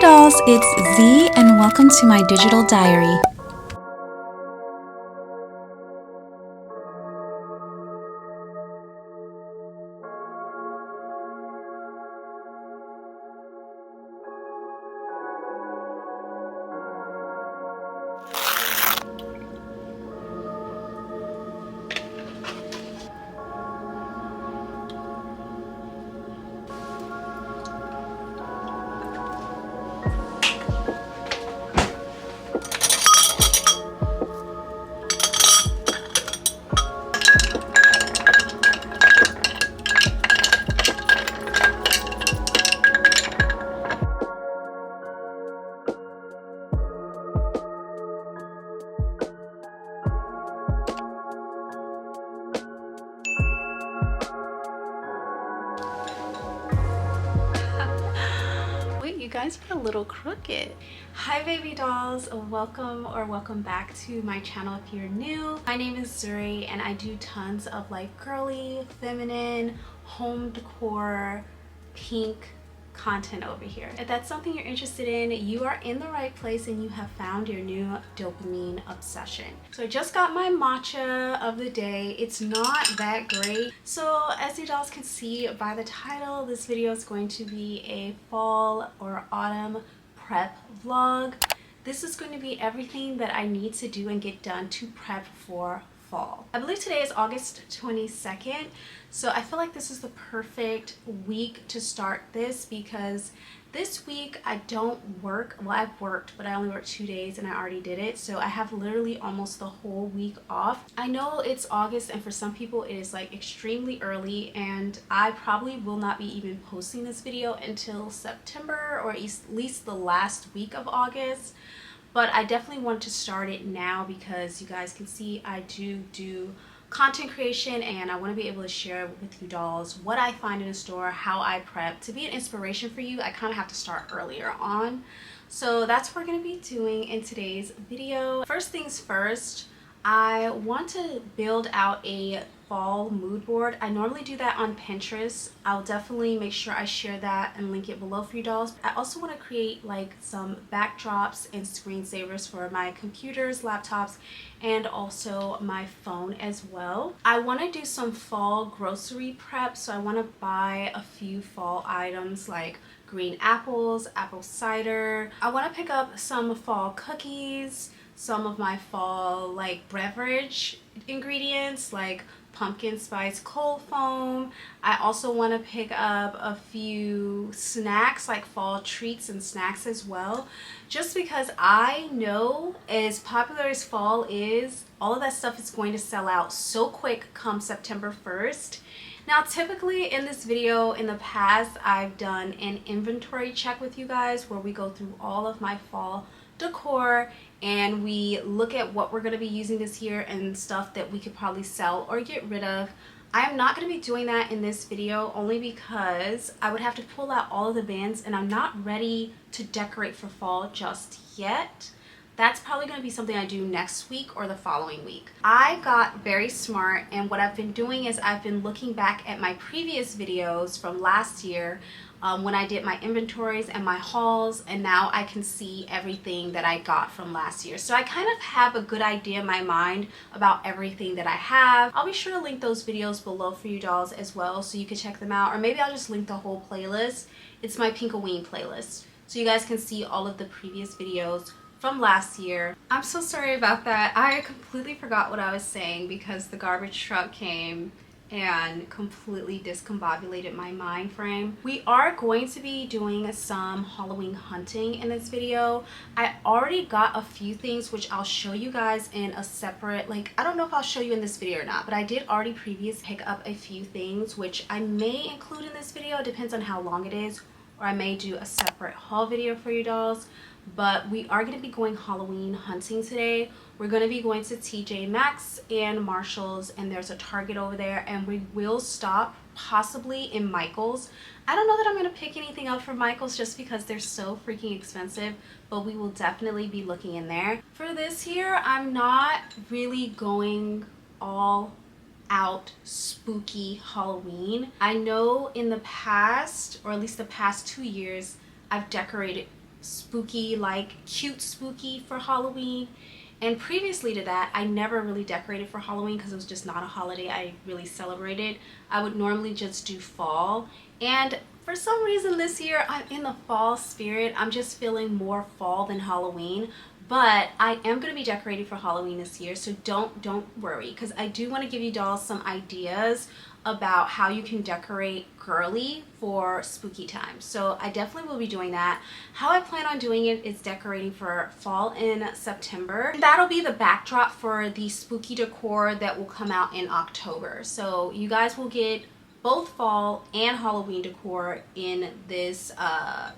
dolls, it's Z and welcome to my digital diary. You guys are a little crooked. Hi baby dolls, welcome back to my channel if you're new. My name is Zuri and I do tons of like girly, feminine, home decor, pink content over here. If that's something you're interested in, you are in the right place and you have found your new dopamine obsession. So I just got my matcha of the day. It's not that great. So as you dolls can see by the title, this video is going to be a fall or autumn prep vlog. This is going to be everything that I need to do and get done to prep for fall. I believe today is August 22nd, so I feel like this is the perfect week to start this because this week I don't work. Well, I've worked, but I only worked 2 days and I already did it, so I have literally almost the whole week off. I know it's August and for some people it is like extremely early, and I probably will not be even posting this video until September or at least the last week of August. But I definitely want to start it now because you guys can see I do content creation and I want to be able to share with you dolls what I find in a store, how I prep. To be an inspiration for you, I kind of have to start earlier on. So that's what we're going to be doing in today's video. First things first, I want to build out a fall mood board. I normally do that on Pinterest. I'll definitely make sure I share that and link it below for you dolls. I also want to create like some backdrops and screensavers for my computers, laptops, and also my phone as well. I want to do some fall grocery prep, so I want to buy a few fall items like green apples, apple cider. I want to pick up some fall cookies, some of my fall like beverage ingredients like pumpkin spice cold foam. I also want to pick up a few snacks, like fall treats and snacks as well, just because I know as popular as fall is, all of that stuff is going to sell out so quick come September 1st. Now typically in this video in the past I've done an inventory check with you guys where we go through all of my fall decor and we look at what we're going to be using this year and stuff that we could probably sell or get rid of. I am not going to be doing that in this video only because I would have to pull out all of the bins and I'm not ready to decorate for fall just yet. That's probably going to be something I do next week or the following week. I got very smart, and what I've been doing is I've been looking back at my previous videos from last year when I did my inventories and my hauls, and now I can see everything that I got from last year. So I kind of have a good idea in my mind about everything that I have. I'll be sure to link those videos below for you dolls as well so you can check them out, or maybe I'll just link the whole playlist. It's my Pinkaween playlist, so you guys can see all of the previous videos from last year. I'm so sorry about that. I completely forgot what I was saying because the garbage truck came and completely discombobulated my mind frame. We are going to be doing some Halloween hunting in this video. I already got a few things which I'll show you guys in a separate, like, I don't know if I'll show you in this video or not, but I did already previously pick up a few things which I may include in this video. It depends on how long it is, or I may do a separate haul video for you dolls. But we are going to be going Halloween hunting today. We're going to be going to TJ Maxx and Marshall's, and there's a Target over there, and we will stop possibly in Michael's. I don't know that I'm going to pick anything up from Michael's just because they're so freaking expensive, but we will definitely be looking in there. For this year, I'm not really going all out spooky Halloween. I know in the past, or at least the past 2 years, I've decorated spooky, like cute spooky for Halloween. And previously to that, I never really decorated for Halloween because it was just not a holiday I really celebrated. I would normally just do fall. And for some reason this year, I'm in the fall spirit. I'm just feeling more fall than Halloween. But I am going to be decorating for Halloween this year, so don't worry, because I do want to give you dolls some ideas about how you can decorate girly for spooky time. So I definitely will be doing that. How I plan on doing it is decorating for fall in September. That'll be the backdrop for the spooky decor that will come out in October. So you guys will get both fall and Halloween decor in this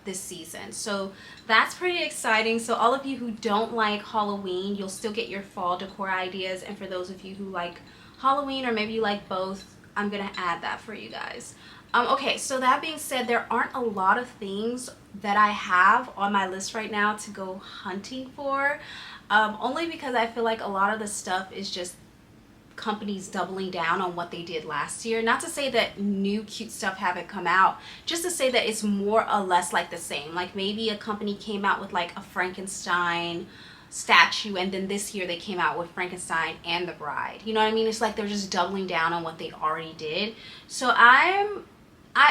this season. So that's pretty exciting. So all of you who don't like Halloween, you'll still get your fall decor ideas. And for those of you who like Halloween, or maybe you like both, I'm gonna add that for you guys. Okay, so that being said, there aren't a lot of things that I have on my list right now to go hunting for, only because I feel like a lot of the stuff is just companies doubling down on what they did last year. Not to say that new cute stuff haven't come out, just to say that it's more or less like the same. Like maybe a company came out with like a Frankenstein statue, and then this year they came out with Frankenstein and the Bride. You know what I mean? It's like they're just doubling down on what they already did. So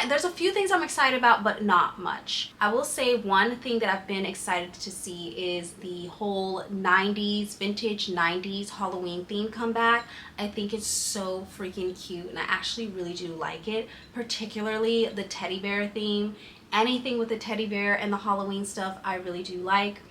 there's a few things I'm excited about, but not much. I will say one thing that I've been excited to see is the whole 90s, vintage 90s Halloween theme come back. I think it's so freaking cute, and I actually really do like it, particularly the teddy bear theme. Anything with the teddy bear and the Halloween stuff, I really do like.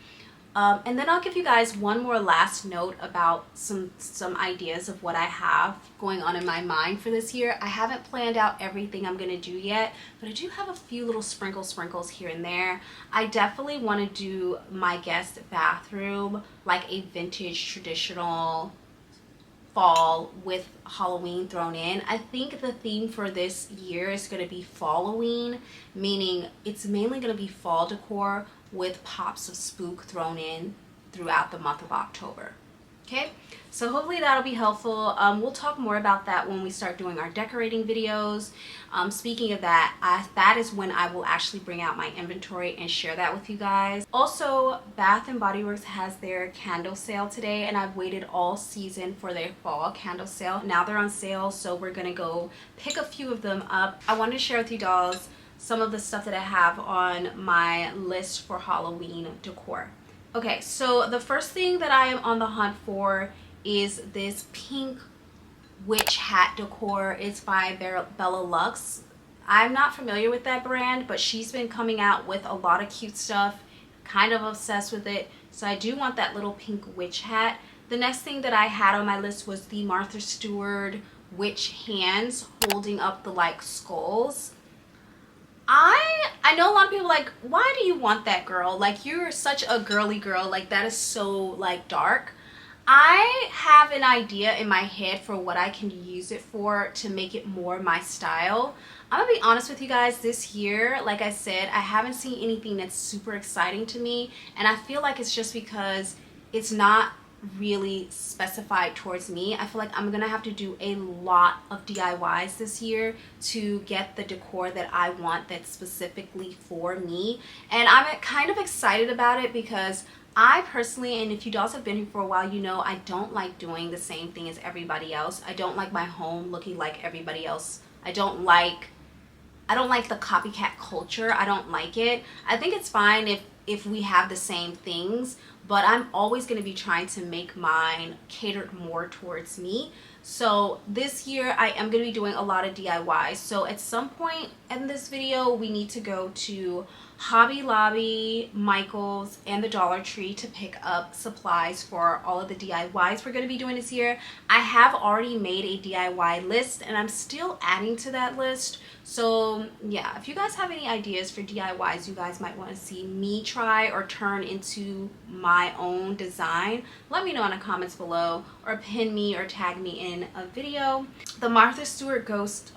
And then I'll give you guys one more last note about some ideas of what I have going on in my mind for this year. I haven't planned out everything I'm gonna do yet, but I do have a few little sprinkles here and there. I definitely want to do my guest bathroom like a vintage traditional fall with Halloween thrown in. I think the theme for this year is going to be Falloween, meaning it's mainly going to be fall decor with pops of spook thrown in throughout the month of October. Okay, so hopefully that'll be helpful. We'll talk more about that when we start doing our decorating videos. Speaking of that, that is when I will actually bring out my inventory and share that with you guys. Also, Bath & Body Works has their candle sale today, and I've waited all season for their fall candle sale. Now they're on sale, so we're gonna go pick a few of them up. I wanted to share with you dolls some of the stuff that I have on my list for Halloween decor. Okay, so the first thing that I am on the hunt for is this pink witch hat decor. It's by Bella Lux. I'm not familiar with that brand, but she's been coming out with a lot of cute stuff. Kind of obsessed with it. So I do want that little pink witch hat. The next thing that I had on my list was the Martha Stewart witch hands holding up the like skulls. I know a lot of people are like, why do you want that, girl? Like, you're such a girly girl. Like, that is so like dark. I have an idea in my head for what I can use it for to make it more my style. I'm gonna be honest with you guys, this year, like I said, I haven't seen anything that's super exciting to me, and I feel like it's just because it's not really specified towards me. I feel like I'm gonna have to do a lot of DIYs this year to get the decor that I want that's specifically for me, and I'm kind of excited about it because I personally, and if you dolls have been here for a while, you know I don't like doing the same thing as everybody else. I don't like my home looking like everybody else. I don't like the copycat culture. I don't like it. I think it's fine if we have the same things, but I'm always going to be trying to make mine catered more towards me. So this year I am going to be doing a lot of DIYs. So at some point in this video, we need to go to Hobby Lobby, Michael's, and the Dollar Tree to pick up supplies for all of the DIYs we're going to be doing this year. I have already made a DIY list, and I'm still adding to that list. So yeah, if you guys have any ideas for DIYs you guys might want to see me try or turn into my own design, let me know in the comments below, or pin me or tag me in a video. The Martha Stewart Ghost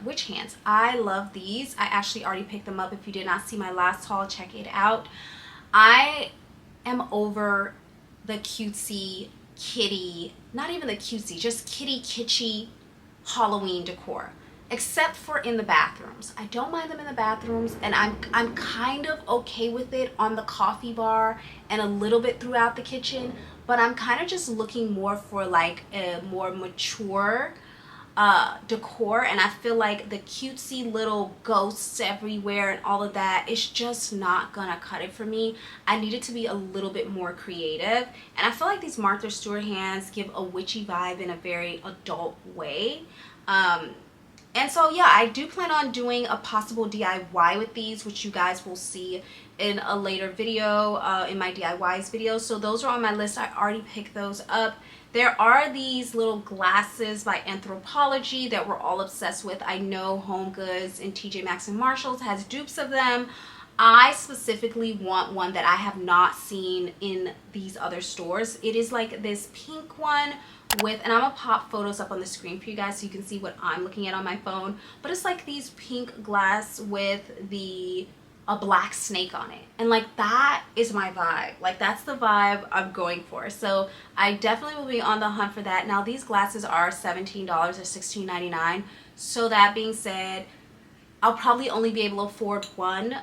witch hands, I love these. I actually already picked them up. If you did not see my last haul, check it out. I am over the cutesy kitty, not even the cutesy, just kitty kitschy Halloween decor. except for in the bathrooms. I don't mind them in the bathrooms, and I'm kind of okay with it on the coffee bar and a little bit throughout the kitchen, but I'm kind of just looking more for like a more mature decor, and I feel like the cutesy little ghosts everywhere and all of that is just not gonna cut it for me. I need it to be a little bit more creative, and I feel like these Martha Stewart hands give a witchy vibe in a very adult way. And so yeah, I do plan on doing a possible DIY with these, which you guys will see in a later video, in my DIYs video. So those are on my list. I already picked those up. There are these little glasses by Anthropology that we're all obsessed with. I know Home Goods and TJ Maxx and Marshalls has dupes of them. I specifically want one that I have not seen in these other stores. It is like this pink one with, and I'm gonna pop photos up on the screen for you guys so you can see what I'm looking at on my phone, but it's like these pink glass with a black snake on it, and like that is my vibe. Like that's the vibe I'm going for, so I definitely will be on the hunt for that. Now these glasses are $17 or $16.99, so that being said, I'll probably only be able to afford one,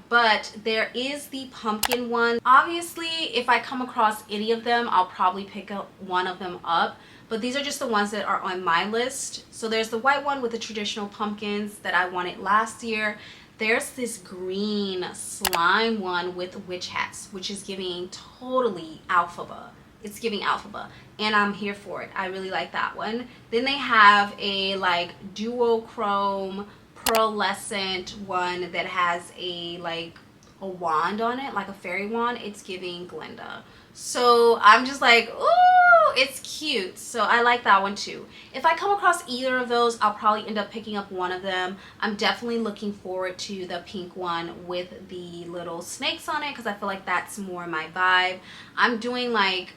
but there is the pumpkin one. Obviously, if I come across any of them, I'll probably pick up one of them up, but these are just the ones that are on my list. So there's the white one with the traditional pumpkins that I wanted last year. There's this green slime one with witch hats, which is giving totally alphaba. It's giving alphaba, and I'm here for it. I really like that one. Then they have a like duochrome pearlescent one that has a like a wand on it, like a fairy wand. It's giving Glinda. So I'm just like, ooh, it's cute. So I like that one too. If I come across either of those, I'll probably end up picking up one of them. I'm definitely looking forward to the pink one with the little snakes on it because I feel like that's more my vibe. I'm doing like,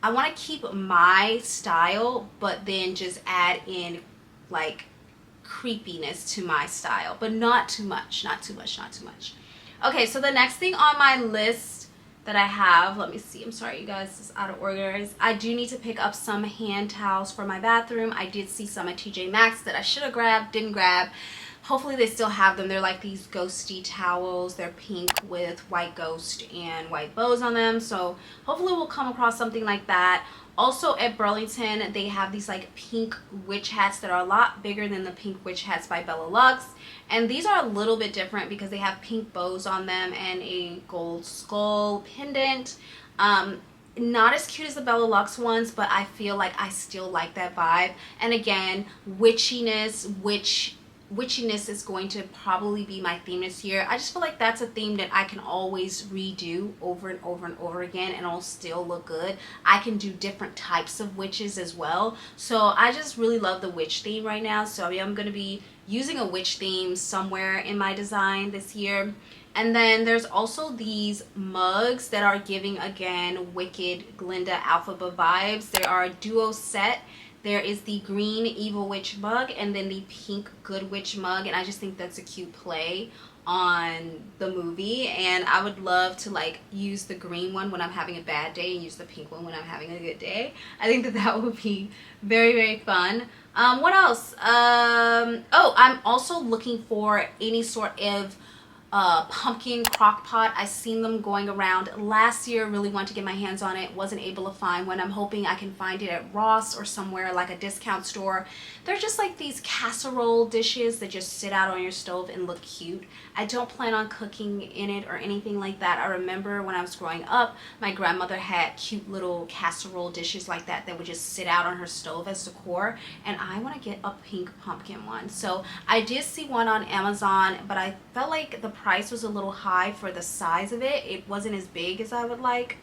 I want to keep my style, but then just add in like creepiness to my style, but not too much, not too much, not too much. Okay, so the next thing on my list that I have, let me see, I'm sorry you guys, this is out of order. I do need to pick up some hand towels for my bathroom. I did see some at TJ Maxx that I should have grabbed, didn't grab. Hopefully they still have them. They're like these ghosty towels. They're pink with white ghost and white bows on them, so hopefully we'll come across something like that. Also at Burlington, they have these like pink witch hats that are a lot bigger than the pink witch hats by Bella Lux. And these are a little bit different because they have pink bows on them and a gold skull pendant. Not as cute as the Bella Lux ones, but I feel like I still like that vibe. And again, witchiness is going to probably be my theme this year. I just feel like that's a theme that I can always redo over and over and over again and it'll still look good. I can do different types of witches as well. So I just really love the witch theme right now. So I'm going to be using a witch theme somewhere in my design this year. And then there's also these mugs that are giving, again, Wicked Glinda Alphaba vibes. They are a duo set. There is the green Evil Witch mug and then the pink Good Witch mug, and I just think that's a cute play on the movie. And I would love to like use the green one when I'm having a bad day and use the pink one when I'm having a good day. I think that that would be very, very fun. What else? Oh, I'm also looking for any sort of pumpkin crock pot. I seen them going around last year, really wanted to get my hands on it, wasn't able to find one. I'm hoping I can find it at Ross or somewhere like a discount store. They're just like these casserole dishes that just sit out on your stove and look cute. I don't plan on cooking in it or anything like that. I remember when I was growing up, my grandmother had cute little casserole dishes like that that would just sit out on her stove as decor, and I want to get a pink pumpkin one. So I did see one on Amazon, but I felt like the price was a little high for the size of it. It wasn't as big as I would like.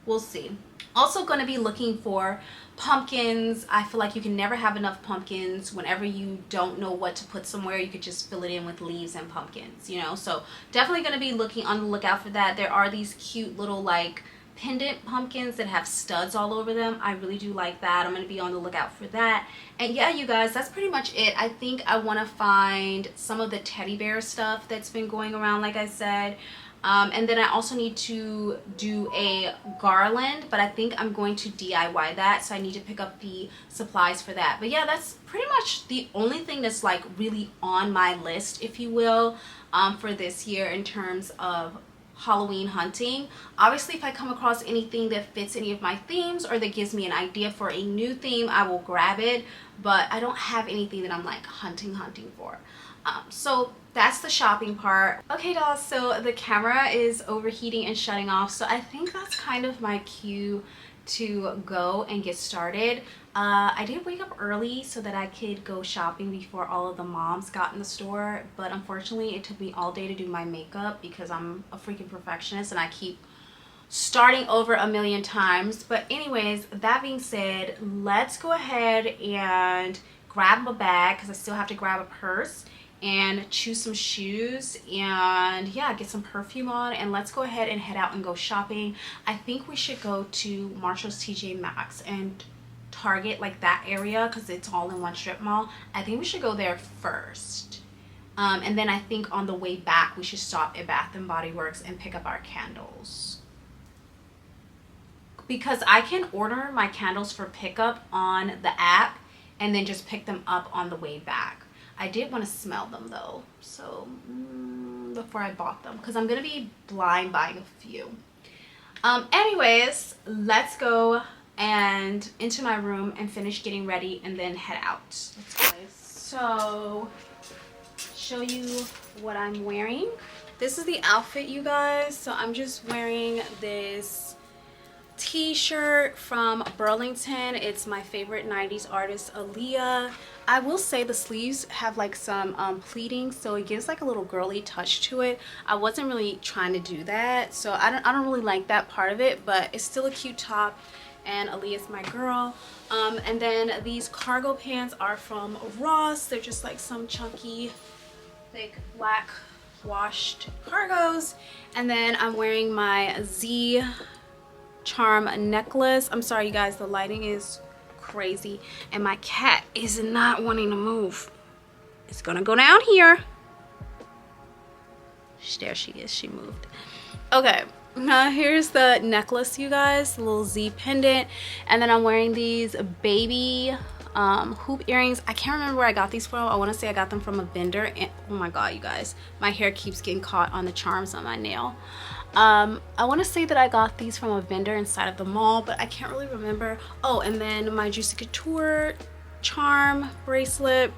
We'll see. Also going to be looking for pumpkins. I feel like you can never have enough pumpkins. Whenever you don't know what to put somewhere, you could just fill it in with leaves and pumpkins, you know. So definitely going to be looking on the lookout for that. There are these cute little like pendant pumpkins that have studs all over them. I really do like that. I'm going to be on the lookout for that. And yeah, you guys, that's pretty much it. I think I want to find some of the teddy bear stuff that's been going around, like I said. And then I also need to do a garland, but I think I'm going to DIY that, so I need to pick up the supplies for that. But yeah, that's pretty much the only thing that's like really on my list, if you will, for this year in terms of Halloween hunting. Obviously, if I come across anything that fits any of my themes or that gives me an idea for a new theme, I will grab it, but I don't have anything that I'm like hunting for. So that's the shopping part. Okay, dolls, so the camera is overheating and shutting off, so I think that's kind of my cue to go and get started. I did wake up early so that I could go shopping before all of the moms got in the store, but unfortunately it took me all day to do my makeup because I'm a freaking perfectionist and I keep starting over a million times. But anyways, that being said, let's go ahead and grab a bag because I still have to grab a purse and choose some shoes and yeah, get some perfume on, and let's go ahead and head out and go shopping. I think we should go to Marshall's, TJ Maxx, and Target, like that area, because it's all in one strip mall. I think we should go there first, and then I think on the way back we should stop at Bath and Body Works and pick up our candles, because I can order my candles for pickup on the app and then just pick them up on the way back. I did want to smell them though, so before I bought them, because I'm gonna be blind buying a few. Anyways, let's go and into my room and finish getting ready and then head out. Let's go, guys. So show you what I'm wearing. This is the outfit, you guys. So I'm just wearing this t-shirt from Burlington. It's my favorite 90s artist, Aaliyah. I will say the sleeves have like some pleating, so it gives like a little girly touch to it. I wasn't really trying to do that, so I don't really like that part of it, but it's still a cute top, and Aaliyah's my girl. And then these cargo pants are from Ross. They're just like some chunky, thick, black washed cargos. And then I'm wearing my Z charm necklace. I'm sorry, you guys, the lighting is crazy and my cat is not wanting to move. It's gonna go down here. There she is, she moved. Okay, now here's the necklace, you guys, a little Z pendant, and then I'm wearing these baby hoop earrings. I can't remember where I got these from. I want to say I got them from a vendor, and oh my god, you guys, my hair keeps getting caught on the charms on my nail. I want to say that I got these from a vendor inside of the mall, but I can't really remember. Oh, and then my Juicy Couture charm bracelet.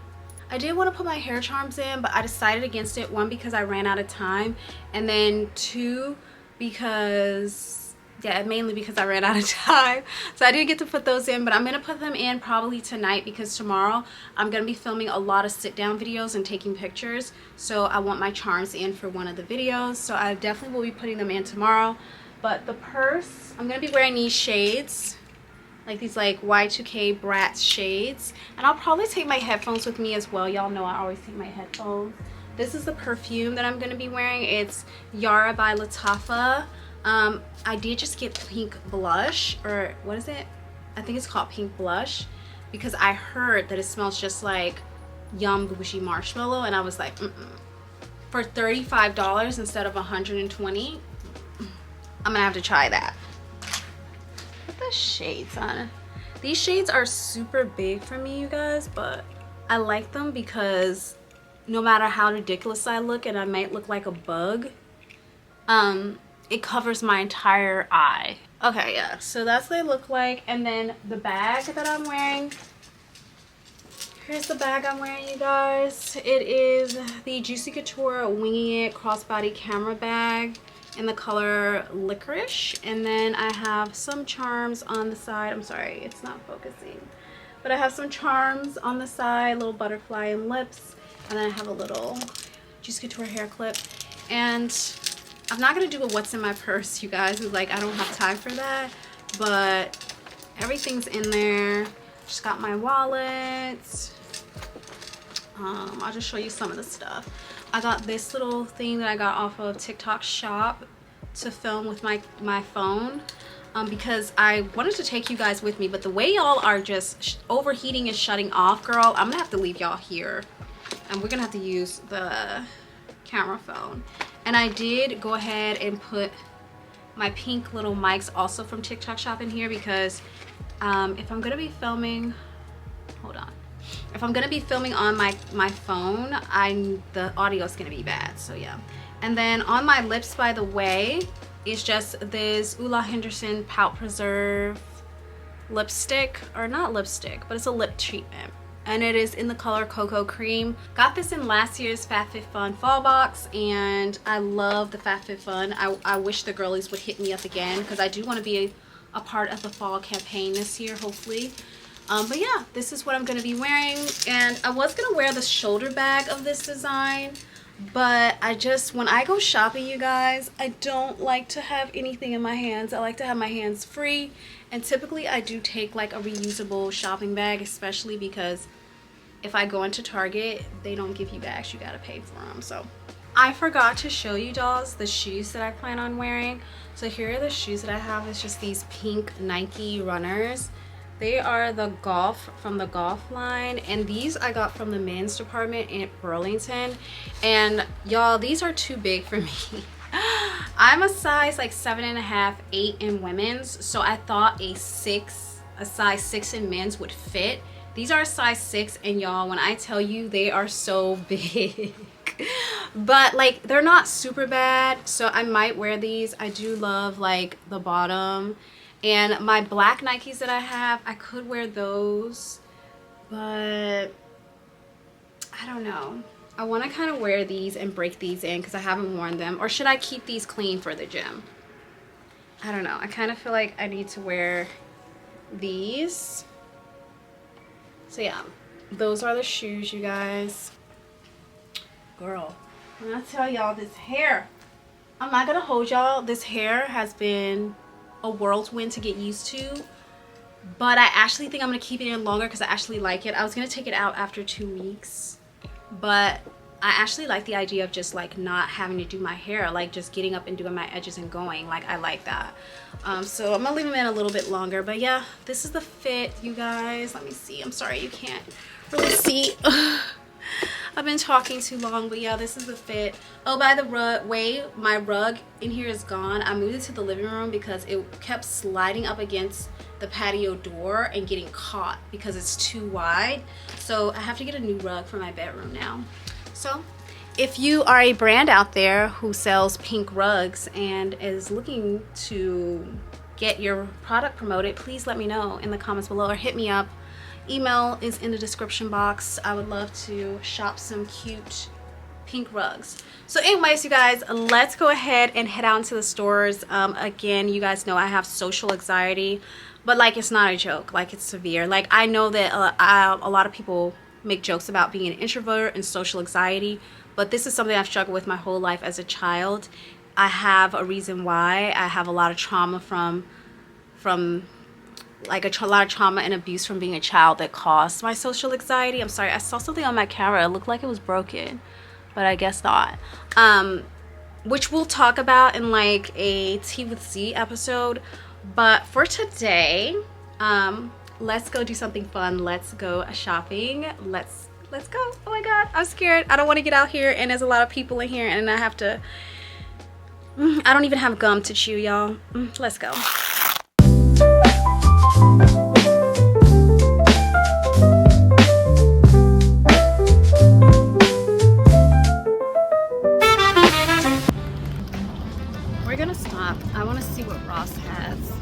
I did want to put my hair charms in, but I decided against it. One, because I ran out of time, and then two, because yeah, mainly because I ran out of time. So I didn't get to put those in, but I'm gonna put them in probably tonight, because tomorrow I'm gonna be filming a lot of sit down videos and taking pictures, so I want my charms in for one of the videos, so I definitely will be putting them in tomorrow. But the purse, I'm gonna be wearing these shades, like these like Y2K Bratz shades, and I'll probably take my headphones with me as well. Y'all know I always take my headphones. This is the perfume that I'm gonna be wearing. It's Yara by Lattafa. I did just get pink blush, or what is it? I think it's called pink blush, because I heard that it smells just like Yum Bougie Marshmallow, and I was like, for $35 instead of $120, I'm gonna have to try that. Put the shades on. These shades are super big for me, you guys, but I like them because no matter how ridiculous I look, and I might look like a bug, it covers my entire eye. Okay, yeah, so that's what they look like. And then the bag that I'm wearing, here's the bag I'm wearing, you guys. It is the Juicy Couture Winging It crossbody camera bag in the color Licorice. And then I have some charms on the side. I'm sorry, it's not focusing, but I have some charms on the side, little butterfly and lips, and then I have a little Juicy Couture hair clip. And I'm not gonna do a what's in my purse, you guys. It's like I don't have time for that, but everything's in there. Just got my wallet. I'll just show you some of the stuff. I got this little thing that I got off of TikTok Shop to film with my phone, because I wanted to take you guys with me, but the way y'all are just overheating and shutting off, girl, I'm gonna have to leave y'all here, and we're gonna have to use the camera phone. And I did go ahead and put my pink little mics also from TikTok shop in here because if I'm gonna be filming, hold on, if I'm gonna be filming on my phone, the audio is gonna be bad, so yeah. And then on my lips, by the way, is just this Ula Henderson Pout Preserve lipstick, or not lipstick, but it's a lip treatment, and it is in the color Cocoa Cream. Got this in last year's FabFitFun fall box, and I love the FabFitFun. I wish the girlies would hit me up again because I do want to be a part of the fall campaign this year, hopefully. But yeah, this is what I'm going to be wearing, and I was going to wear the shoulder bag of this design, but when I go shopping, you guys, I don't like to have anything in my hands. I like to have my hands free, and typically I do take like a reusable shopping bag, especially because if I go into Target, they don't give you bags, you gotta pay for them. So I forgot to show you dolls the shoes that I plan on wearing. So here are the shoes that I have. It's just these pink Nike runners. They are the Golf, from the Golf line, and these I got from the men's department in Burlington. And y'all, these are too big for me. I'm a size like 7.5, 8 in women's, so I thought a size 6 in men's would fit. These are a size 6, and y'all, when I tell you, they are so big. But like, they're not super bad, so I might wear these. I do love like the bottom. And my black Nikes that I have, I could wear those, but I don't know. I want to kind of wear these and break these in because I haven't worn them. Or should I keep these clean for the gym? I don't know. I kind of feel like I need to wear these. So yeah, those are the shoes, you guys. Girl, when I tell y'all, this hair, I'm not gonna hold y'all. This hair has been a whirlwind to get used to, but I actually think I'm gonna keep it in longer because I actually like it. I was gonna take it out after 2 weeks, but I actually like the idea of just like not having to do my hair, like just getting up and doing my edges and going. Like, I like that. So I'm gonna leave them in a little bit longer, but yeah, this is the fit, you guys. Let me see. I'm sorry you can't really see. I've been talking too long, but yeah, this is the fit. Oh, by the way, my rug in here is gone. I moved it to the living room because it kept sliding up against the patio door and getting caught because it's too wide. So I have to get a new rug for my bedroom now. So if you are a brand out there who sells pink rugs and is looking to get your product promoted, please let me know in the comments below or hit me up. Email is in the description box. I would love to shop some cute pink rugs. So anyways, you guys, let's go ahead and head out into the stores. Again, you guys know I have social anxiety, but like, it's not a joke. Like, it's severe. Like, I know that a lot of people make jokes about being an introvert and social anxiety, but this is something I've struggled with my whole life as a child. I have a reason why. I have a lot of trauma from like a lot of trauma and abuse from being a child that caused my social anxiety. I'm sorry, I saw something on my camera. It looked like it was broken, but I guess not. Which we'll talk about in like a Tea with Z episode. But for today, let's go do something fun. Let's go shopping. Let's go. Oh my god, I'm scared. I don't want to get out here and there's a lot of people in here and I have to I don't even have gum to chew, y'all. Let's go. We're gonna stop. I want to see what Ross has.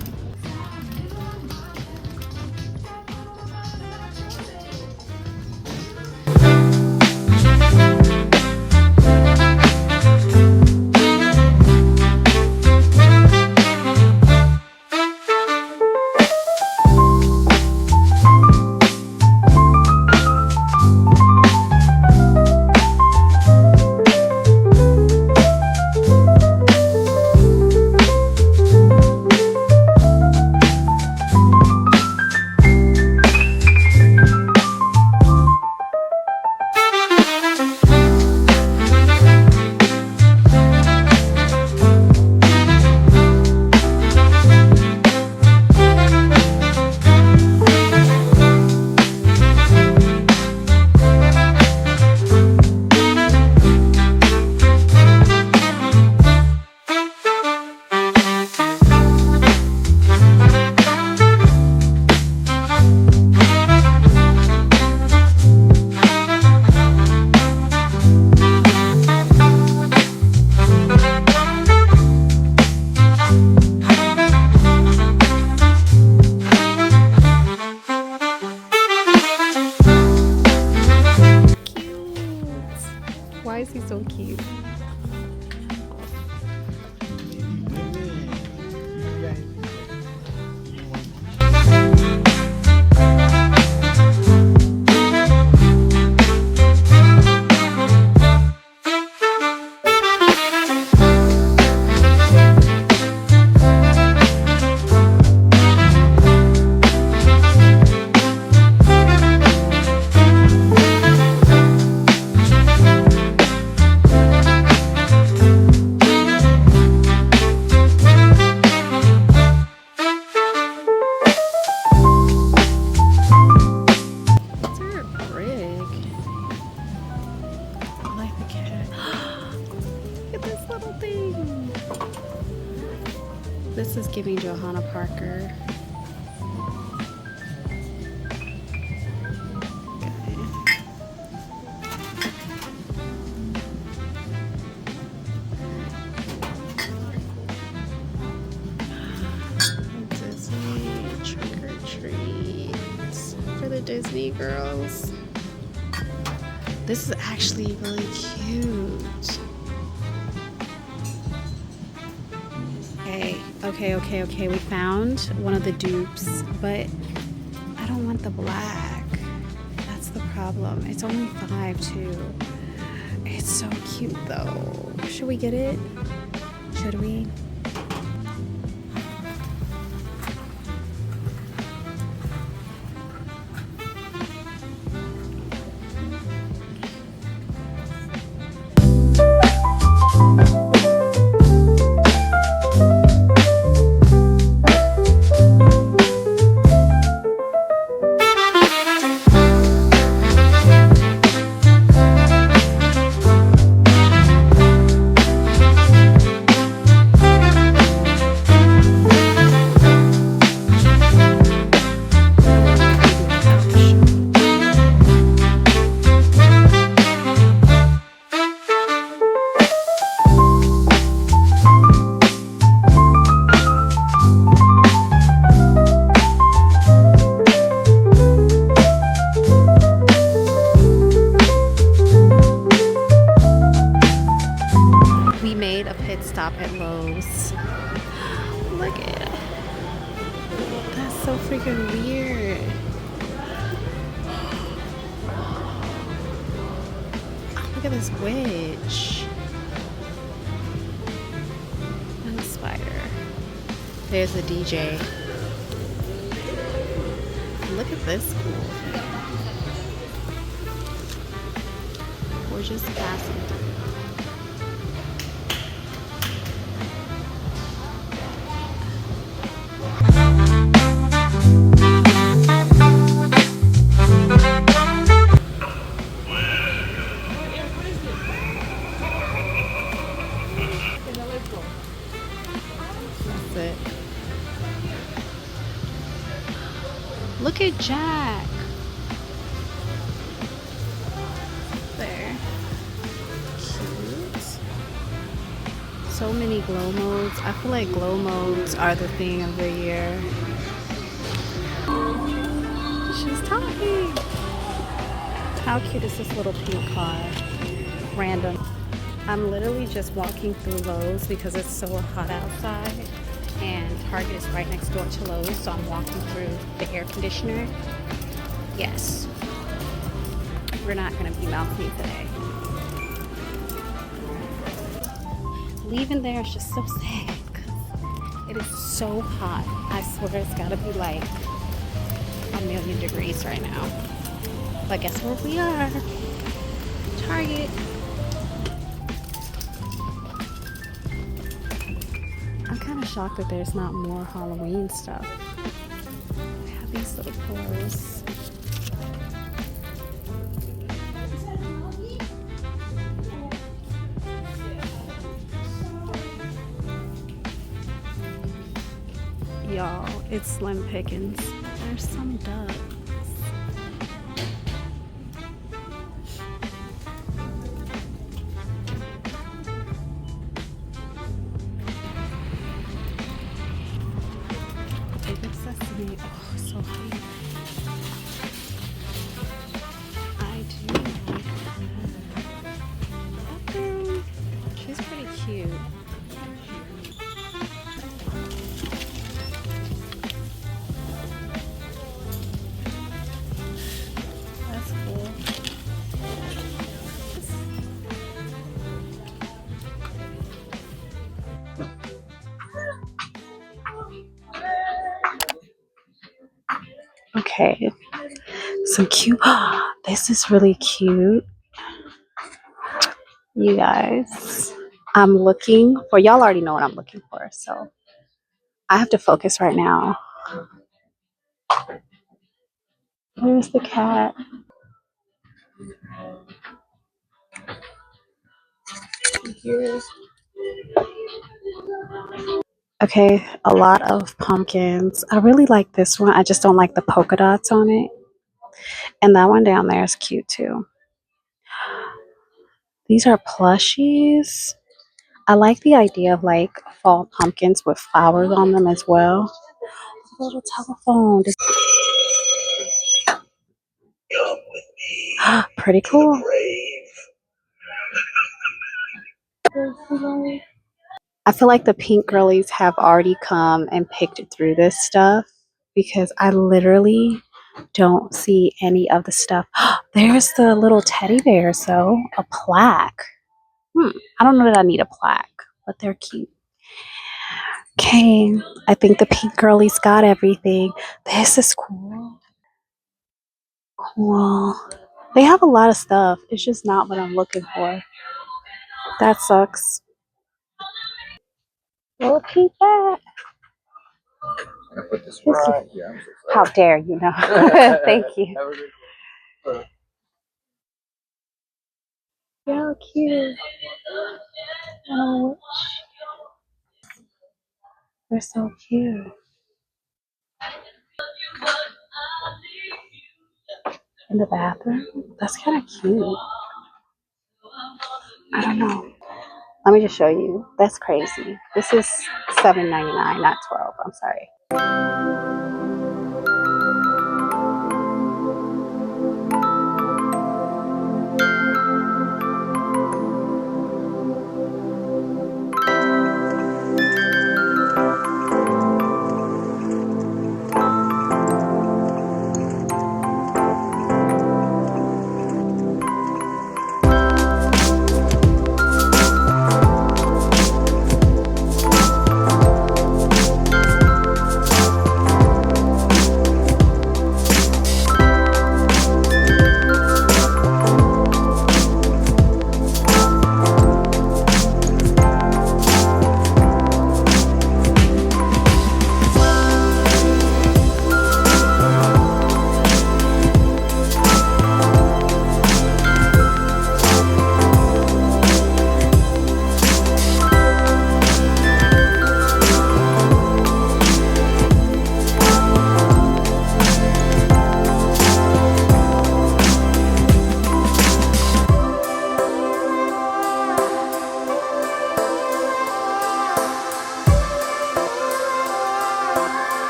He's so cute. This is giving Johanna Parker. Disney trick or treats for the Disney girls. This is actually really cute. Okay, we found one of the dupes, but I don't want the black. That's the problem. It's only $5 too. It's so cute though. Should we get it? Should we? Stop at Lowe's. Look at it. That's so freaking weird. Oh, look at this witch. And a spider. There's the DJ. Look at this cool thing. We're just passing through. It. Look at Jack. There. Cute. So many glow modes. I feel like glow modes are the thing of the year. She's talking. How cute is this little pink car? Random. I'm literally just walking through Lowe's because it's so hot outside. And Target is right next door to Lowe's, so I'm walking through the air conditioner. Yes, we're not gonna be balcony today. Leaving there is just so sad because it is so hot. I swear it's gotta be like 1,000,000 degrees right now. But guess where we are? Target. I'm kind of shocked that there's not more Halloween stuff. They have these little pillows. Y'all, it's slim pickings. There's some ducks. Sesame. Oh, so hot. I do like that. Okay, some cute. This is really cute, you guys. I'm looking for, y'all already know what I'm looking for, so I have to focus right now. Where's the cat? Here. Okay, a lot of pumpkins. I really like this one. I just don't like the polka dots on it. And that one down there is cute too. These are plushies. I like the idea of like fall pumpkins with flowers on them as well. A little telephone. Pretty cool. I feel like the pink girlies have already come and picked through this stuff because I literally don't see any of the stuff. There's the little teddy bears, though. A plaque. I don't know that I need a plaque, but they're cute. Okay, I think the pink girlies got everything. This is cool. Cool. They have a lot of stuff. It's just not what I'm looking for. That sucks. We'll keep that. Put this right. Yeah, I'm so sorry. How dare you know? Thank you. So cute. Oh, they're so cute. In the bathroom? That's kind of cute. I don't know. Let me just show you. That's crazy. This is $7.99, not $12. I'm sorry.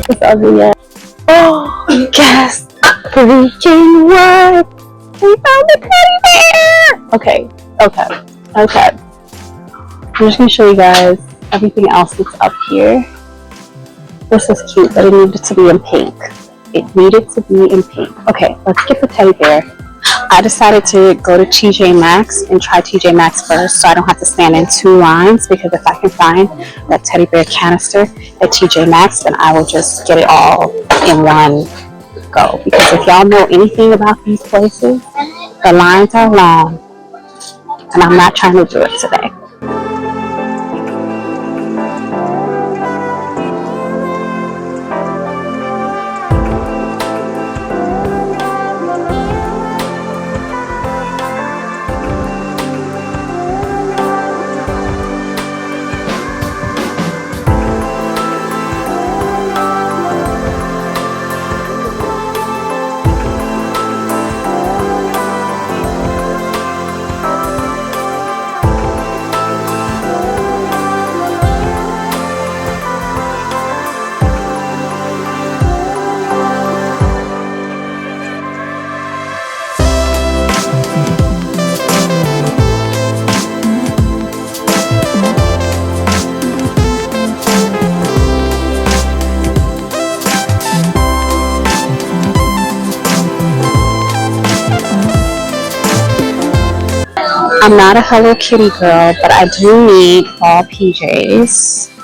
It's ugly yet. Oh, guess freaking what? We found the teddy bear! Okay. I'm just gonna show you guys everything else that's up here. This is cute, but it needed to be in pink. It needed to be in pink. Okay, let's get the teddy bear. I decided to go to TJ Maxx and try TJ Maxx first so I don't have to stand in two lines, because if I can find that teddy bear canister at TJ Maxx, then I will just get it all in one go. Because if y'all know anything about these places, the lines are long and I'm not trying to do it today. I'm not a Hello Kitty girl, but I do need fall PJs.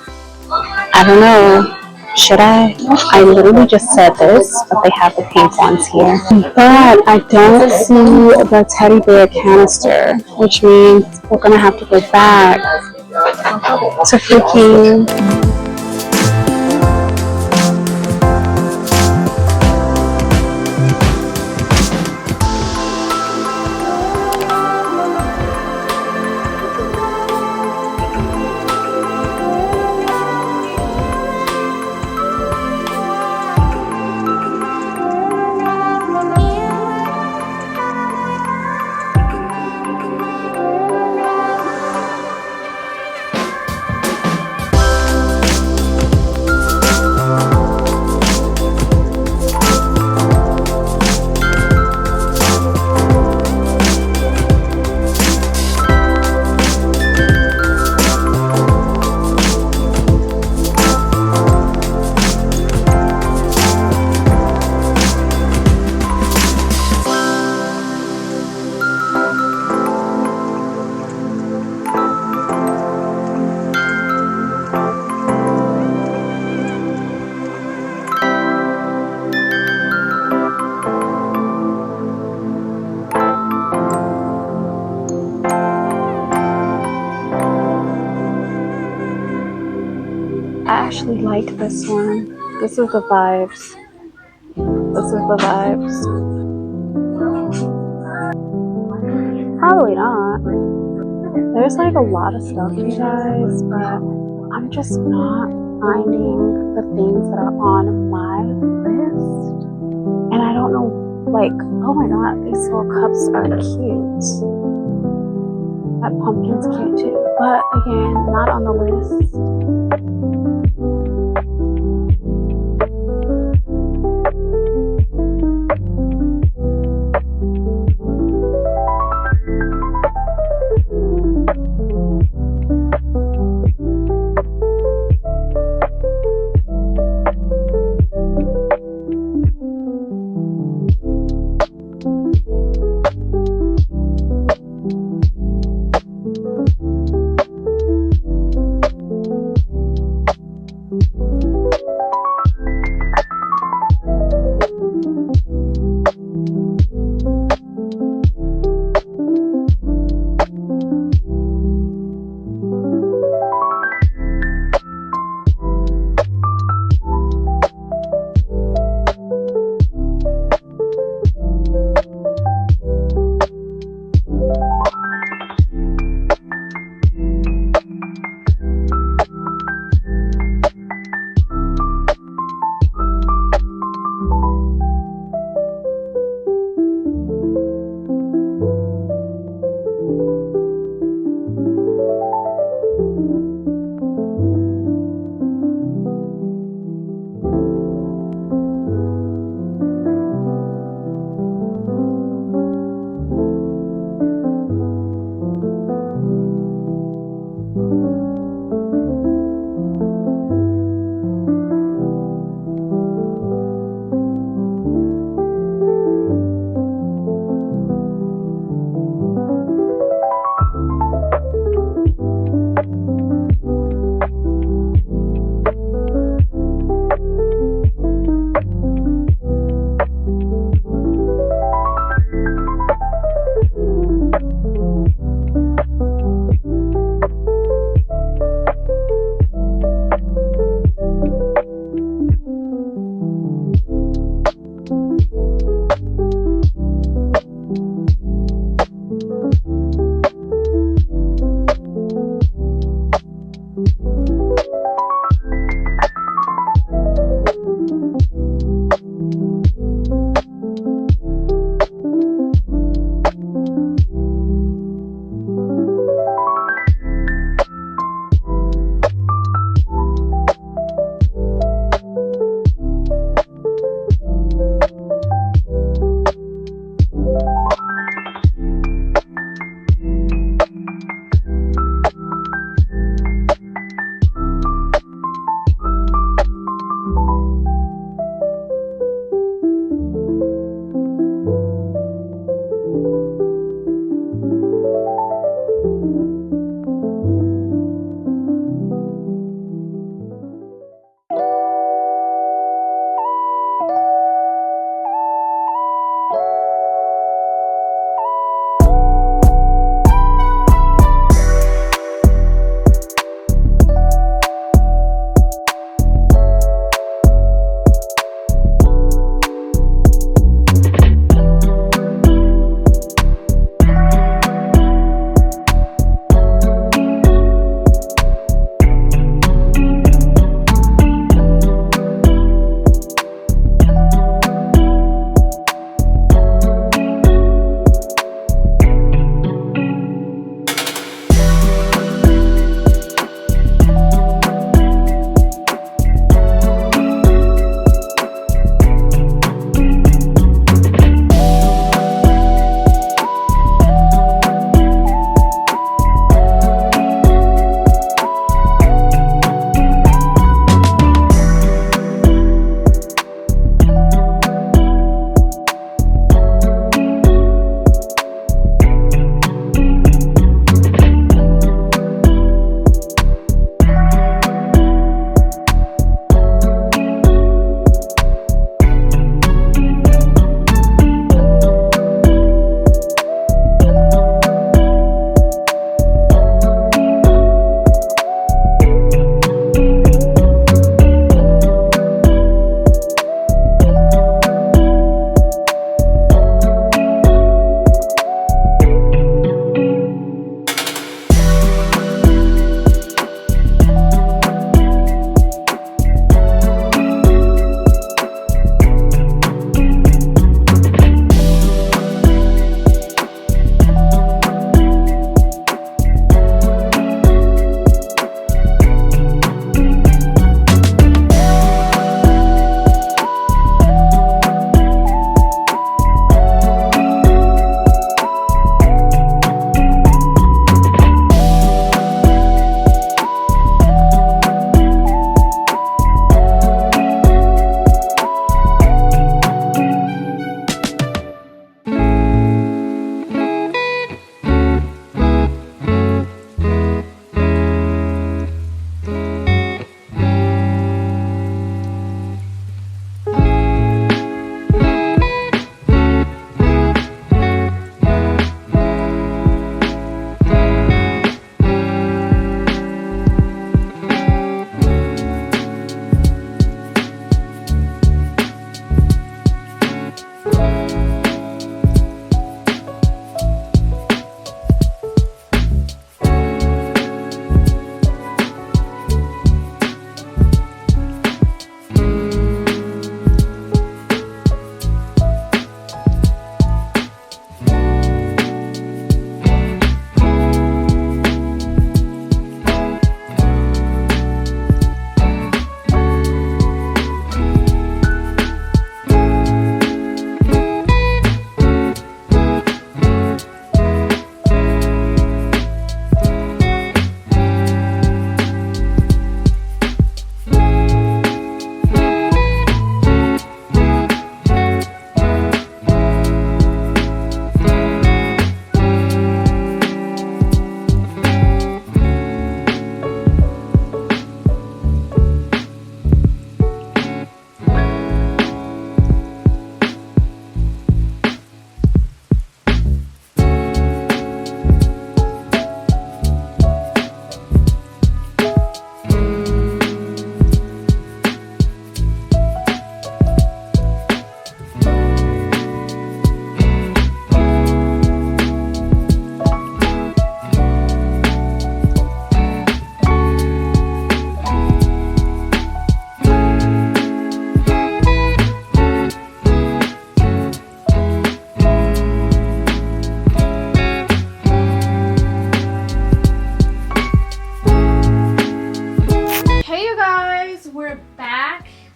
I don't know. Should I? I literally just said this, but they have the pink ones here. But I don't see the teddy bear canister, which means we're gonna have to go back to freaking. I actually like this one. This is the vibes. This is the vibes. Probably not. There's like a lot of stuff, you guys, but I'm just not finding the things that are on my list. And I don't know, like, oh my god, these little cups are cute. That pumpkin's cute too. But again, not on the list.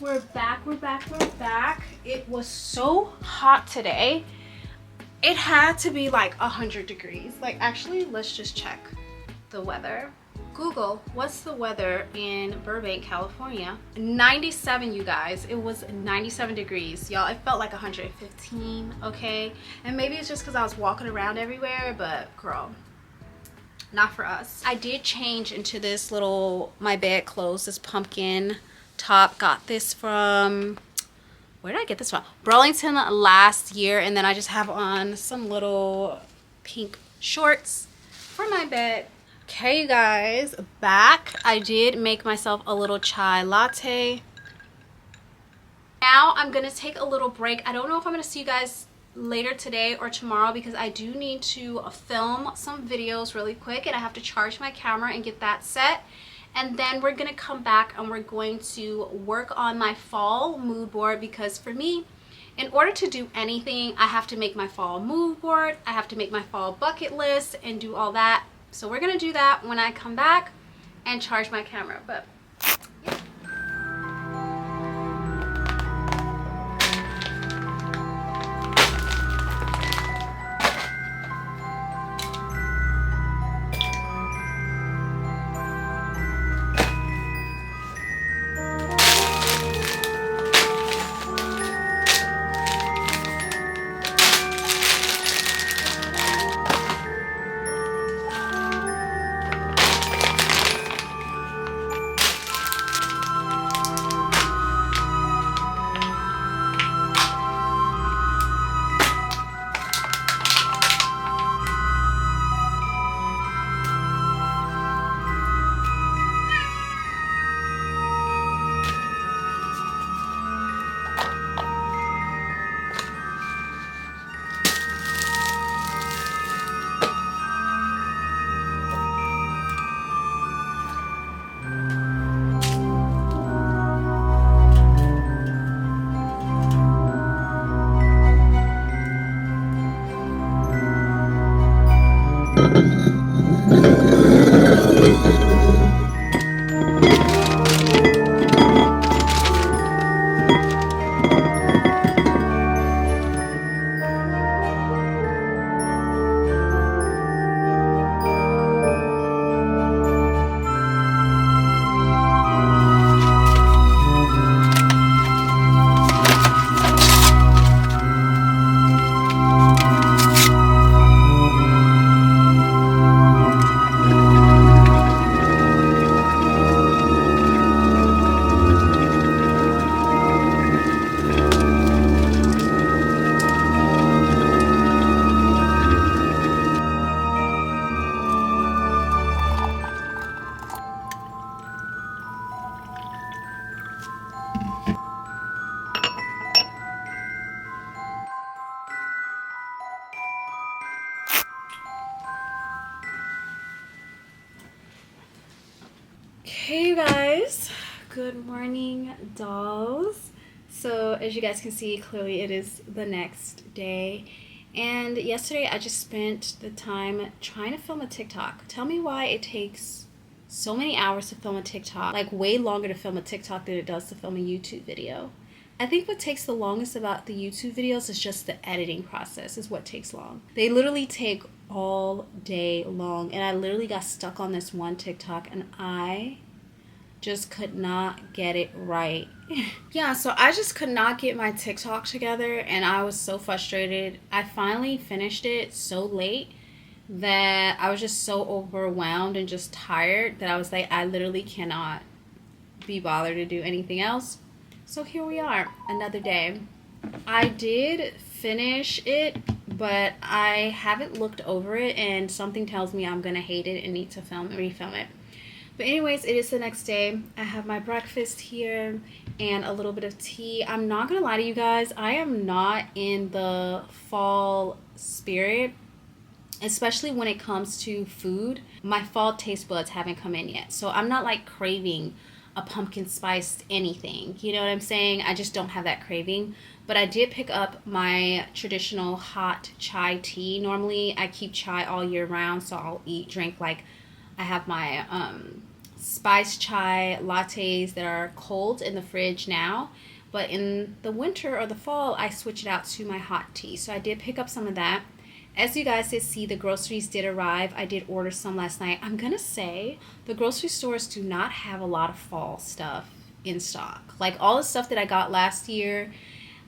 We're back. It was so hot today. It had to be like 100 degrees. Like, actually, let's just check the weather. Google, what's the weather in Burbank, California? 97, you guys. It was 97 degrees. Y'all, it felt like 115, okay? And maybe it's just because I was walking around everywhere, but girl, not for us. I did change into this little, my bed clothes, this pumpkin top. Got this from, where did I get this from? Burlington last year. And then I just have on some little pink shorts for my bed. Okay, you guys, back. I did make myself a little chai latte. Now I'm gonna take a little break. I don't know if I'm gonna see you guys later today or tomorrow because I do need to film some videos really quick, and I have to charge my camera and get that set. And then we're gonna come back and we're going to work on my fall mood board, because for me, in order to do anything, I have to make my fall mood board, I have to make my fall bucket list and do all that. So we're gonna do that when I come back and charge my camera. But yeah. Hey you guys, good morning dolls. So as you guys can see, clearly it is the next day, and yesterday I just spent the time trying to film a TikTok. Tell me why it takes so many hours to film a TikTok, like way longer to film a TikTok than it does to film a YouTube video. I think what takes the longest about the YouTube videos is just the editing process is what takes long. They literally take all day long, and I literally got stuck on this one TikTok and I just could not get it right. Yeah, so I just could not get my TikTok together and I was so frustrated. I finally finished it so late that I was just so overwhelmed and just tired that I was like, I literally cannot be bothered to do anything else. So here we are, another day. I did finish it, but I haven't looked over it and something tells me I'm gonna hate it and need to refilm it. But anyways, it is the next day. I have my breakfast here and a little bit of tea. I'm not gonna lie to you guys, I am not in the fall spirit, especially when it comes to food. My fall taste buds haven't come in yet, so I'm not like craving a pumpkin spiced anything, you know what I'm saying? I just don't have that craving. But I did pick up my traditional hot chai tea. Normally I keep chai all year round, so I'll drink like, I have my spice chai lattes that are cold in the fridge now. But in the winter or the fall, I switch it out to my hot tea. So I did pick up some of that. As you guys did see, the groceries did arrive. I did order some last night. I'm going to say the grocery stores do not have a lot of fall stuff in stock. Like all the stuff that I got last year,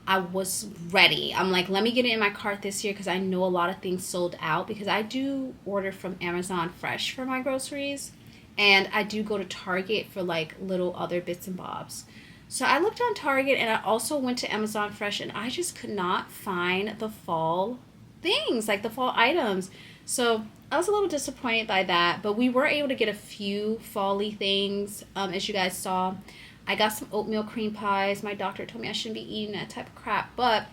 I was ready. I'm like, let me get it in my cart this year because I know a lot of things sold out, because I do order from Amazon Fresh for my groceries. And I do go to Target for like little other bits and bobs. So I looked on Target and I also went to Amazon Fresh, and I just could not find the fall things, like the fall items. So I was a little disappointed by that, but we were able to get a few fall-y things. As you guys saw, I got some oatmeal cream pies. My doctor told me I shouldn't be eating that type of crap, but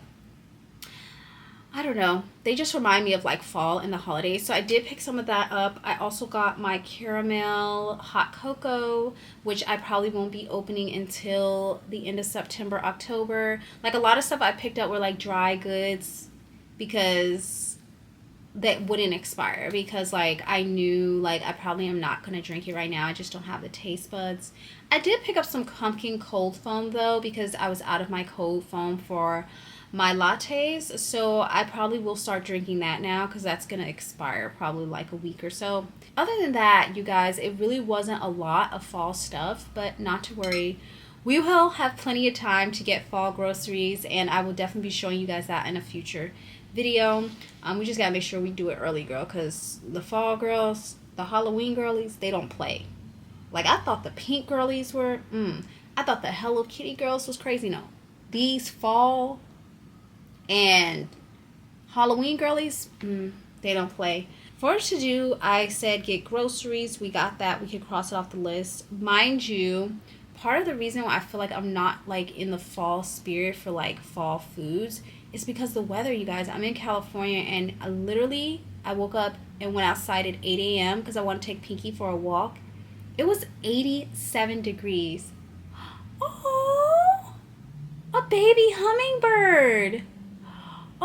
I don't know. They just remind me of like fall and the holidays. So I did pick some of that up. I also got my caramel hot cocoa, which I probably won't be opening until the end of September, October. Like a lot of stuff I picked up were like dry goods because that wouldn't expire, because like I knew like I probably am not going to drink it right now. I just don't have the taste buds. I did pick up some pumpkin cold foam though, because I was out of my cold foam for my lattes, so I probably will start drinking that now because that's gonna expire probably like a week or so. Other than that, you guys, it really wasn't a lot of fall stuff, but not to worry. We will have plenty of time to get fall groceries, and I will definitely be showing you guys that in a future video. We just gotta make sure we do it early, girl, because the fall girls, the Halloween girlies, they don't play. Like I thought the pink girlies were, I thought the Hello Kitty girls was crazy. No, these fall and Halloween girlies, they don't play. For us to do, I said get groceries. We got that. We can cross it off the list. Mind you, part of the reason why I feel like I'm not like in the fall spirit for like fall foods is because the weather, you guys. I'm in California, and I woke up and went outside at 8 a.m. because I want to take Pinky for a walk. It was 87 degrees. Oh, a baby hummingbird.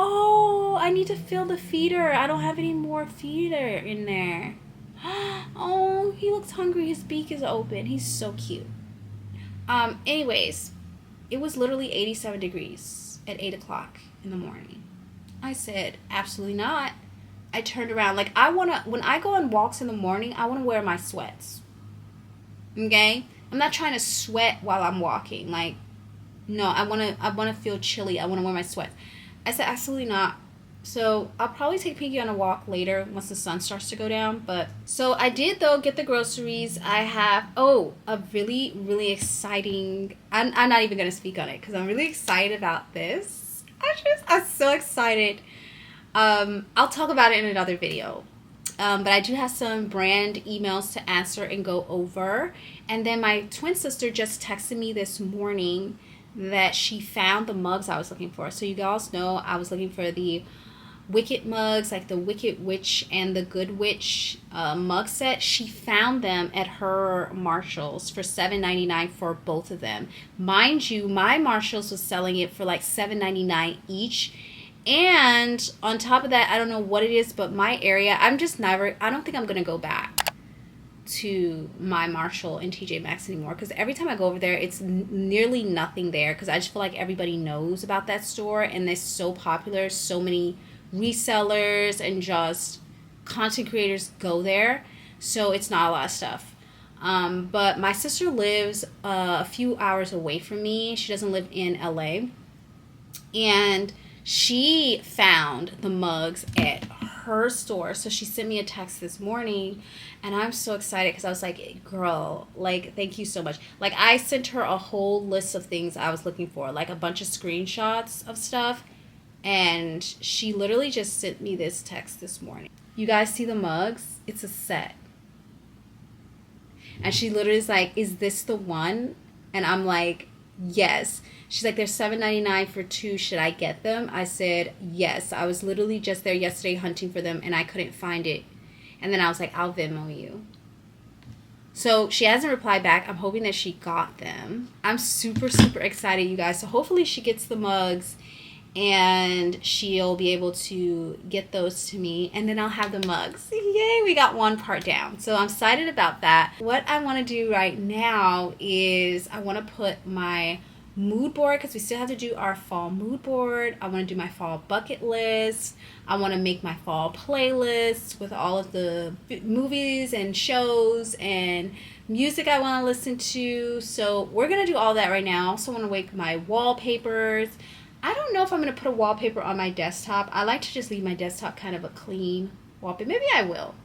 Oh, I need to fill the feeder. I don't have any more feeder in there. Oh, he looks hungry. His beak is open. He's so cute. Anyways, it was literally 87 degrees at 8 o'clock in the morning. I said, absolutely not. I turned around. Like, when I go on walks in the morning, I want to wear my sweats. Okay? I'm not trying to sweat while I'm walking. Like, no, I want to feel chilly. I want to wear my sweats. I said, absolutely not. So I'll probably take Pinky on a walk later once the sun starts to go down. But so I did though get the groceries. I have a really, really exciting. I'm not even gonna speak on it because I'm really excited about this. I'm so excited. I'll talk about it in another video. But I do have some brand emails to answer and go over. And then my twin sister just texted me this morning that she found the mugs I was looking for. So you guys know I was looking for the Wicked mugs, like the Wicked Witch and the Good Witch mug set. She found them at her Marshalls for $7.99 for both of them. Mind you, my Marshalls was selling it for like $7.99 each. And on top of that, I don't know what it is, but my area, I don't think I'm going to go back to my Marshall and TJ Maxx anymore, because every time I go over there it's nearly nothing there, because I just feel like everybody knows about that store and they're so popular. So many resellers and just content creators go there, so it's not a lot of stuff. But my sister lives a few hours away from me. She doesn't live in LA, and she found the mugs at her store. So she sent me a text this morning, and I'm so excited because I was like, girl, like, thank you so much. Like, I sent her a whole list of things I was looking for, like a bunch of screenshots of stuff, and she literally just sent me this text this morning. You guys see the mugs? It's a set. And she literally is like, is this the one? And I'm like, yes. She's like, they're $7.99 for two. Should I get them? I said, yes. I was literally just there yesterday hunting for them, and I couldn't find it. And then I was like, I'll Venmo you. So she hasn't replied back. I'm hoping that she got them. I'm super, super excited, you guys. So hopefully she gets the mugs. and she'll be able to get those to me, and then I'll have the mugs. Yay, we got one part down. So I'm excited about that. What I want to do right now is I want to put my mood board, because we still have to do our fall mood board. I want to do my fall bucket list. I want to make my fall playlist with all of the movies and shows and music I want to listen to. So we're going to do all that right now. I also want to make my wallpapers. I don't know if I'm going to put a wallpaper on my desktop. I like to just leave my desktop kind of a clean wallpaper. Maybe I will.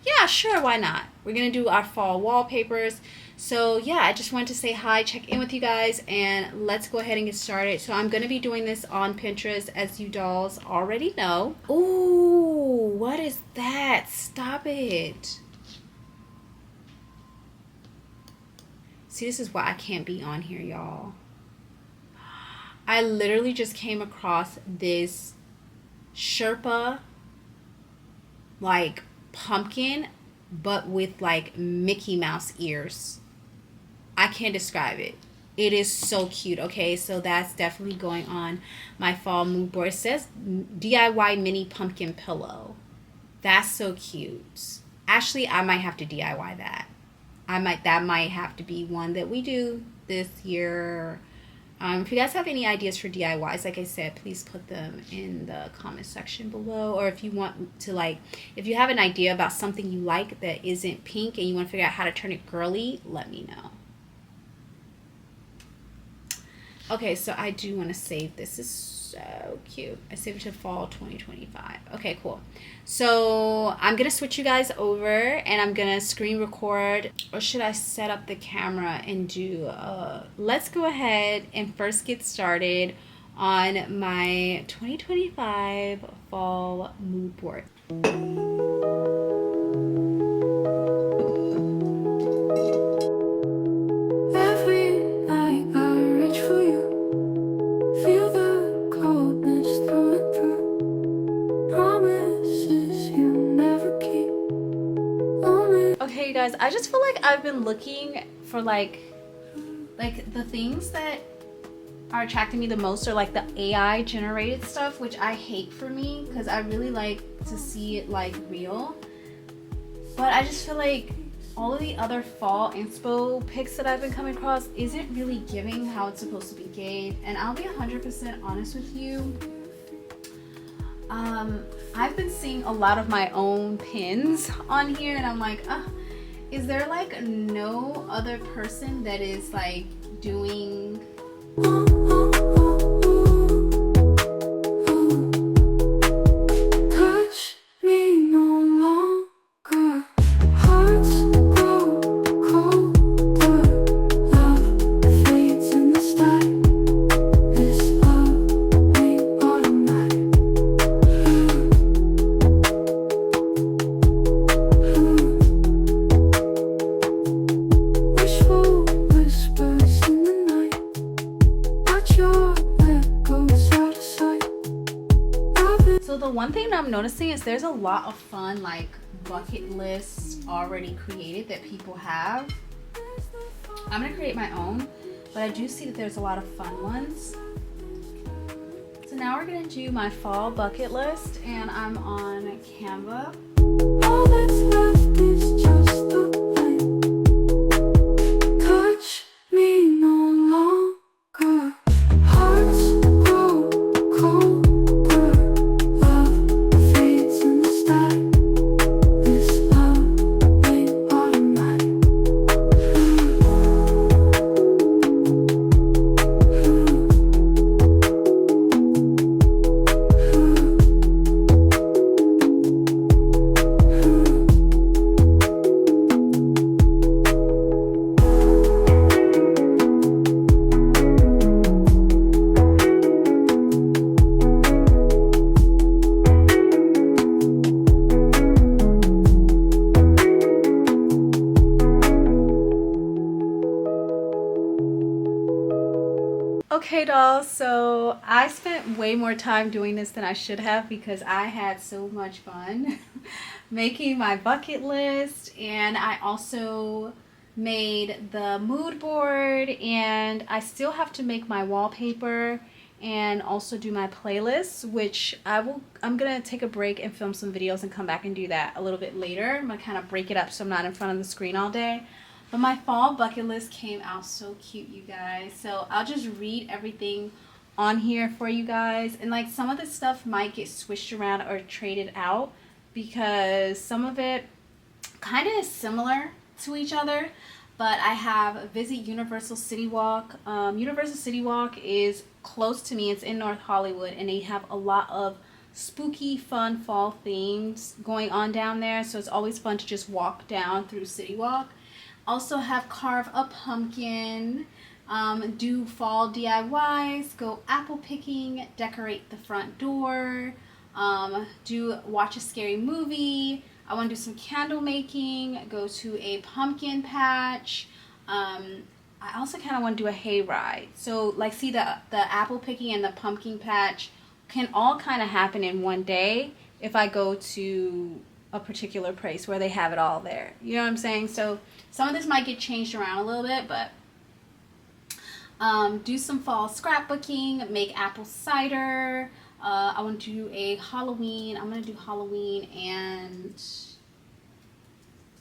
Yeah, sure, why not? We're going to do our fall wallpapers. So yeah, I just wanted to say hi, check in with you guys, and let's go ahead and get started. So I'm going to be doing this on Pinterest, as you dolls already know. Ooh, what is that? Stop it. See, this is why I can't be on here, y'all. I literally just came across this Sherpa, like, pumpkin, but with, like, Mickey Mouse ears. I can't describe it. It is so cute. Okay, so that's definitely going on my fall mood board. It says DIY mini pumpkin pillow. That's so cute. Actually, I might have to DIY that. That might have to be one that we do this year. If you guys have any ideas for DIYs, like I said, please put them in the comment section below. Or if you want to, like, if you have an idea about something you like that isn't pink and you want to figure out how to turn it girly, let me know. Okay, so I do want to save this. This is so cute. I saved it to fall 2025. Okay, cool. So I'm going to switch you guys over and I'm going to screen record. Or should I set up the camera and do... let's go ahead and first get started on my 2025 fall mood board. Guys, I just feel like I've been looking for like the things that are attracting me the most are like the AI generated stuff, which I hate for me because I really like to see it like real. But I just feel like all of the other fall inspo pics that I've been coming across isn't really giving how it's supposed to be gave. And I'll be 100% honest with you. I've been seeing a lot of my own pins on here and I'm like, is there like no other person that is like doing touch me no longer, hearts grow colder, love fades in the sky, this love ain't automatic. One thing I'm noticing is there's a lot of fun like bucket lists already created that people have. I'm gonna create my own, but I do see that there's a lot of fun ones. So now we're gonna do my fall bucket list and I'm on Canva. All that's left is just the flame. Touch me no longer. Hearts grow cold. Okay dolls, so I spent way more time doing this than I should have because I had so much fun making my bucket list, and I also made the mood board, and I still have to make my wallpaper and also do my playlists, which I'm gonna take a break and film some videos and come back and do that a little bit later. I'm gonna kind of break it up so I'm not in front of the screen all day. But my fall bucket list came out so cute, you guys. So I'll just read everything on here for you guys, and like some of the stuff might get switched around or traded out because some of it kind of is similar to each other. But I have visit Universal City Walk. Universal City Walk is close to me. It's in North Hollywood, and they have a lot of spooky, fun fall themes going on down there. So it's always fun to just walk down through City Walk. Also have carve a pumpkin, do fall DIYs, go apple picking, decorate the front door, watch a scary movie. I want to do some candle making, go to a pumpkin patch. I also kind of want to do a hayride. So like see the apple picking and the pumpkin patch can all kind of happen in one day if I go to a particular place where they have it all there. You know what I'm saying? So some of this might get changed around a little bit, but do some fall scrapbooking, make apple cider. I want to do a Halloween. I'm going to do Halloween and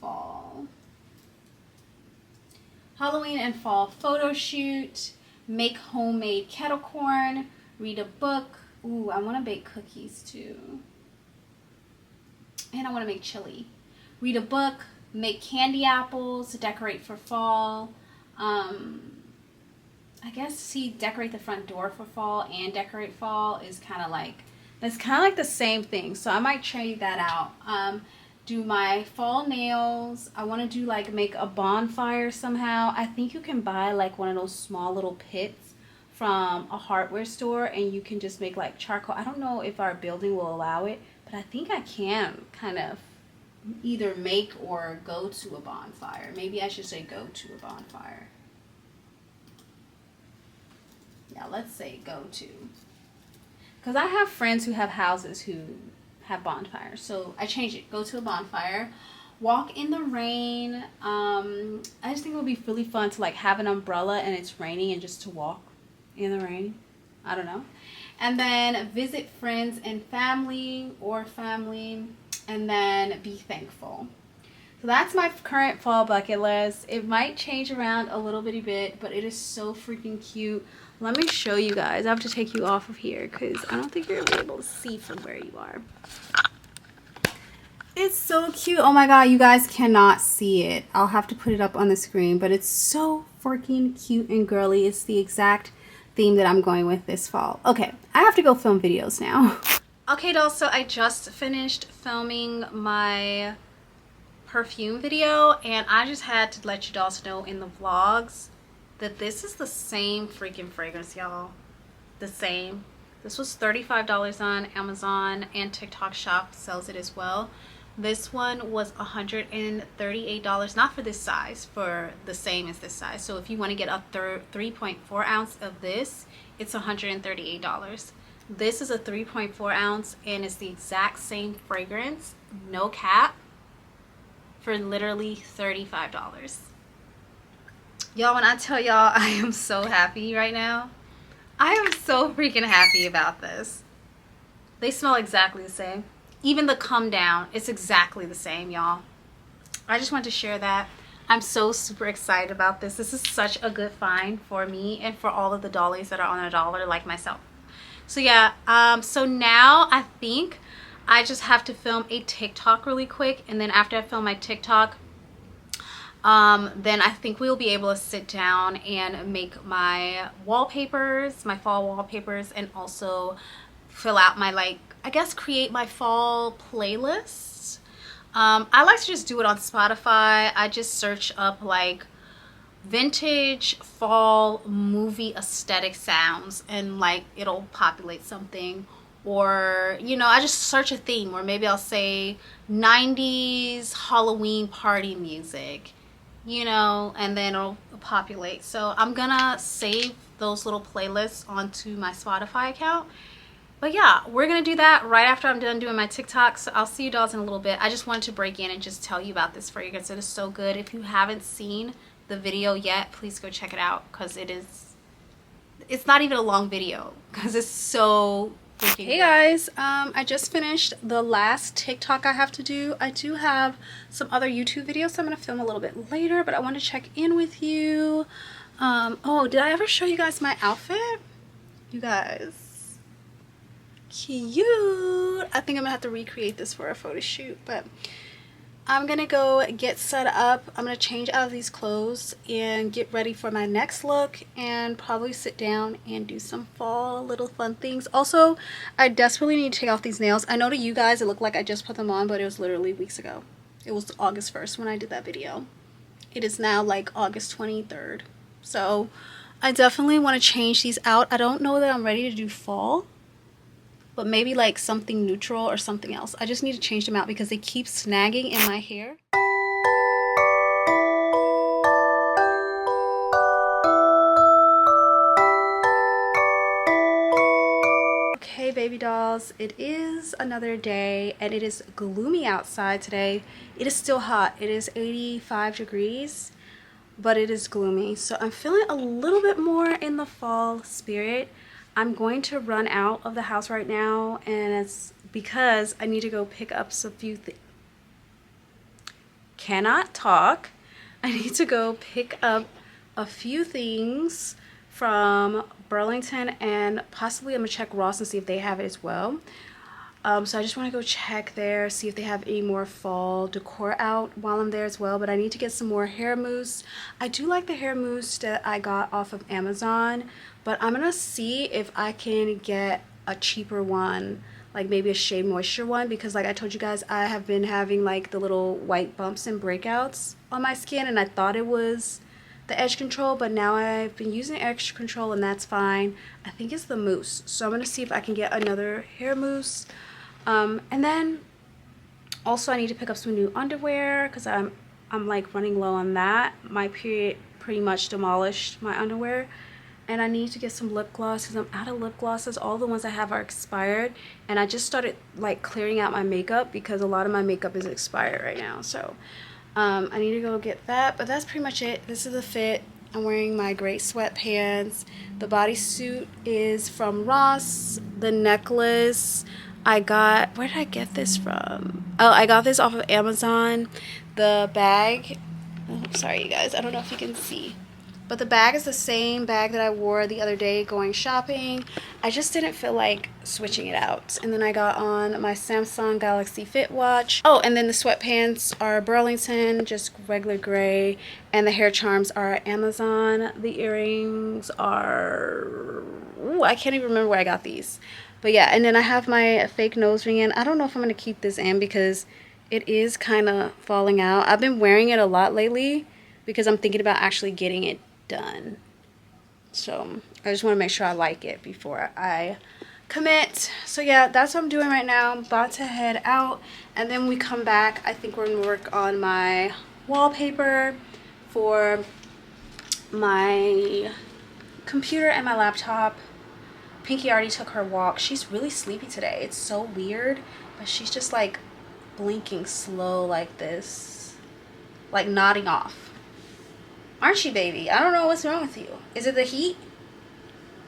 fall. Halloween and fall photo shoot. Make homemade kettle corn. Read a book. Ooh, I want to bake cookies too. And I want to make chili. Read a book. Make candy apples. Decorate for fall. I guess decorate the front door for fall and decorate fall is kind of like, that's kind of like the same thing. So I might trade that out. Do my fall nails. I want to do like make a bonfire somehow. I think you can buy like one of those small little pits from a hardware store and you can just make like charcoal. I don't know if our building will allow it, but I think I can kind of either make or go to a bonfire. Maybe I should say go to a bonfire. Yeah, let's say go to. Because I have friends who have houses who have bonfires. So I changed it. Go to a bonfire. Walk in the rain. I just think it would be really fun to like have an umbrella and it's raining and just to walk in the rain. I don't know. And then visit friends and family and then be thankful. So that's my current fall bucket list. It might change around a little bitty bit, but it is so freaking cute. Let me show you guys. I have to take you off of here because I don't think you're gonna be able to see from where you are. It's so cute. Oh my god, you guys cannot see it. I'll have to put it up on the screen, but it's so freaking cute and girly. It's the exact theme that I'm going with this fall. Okay, I have to go film videos now. Okay, dolls, so I just finished filming my perfume video, and I just had to let you dolls know in the vlogs that this is the same freaking fragrance, y'all. The same. This was $35 on Amazon, and TikTok Shop sells it as well. This one was $138, not for this size, for the same as this size. So if you want to get a 3.4 ounce of this, it's $138. This is a 3.4 ounce and it's the exact same fragrance, no cap, for literally $35. Y'all, when I tell y'all I am so happy right now, I am so freaking happy about this. They smell exactly the same. Even the come down, it's exactly the same, y'all. I just want to share that. I'm so super excited about this. This is such a good find for me and for all of the dollies that are on $1 like myself. So yeah, so now I think I just have to film a TikTok really quick, and then after I film my TikTok, then I think we'll be able to sit down and make my wallpapers, my fall wallpapers, and also fill out my, like, I guess create my fall playlist. I like to just do it on Spotify. I just search up like vintage fall movie aesthetic sounds and like it'll populate something, or you know, I just search a theme, or maybe I'll say 90s Halloween party music, you know, and then it'll populate. So I'm gonna save those little playlists onto my Spotify account. But yeah, we're gonna do that right after I'm done doing my TikTok. So I'll see you dolls in a little bit. I just wanted to break in and just tell you about this fragrance. It is so good. If you haven't seen the video yet, please go check it out, because it's it's not even a long video because it's so freaking hey guys, I just finished the last TikTok I have to do. I do have some other YouTube videos, so I'm gonna film a little bit later, but I want to check in with you. Oh, did I ever show you guys my outfit? You guys, cute. I think I'm gonna have to recreate this for a photo shoot, but I'm gonna go get set up. I'm gonna change out of these clothes and get ready for my next look, and probably sit down and do some fall little fun things. Also, I desperately need to take off these nails. I know to you guys it looked like I just put them on, but it was literally weeks ago. It was August 1st when I did that video. It is now like August 23rd. So I definitely want to change these out. I don't know that I'm ready to do fall, but maybe like something neutral or something else. I just need to change them out because they keep snagging in my hair. Okay, baby dolls, it is another day and it is gloomy outside today. It is still hot. It is 85 degrees, but it is gloomy. So I'm feeling a little bit more in the fall spirit. I'm going to run out of the house right now, and it's because I need to go pick up some few things. Cannot talk. I need to go pick up a few things from Burlington, and possibly I'm gonna check Ross and see if they have it as well. So I just want to go check there, see if they have any more fall decor out while I'm there as well. But I need to get some more hair mousse. I do like the hair mousse that I got off of Amazon, but I'm gonna see if I can get a cheaper one, like maybe a Shea Moisture one, because like I told you guys, I have been having like the little white bumps and breakouts on my skin, and I thought it was the edge control, but now I've been using edge control and that's fine. I think it's the mousse, so I'm gonna see if I can get another hair mousse. And then also I need to pick up some new underwear because I'm like running low on that. My period pretty much demolished my underwear, and I need to get some lip gloss because I'm out of lip glosses. All the ones I have are expired, and I just started like clearing out my makeup because a lot of my makeup is expired right now. So I need to go get that, but that's pretty much it. This is the fit. I'm wearing my great sweatpants. The bodysuit is from Ross. The necklace I got, where did I get this from? Oh, I got this off of Amazon. The bag, oh, sorry you guys, I don't know if you can see, but the bag is the same bag that I wore the other day going shopping. I just didn't feel like switching it out. And then I got on my Samsung Galaxy Fit watch. Oh, and then the sweatpants are Burlington, just regular gray, and the hair charms are Amazon. The earrings are, ooh, I can't even remember where I got these. But yeah, and then I have my fake nose ring in. I don't know if I'm going to keep this in because it is kind of falling out. I've been wearing it a lot lately because I'm thinking about actually getting it done. So I just want to make sure I like it before I commit. So yeah, that's what I'm doing right now. I'm about to head out, and then we come back. I think we're going to work on my wallpaper for my computer and my laptop. Pinky already took her walk. She's really sleepy today. It's so weird, but she's just like blinking slow like this, like nodding off. Aren't you, baby? I don't know what's wrong with you. Is it the heat?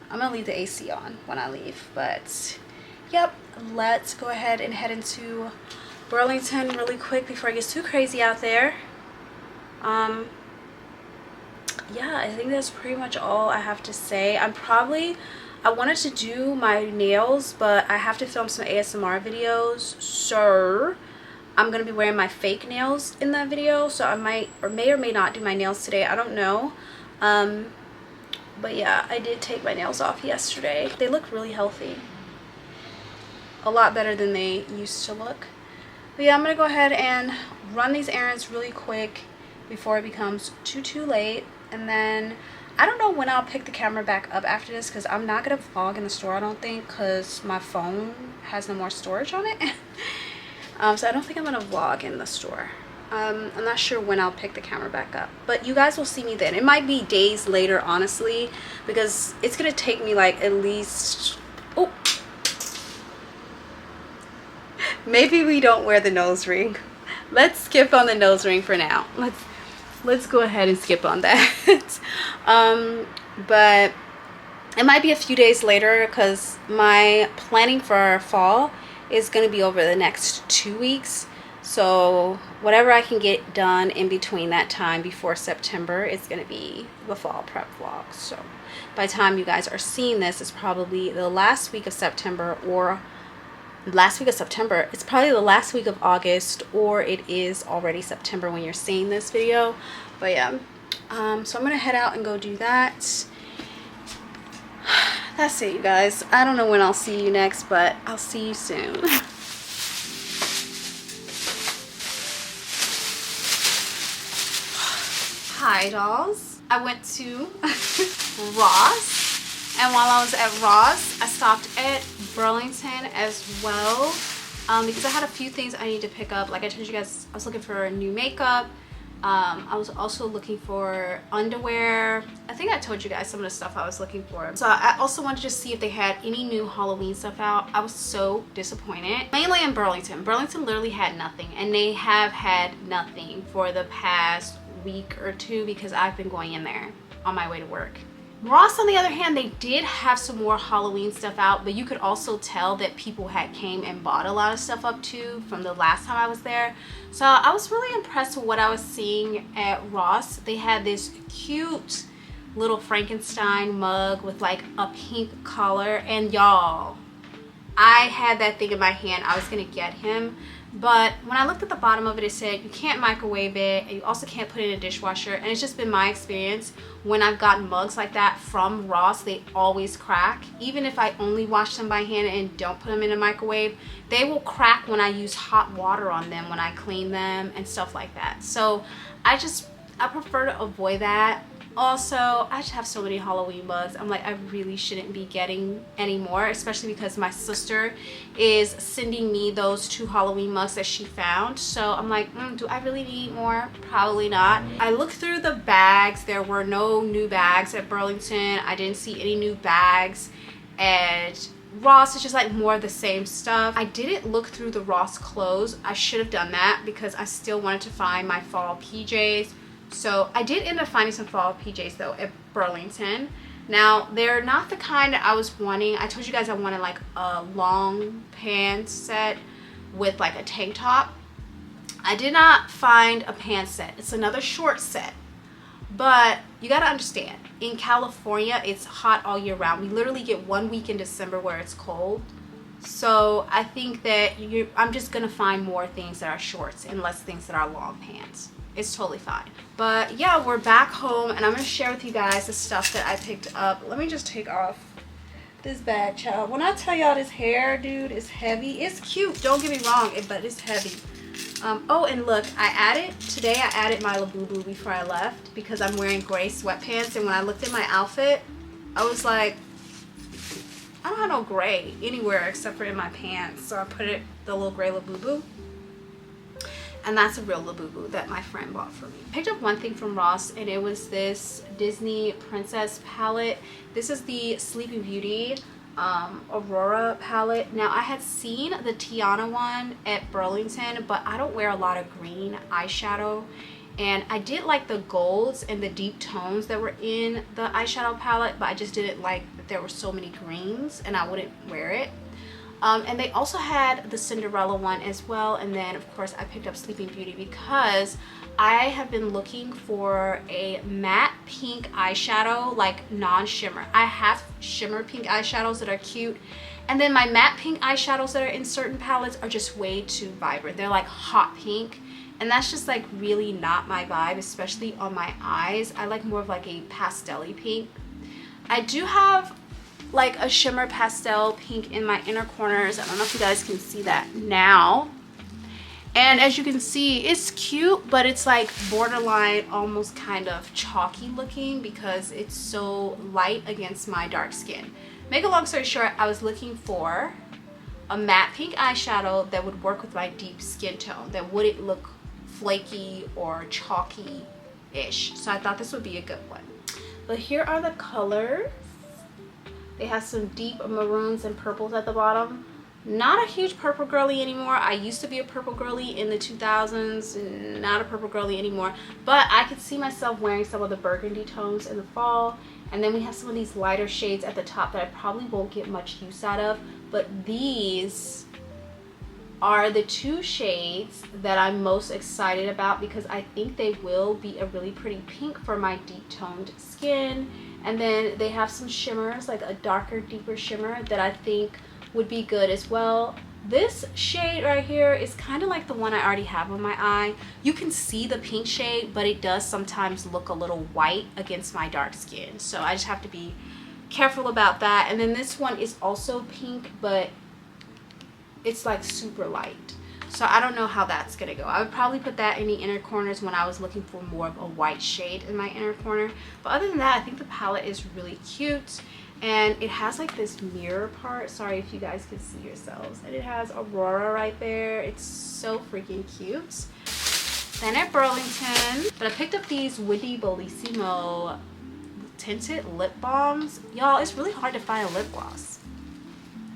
I'm gonna leave the AC on when I leave, but yep, let's go ahead and head into Burlington really quick before it gets too crazy out there. Yeah, I think that's pretty much all I have to say. I wanted to do my nails, but I have to film some ASMR videos, so I'm going to be wearing my fake nails in that video, so I might or may not do my nails today. I don't know. But yeah, I did take my nails off yesterday. They look really healthy. A lot better than they used to look. But yeah, I'm going to go ahead and run these errands really quick before it becomes too late, and then I don't know when I'll pick the camera back up after this because I'm not going to vlog in the store, I don't think, because my phone has no more storage on it. So I don't think I'm going to vlog in the store. I'm not sure when I'll pick the camera back up, but you guys will see me then. It might be days later, honestly, because it's going to take me like at least... Oh! Maybe we don't wear the nose ring. Let's skip on the nose ring for now. Let's go ahead and skip on that. But It might be a few days later because my planning for fall is going to be over the next 2 weeks. So whatever I can get done in between that time before September is going to be the fall prep vlog. So by the time you guys are seeing this, it's probably the last week of September, or last week of September. It's probably the last week of August, or it is already September when you're seeing this video. But yeah, so I'm going to head out and go do that. That's it, you guys. I don't know when I'll see you next, but I'll see you soon. Hi, dolls. I went to Ross, and while I was at Ross, I stopped at Burlington as well, because I had a few things I need to pick up. Like I told you guys, I was looking for new makeup. I was also looking for underwear. I think I told you guys some of the stuff I was looking for. So I also wanted to see if they had any new Halloween stuff out. I was so disappointed. Mainly in Burlington. Burlington literally had nothing, and they have had nothing for the past week or two because I've been going in there on my way to work. Ross, on the other hand, they did have some more Halloween stuff out, but you could also tell that people had came and bought a lot of stuff up too from the last time I was there. So I was really impressed with what I was seeing at Ross. They had this cute little Frankenstein mug with like a pink collar, and y'all, I had that thing in my hand. I was gonna get him, but when I looked at the bottom of it, it said you can't microwave it, and you also can't put it in a dishwasher. And it's just been my experience when I've gotten mugs like that from Ross, they always crack. Even if I only wash them by hand and don't put them in a microwave, they will crack when I use hot water on them when I clean them and stuff like that. So I prefer to avoid that. Also, I just have so many Halloween mugs. I'm like, I really shouldn't be getting any more, especially because my sister is sending me those 2 Halloween mugs that she found. So I'm like, do I really need more? Probably not. I looked through the bags. There were no new bags at Burlington. I didn't see any new bags. And Ross is just like more of the same stuff. I didn't look through the Ross clothes. I should have done that because I still wanted to find my fall PJs. So I did end up finding some fall PJs though at Burlington. Now they're not the kind that I was wanting. I told you guys I wanted like a long pants set with like a tank top. I did not find a pants set. It's another short set. But you gotta understand, in California it's hot all year round. We literally get 1 week in December where it's cold. So I think that I'm just gonna find more things that are shorts and less things that are long pants. It's totally fine. But yeah, we're back home, and I'm gonna share with you guys the stuff that I picked up. Let me just take off this bag, child. When I tell y'all this hair, dude, is heavy. It's cute, don't get me wrong, but it's heavy. Oh, and look, I added my Labubu before I left because I'm wearing gray sweatpants, and when I looked at my outfit, I was like, I don't have no gray anywhere except for in my pants. So I put the little gray Labubu. And that's a real Labubu that my friend bought for me. I picked up one thing from Ross, and it was this Disney Princess palette. This is the Sleeping Beauty Aurora palette. Now I had seen the Tiana one at Burlington, but I don't wear a lot of green eyeshadow. And I did like the golds and the deep tones that were in the eyeshadow palette, but I just didn't like that there were so many greens and I wouldn't wear it. And they also had the Cinderella one as well. And then of course I picked up Sleeping Beauty because I have been looking for a matte pink eyeshadow, like non-shimmer. I have shimmer pink eyeshadows that are cute, and then my matte pink eyeshadows that are in certain palettes are just way too vibrant. They're like hot pink, and that's just like really not my vibe, especially on my eyes. I like more of like a pastel-y pink. I do have like a shimmer pastel pink in my inner corners. I don't know if you guys can see that now. And as you can see, it's cute, but it's like borderline almost kind of chalky looking because it's so light against my dark skin. Make a long story short, I was looking for a matte pink eyeshadow that would work with my deep skin tone, that wouldn't look flaky or chalky-ish. So I thought this would be a good one. But here are the colors. They have some deep maroons and purples at the bottom. Not a huge purple girly anymore. I used to be a purple girly in the 2000s, not a purple girly anymore. But I could see myself wearing some of the burgundy tones in the fall. And then we have some of these lighter shades at the top that I probably won't get much use out of. But these are the two shades that I'm most excited about because I think they will be a really pretty pink for my deep toned skin. And then they have some shimmers, like a darker, deeper shimmer that I think would be good as well. This shade right here is kind of like the one I already have on my eye. You can see the pink shade, but it does sometimes look a little white against my dark skin. So I just have to be careful about that. And then this one is also pink, but it's like super light. So I don't know how that's gonna go. I would probably put that in the inner corners when I was looking for more of a white shade in my inner corner. But other than that, I think the palette is really cute. And it has like this mirror part. Sorry if you guys can see yourselves. And it has Aurora right there. It's so freaking cute. Then at Burlington, but I picked up these Windy Bellissimo tinted lip balms. Y'all, it's really hard to find a lip gloss.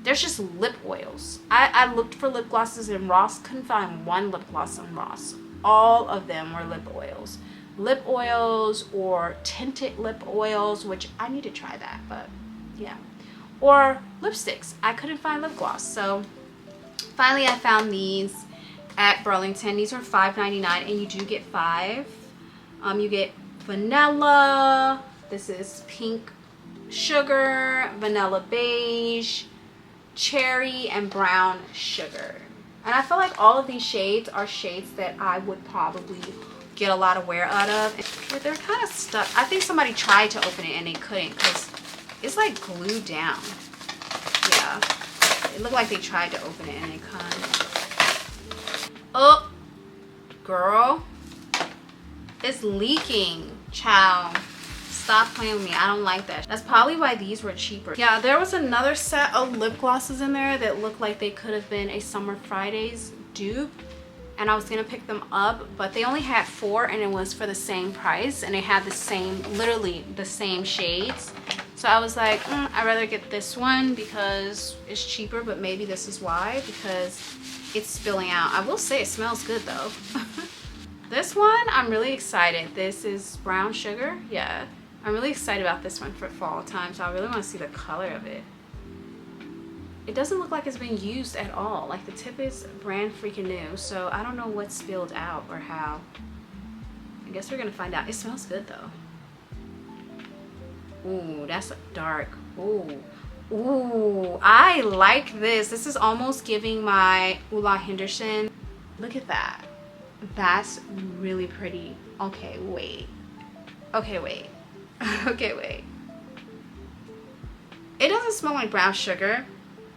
There's just lip oils. I looked for lip glosses in Ross. Couldn't find one lip gloss in Ross. All of them were lip oils. Lip oils or tinted lip oils, which I need to try that, but yeah. Or lipsticks. I couldn't find lip gloss. So finally I found these at Burlington. These are $5.99 and you do get 5. You get vanilla. This is pink sugar, vanilla beige, cherry, and brown sugar. And I feel like all of these shades are shades that I would probably get a lot of wear out of. But they're kind of stuck. I think somebody tried to open it and they couldn't because it's like glued down. Yeah. It looked like they tried to open it and they couldn't. Oh, girl. It's leaking. Child. Stop playing with me. I don't like that. That's probably why these were cheaper. Yeah, there was another set of lip glosses in there that looked like they could have been a Summer Fridays dupe. And I was gonna pick them up, but they only had 4 and it was for the same price. And they had the same, literally the same shades. So I was like, I'd rather get this one because it's cheaper, but maybe this is why, because it's spilling out. I will say it smells good though. This one, I'm really excited. This is brown sugar. Yeah, I'm really excited about this one for fall time, so I really want to see the color of it. It doesn't look like it's been used at all. Like the tip is brand freaking new, so I don't know what spilled out or how. I guess we're gonna find out. It smells good though. Ooh, that's dark. Ooh. Ooh, I like this. This is almost giving my Ula Henderson. Look at that. That's really pretty. Okay, wait. Okay, wait. Okay, wait. It doesn't smell like brown sugar,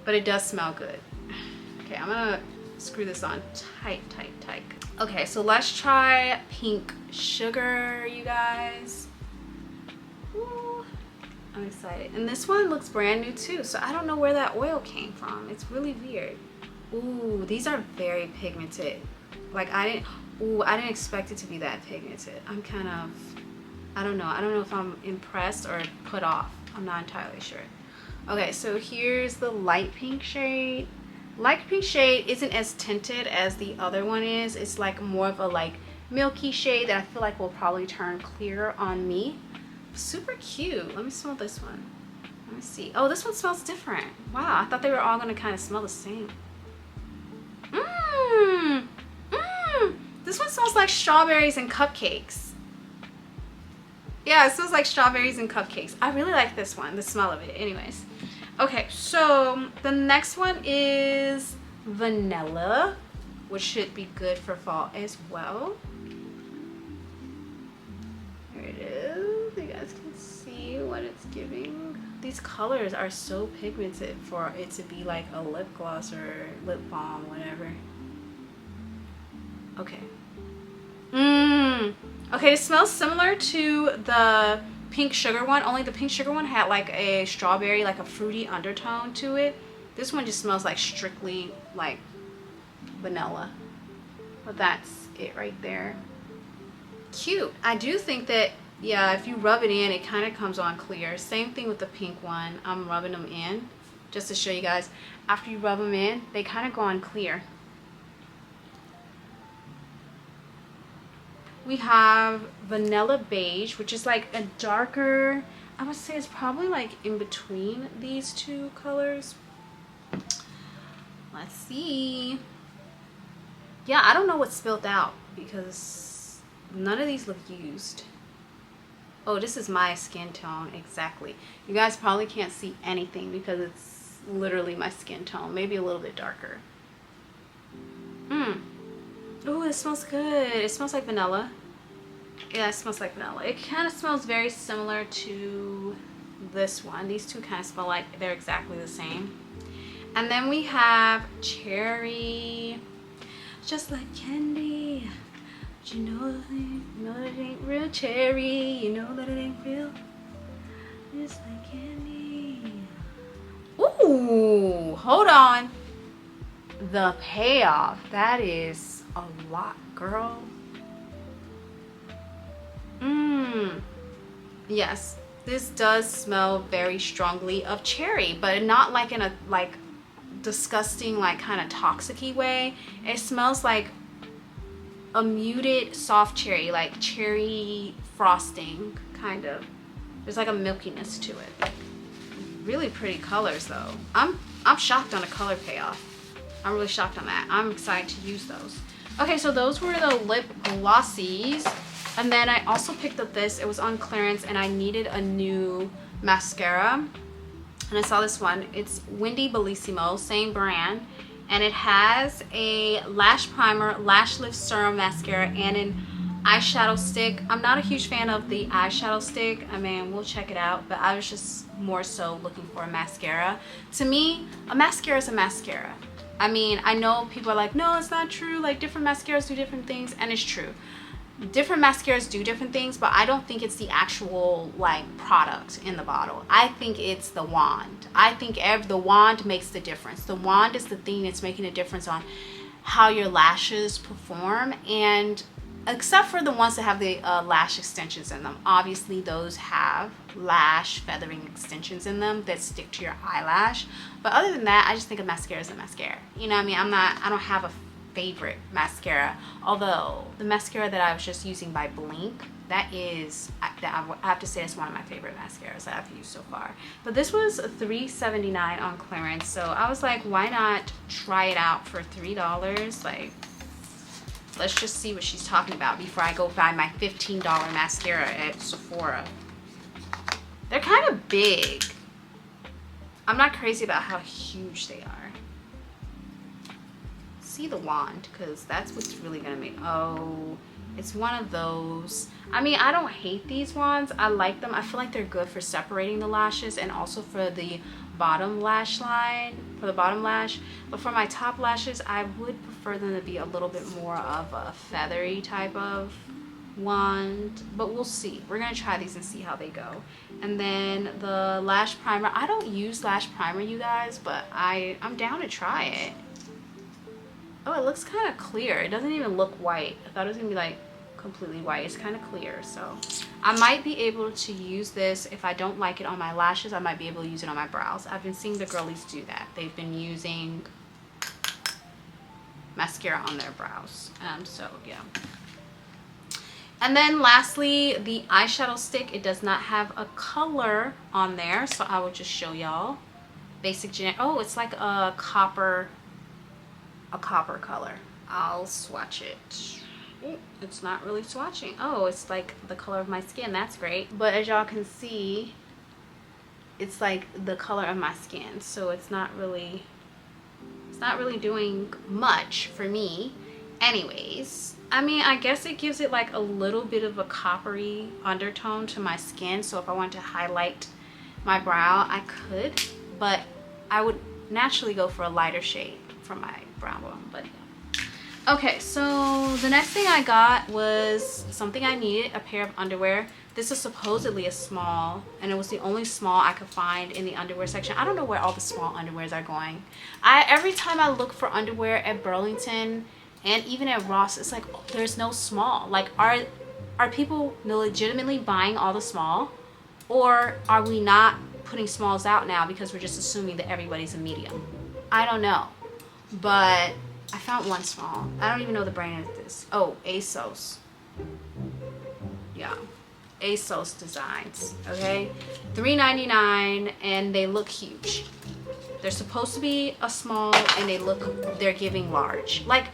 but it does smell good. Okay, I'm gonna screw this on tight, tight, tight. Okay, so let's try pink sugar, you guys. Ooh, I'm excited. And this one looks brand new too, so I don't know where that oil came from. It's really weird. Ooh, these are very pigmented. Like I didn't expect it to be that pigmented. I'm kind of, I don't know if I'm impressed or put off. I'm not entirely sure. Okay, so here's the light pink shade. Light pink shade isn't as tinted as the other one is. It's like more of a like milky shade that I feel like will probably turn clear on me. Super cute. Let me smell this one. Let me see. Oh, this one smells different. Wow, I thought they were all gonna kind of smell the same. This one smells like strawberries and cupcakes. Yeah, it smells like strawberries and cupcakes. I really like this one, the smell of it. Anyways. Okay, so the next one is vanilla, which should be good for fall as well. Here it is. You guys can see what it's giving. These colors are so pigmented for it to be like a lip gloss or lip balm, whatever. Okay. Okay, it smells similar to the pink sugar one, only the pink sugar one had like a strawberry, like a fruity undertone to it. This one just smells like strictly like vanilla. But that's it right there. Cute. I do think that, yeah, if you rub it in, it kind of comes on clear. Same thing with the pink one. I'm rubbing them in. just to show you guys. After you rub them in, they kind of go on clear. We have vanilla beige, which is like a darker, I would say it's probably like in between these two colors. Let's see. Yeah, I don't know what's spilled out because none of these look used. Oh, this is my skin tone, exactly. You guys probably can't see anything because it's literally my skin tone, maybe a little bit darker. Oh, it smells good. It smells like vanilla. Yeah, it smells like vanilla. It kind of smells very similar to this one. These two kind of smell like they're exactly the same. And then we have cherry, just like candy. But you know that it ain't real cherry. You know that it ain't real. Just like candy. Ooh, hold on. The payoff, that is a lot, girl. Yes, this does smell very strongly of cherry, but not like in a like disgusting, like kind of toxic-y way. It smells like a muted soft cherry, like cherry frosting, kind of. There's like a milkiness to it. Really pretty colors though. I'm shocked on the color payoff. I'm really shocked on that. I'm excited to use those. Okay, so those were the lip glossies. And then I also picked up this. It was on clearance and I needed a new mascara. And I saw this one. It's Windy Bellissimo, same brand. And it has a lash primer, lash lift serum mascara, and an eyeshadow stick. I'm not a huge fan of the eyeshadow stick. I mean, we'll check it out, but I was just more so looking for a mascara. To me, a mascara is a mascara. I mean, I know people are like, no, it's not true. Like, different mascaras do different things, and it's true. Different mascaras do different things, but I don't think it's the actual like product in the bottle. I think it's the wand. I think the wand makes the difference. The wand is the thing that's making a difference on how your lashes perform, and except for the ones that have the lash extensions in them. Obviously those have lash feathering extensions in them that stick to your eyelash, but other than that, I just think a mascara is a mascara. You know what I mean? I don't have a favorite mascara, although the mascara that I was just using by Blink, I have to say it's one of my favorite mascaras that I've used so far. But this was $3.79 on clearance, so I was like, why not try it out for $3? Like, let's just see what she's talking about before I go buy my $15 mascara at Sephora. They're kind of big. I'm not crazy about how huge they are. See the wand, because that's what's really gonna make. Oh, it's one of those. I mean, I don't hate these wands. I like them. I feel like they're good for separating the lashes and also for the bottom lash line, for the bottom lash. But for my top lashes, I would prefer them to be a little bit more of a feathery type of wand, but we'll see. We're gonna try these and see how they go. And then the lash primer. I don't use lash primer, you guys, but I'm down to try it. Oh, it looks kind of clear. It doesn't even look white. I thought it was gonna be like completely white. It's kind of clear, so I might be able to use this. If I don't like it on my lashes, I might be able to use it on my brows. I've been seeing the girlies do that. They've been using mascara on their brows, so yeah. And then lastly, the eyeshadow stick. It does not have a color on there, so I will just show y'all. Basic generic. Oh, it's like a copper color. I'll swatch it. Ooh, it's not really swatching. Oh, it's like the color of my skin. That's great. But as y'all can see, it's like the color of my skin, so it's not really doing much for me. Anyways, I mean, I guess it gives it like a little bit of a coppery undertone to my skin, so if I want to highlight my brow, I could, but I would naturally go for a lighter shade for my brow bone. But yeah. Okay, so the next thing I got was something I needed, a pair of underwear. This is supposedly a small, and it was the only small I could find in the underwear section. I don't know where all the small underwears are going. Every time I look for underwear at Burlington and even at Ross, it's like, oh, there's no small. Like, are people legitimately buying all the small, or are we not putting smalls out now because we're just assuming that everybody's a medium. I don't know, but I found one small. I don't even know the brand of this. Oh, ASOS. Yeah, ASOS designs. Okay, $3.99, and they look huge. They're supposed to be a small, and they're giving large. Like,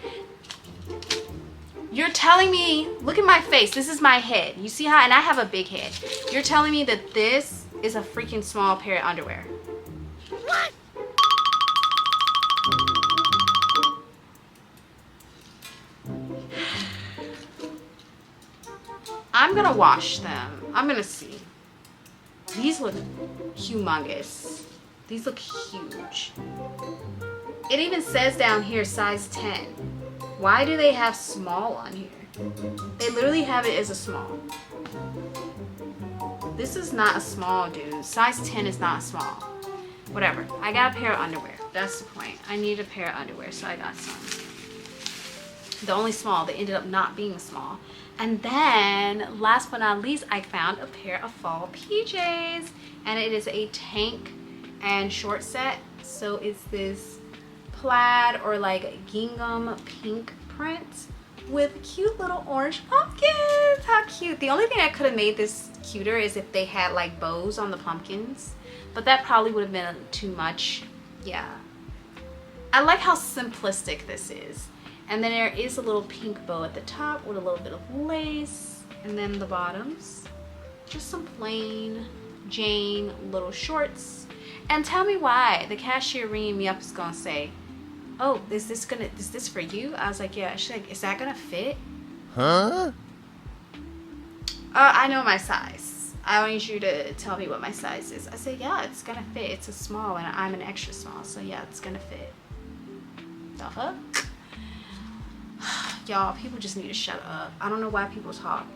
you're telling me, look at my face. This is my head. You see how, and I have a big head. You're telling me that this is a freaking small pair of underwear. What? I'm gonna wash them. I'm gonna see. These look humongous. These look huge. It even says down here size 10. Why do they have small on here? They literally have it as a small. This is not a small, dude. Size 10 is not a small. Whatever. I got a pair of underwear. That's the point. I need a pair of underwear, so I got some. The only small that ended up not being a small. And then, last but not least, I found a pair of fall PJs. And it is a tank and short set. So it's this plaid or like gingham pink print with cute little orange pumpkins. How cute. The only thing that could have made this cuter is if they had like bows on the pumpkins. But that probably would have been too much. Yeah. I like how simplistic this is. And then there is a little pink bow at the top with a little bit of lace. And then the bottoms, just some plain Jane little shorts. And tell me why the cashier ringing me up is gonna say, oh, is this for you? I was like, yeah. She's like, is that gonna fit? Huh? I know my size. I need you to tell me what my size is. I said, yeah, it's gonna fit. It's a small and I'm an extra small. So yeah, it's gonna fit. The fuck? Y'all, people just need to shut up. I don't know why people talk.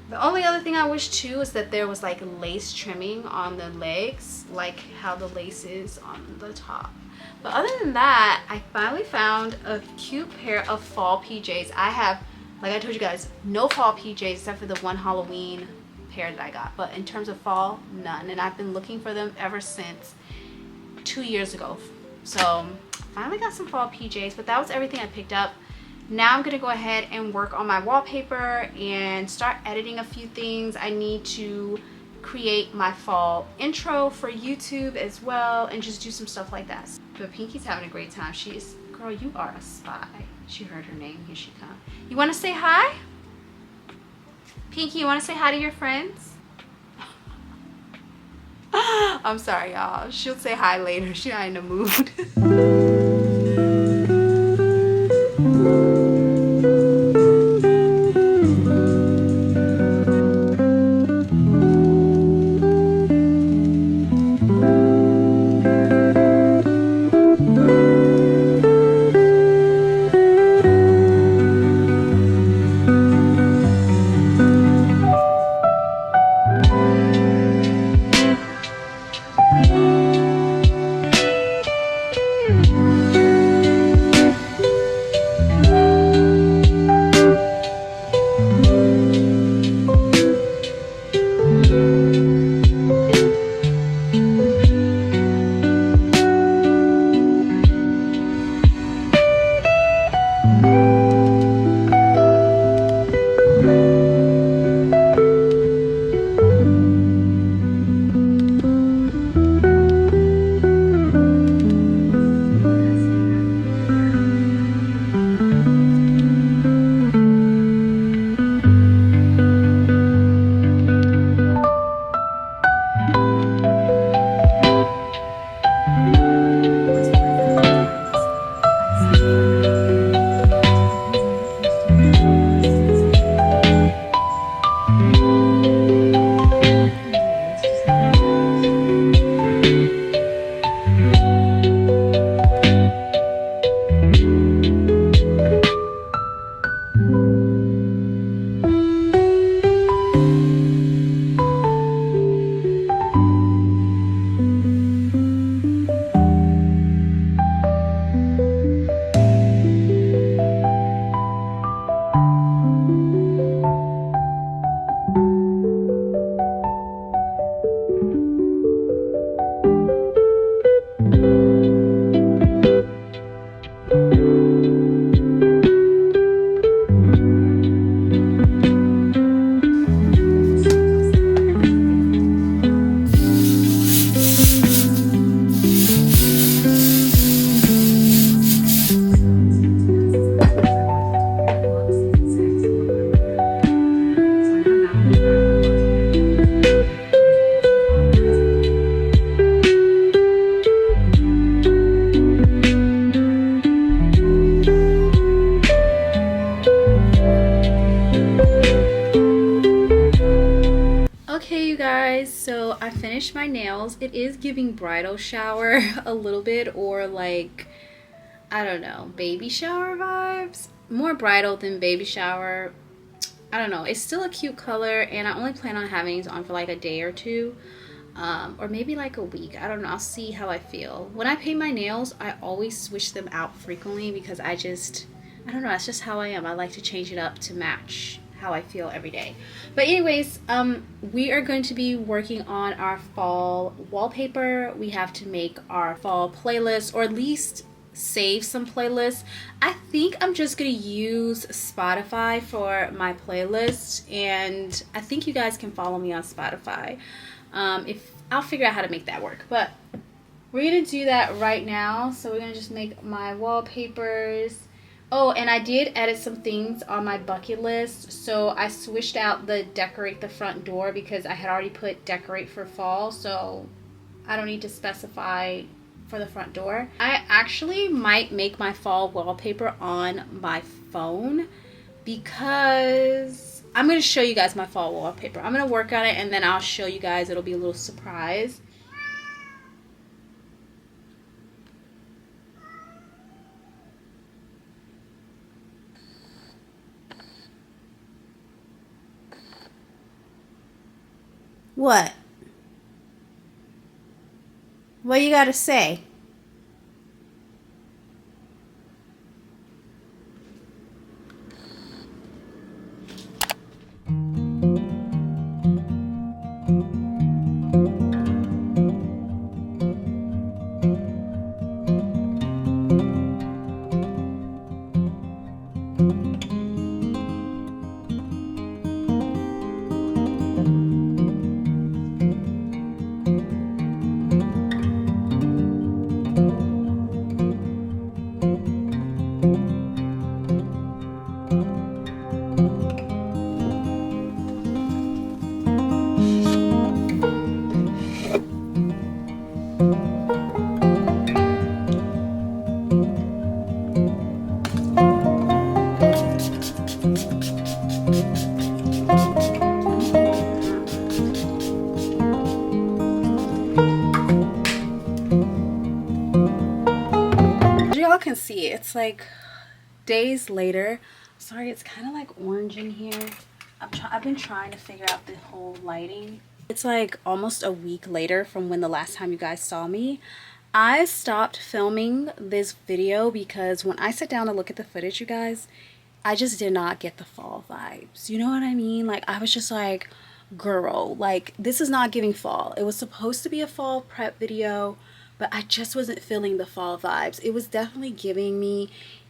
The only other thing I wish too is that there was like lace trimming on the legs, like how the lace is on the top. But other than that, I finally found a cute pair of fall PJs. I have, like I told you guys, no fall PJs except for the one Halloween pair that I got. But in terms of fall, none. And I've been looking for them ever since 2 years ago. So finally got some fall PJs, but that was everything I picked up. Now I'm gonna go ahead and work on my wallpaper and start editing a few things. I need to create my fall intro for YouTube as well and just do some stuff like that. But Pinky's having a great time. She is, girl, you are a spy. She heard her name. Here she comes. You wanna say hi? Pinky, you wanna say hi to your friends? I'm sorry, y'all. She'll say hi later. She's not in the mood. so I finished my nails. It is giving bridal shower a little bit, or like, I don't know, baby shower vibes. More bridal than baby shower. I don't know. It's still a cute color, and I only plan on having these on for like a day or two, or maybe like a week. I don't know. I'll see how I feel. When I paint my nails, I always switch them out frequently because I don't know. That's just how I am. I like to change it up to match how I feel every day. But anyways, we are going to be working on our fall wallpaper. We have to make our fall playlist, or at least save some playlists. I think I'm just gonna use Spotify for my playlist, and I think you guys can follow me on Spotify. If I'll figure out how to make that work, but we're gonna do that right now. So we're gonna just make my wallpapers. Oh, and I did edit some things on my bucket list. So I switched out the decorate the front door because I had already put decorate for fall, so I don't need to specify for the front door. I actually might make my fall wallpaper on my phone because I'm going to show you guys my fall wallpaper. I'm going to work on it and then I'll show you guys. It'll be a little surprise. What? What you gotta say? Y'all can see it's like days later. Sorry, it's kind of like orange in here. I've been trying to figure out the whole lighting. It's like almost a week later from when the last time you guys saw me. I stopped filming this video because when I sat down to look at the footage, you guys, I just did not get the fall vibes. You know what I mean? Like, I was just like, girl, like, this is not giving fall. It was supposed to be a fall prep video, but I just wasn't feeling the fall vibes. It was definitely giving me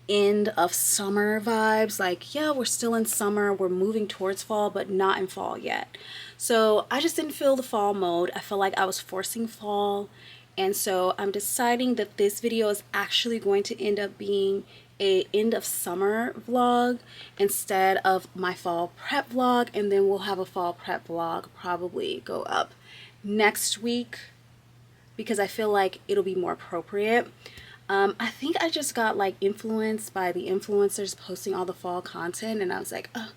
end of summer vibes. Like, yeah, we're still in summer, we're moving towards fall, but not in fall yet. So I just didn't feel the fall mode. I felt like I was forcing fall. And so I'm deciding that this video is actually going to end up being a end of summer vlog instead of my fall prep vlog, and then we'll have a fall prep vlog probably go up next week because I feel like it'll be more appropriate. I think I just got like influenced by the influencers posting all the fall content, and I was like, oh,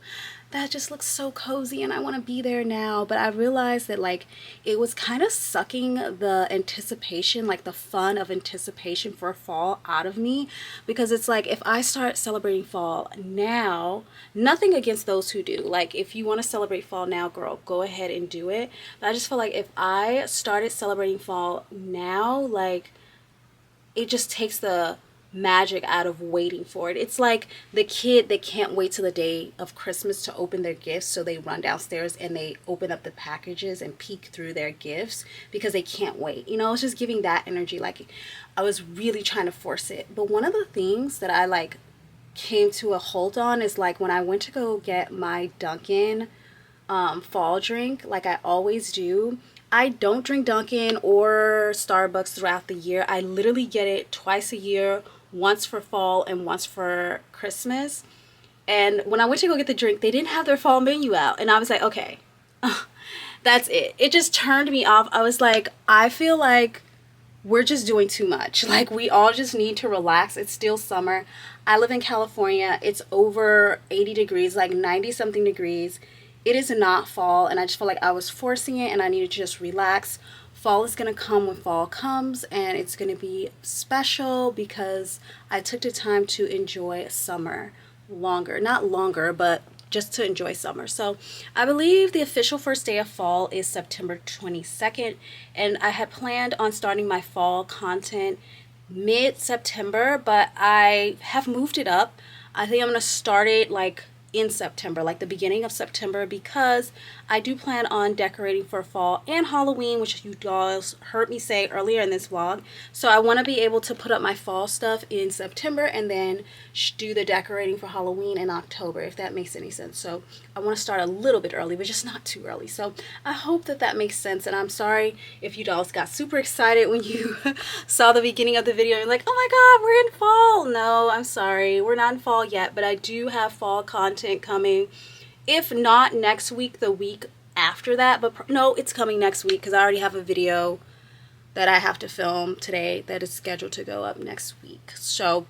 that just looks so cozy and I want to be there now. But I realized that like it was kind of sucking the anticipation, like the fun of anticipation for fall out of me, because it's like if I start celebrating fall now, nothing against those who do, like if you want to celebrate fall now, girl, go ahead and do it. But I just feel like if I started celebrating fall now, like it just takes the magic out of waiting for it. It's like the kid that can't wait till the day of Christmas to open their gifts, so they run downstairs and they open up the packages and peek through their gifts because they can't wait. You know, it's just giving that energy. Like I was really trying to force it. But one of the things that I like came to a halt on is like when I went to go get my Dunkin' fall drink, like I always do. I don't drink Dunkin' or Starbucks throughout the year. I literally get it twice a year, once for fall and once for Christmas. And when I went to go get the drink, they didn't have their fall menu out. And I was like, okay, that's it. It just turned me off. I was like, I feel like we're just doing too much. Like we all just need to relax. It's still summer. I live in California. It's over 80 degrees, like 90 something degrees. it is not fall, and I just feel like I was forcing it and I needed to just relax. Fall is going to come when fall comes, and it's going to be special because I took the time to enjoy summer longer. Not longer, but just to enjoy summer. So I believe the official first day of fall is September 22nd, and I had planned on starting my fall content mid-September, but I have moved it up. I think I'm going to start it like in September, like the beginning of September, because I do plan on decorating for fall and Halloween, which you guys heard me say earlier in this vlog. So I want to be able to put up my fall stuff in September and then do the decorating for Halloween in October, if that makes any sense. So I want to start a little bit early, but just not too early. So I hope that that makes sense, and I'm sorry if you dolls got super excited when you saw the beginning of the video. You're like, oh my god, we're in fall. No, I'm sorry, we're not in fall yet, but I do have fall content coming. If not next week, the week after that. But no, it's coming next week because I already have a video that I have to film today that is scheduled to go up next week. So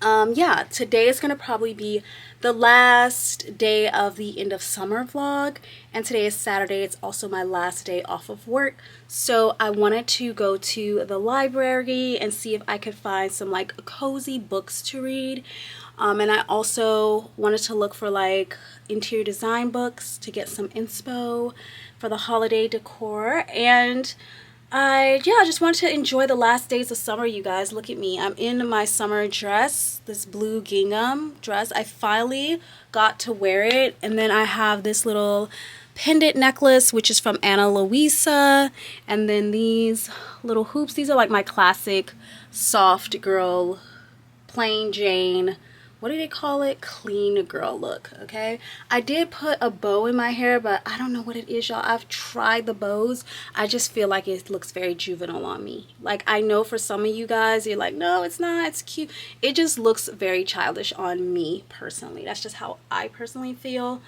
yeah, today is going to probably be the last day of the end of summer vlog, and today is Saturday. It's also my last day off of work, so I wanted to go to the library and see if I could find some like cozy books to read. And I also wanted to look for like interior design books to get some inspo for the holiday decor. And I just wanted to enjoy the last days of summer, you guys. Look at me. I'm in my summer dress, this blue gingham dress. I finally got to wear it. And then I have this little pendant necklace, which is from Ana Luisa. And then these little hoops. These are like my classic soft girl, plain Jane, what do they call it? Clean girl look, okay? I did put a bow in my hair, but I don't know what it is, y'all. I've tried the bows. I just feel like it looks very juvenile on me. Like, I know for some of you guys, you're like, no, it's not. It's cute. It just looks very childish on me personally. That's just how I personally feel.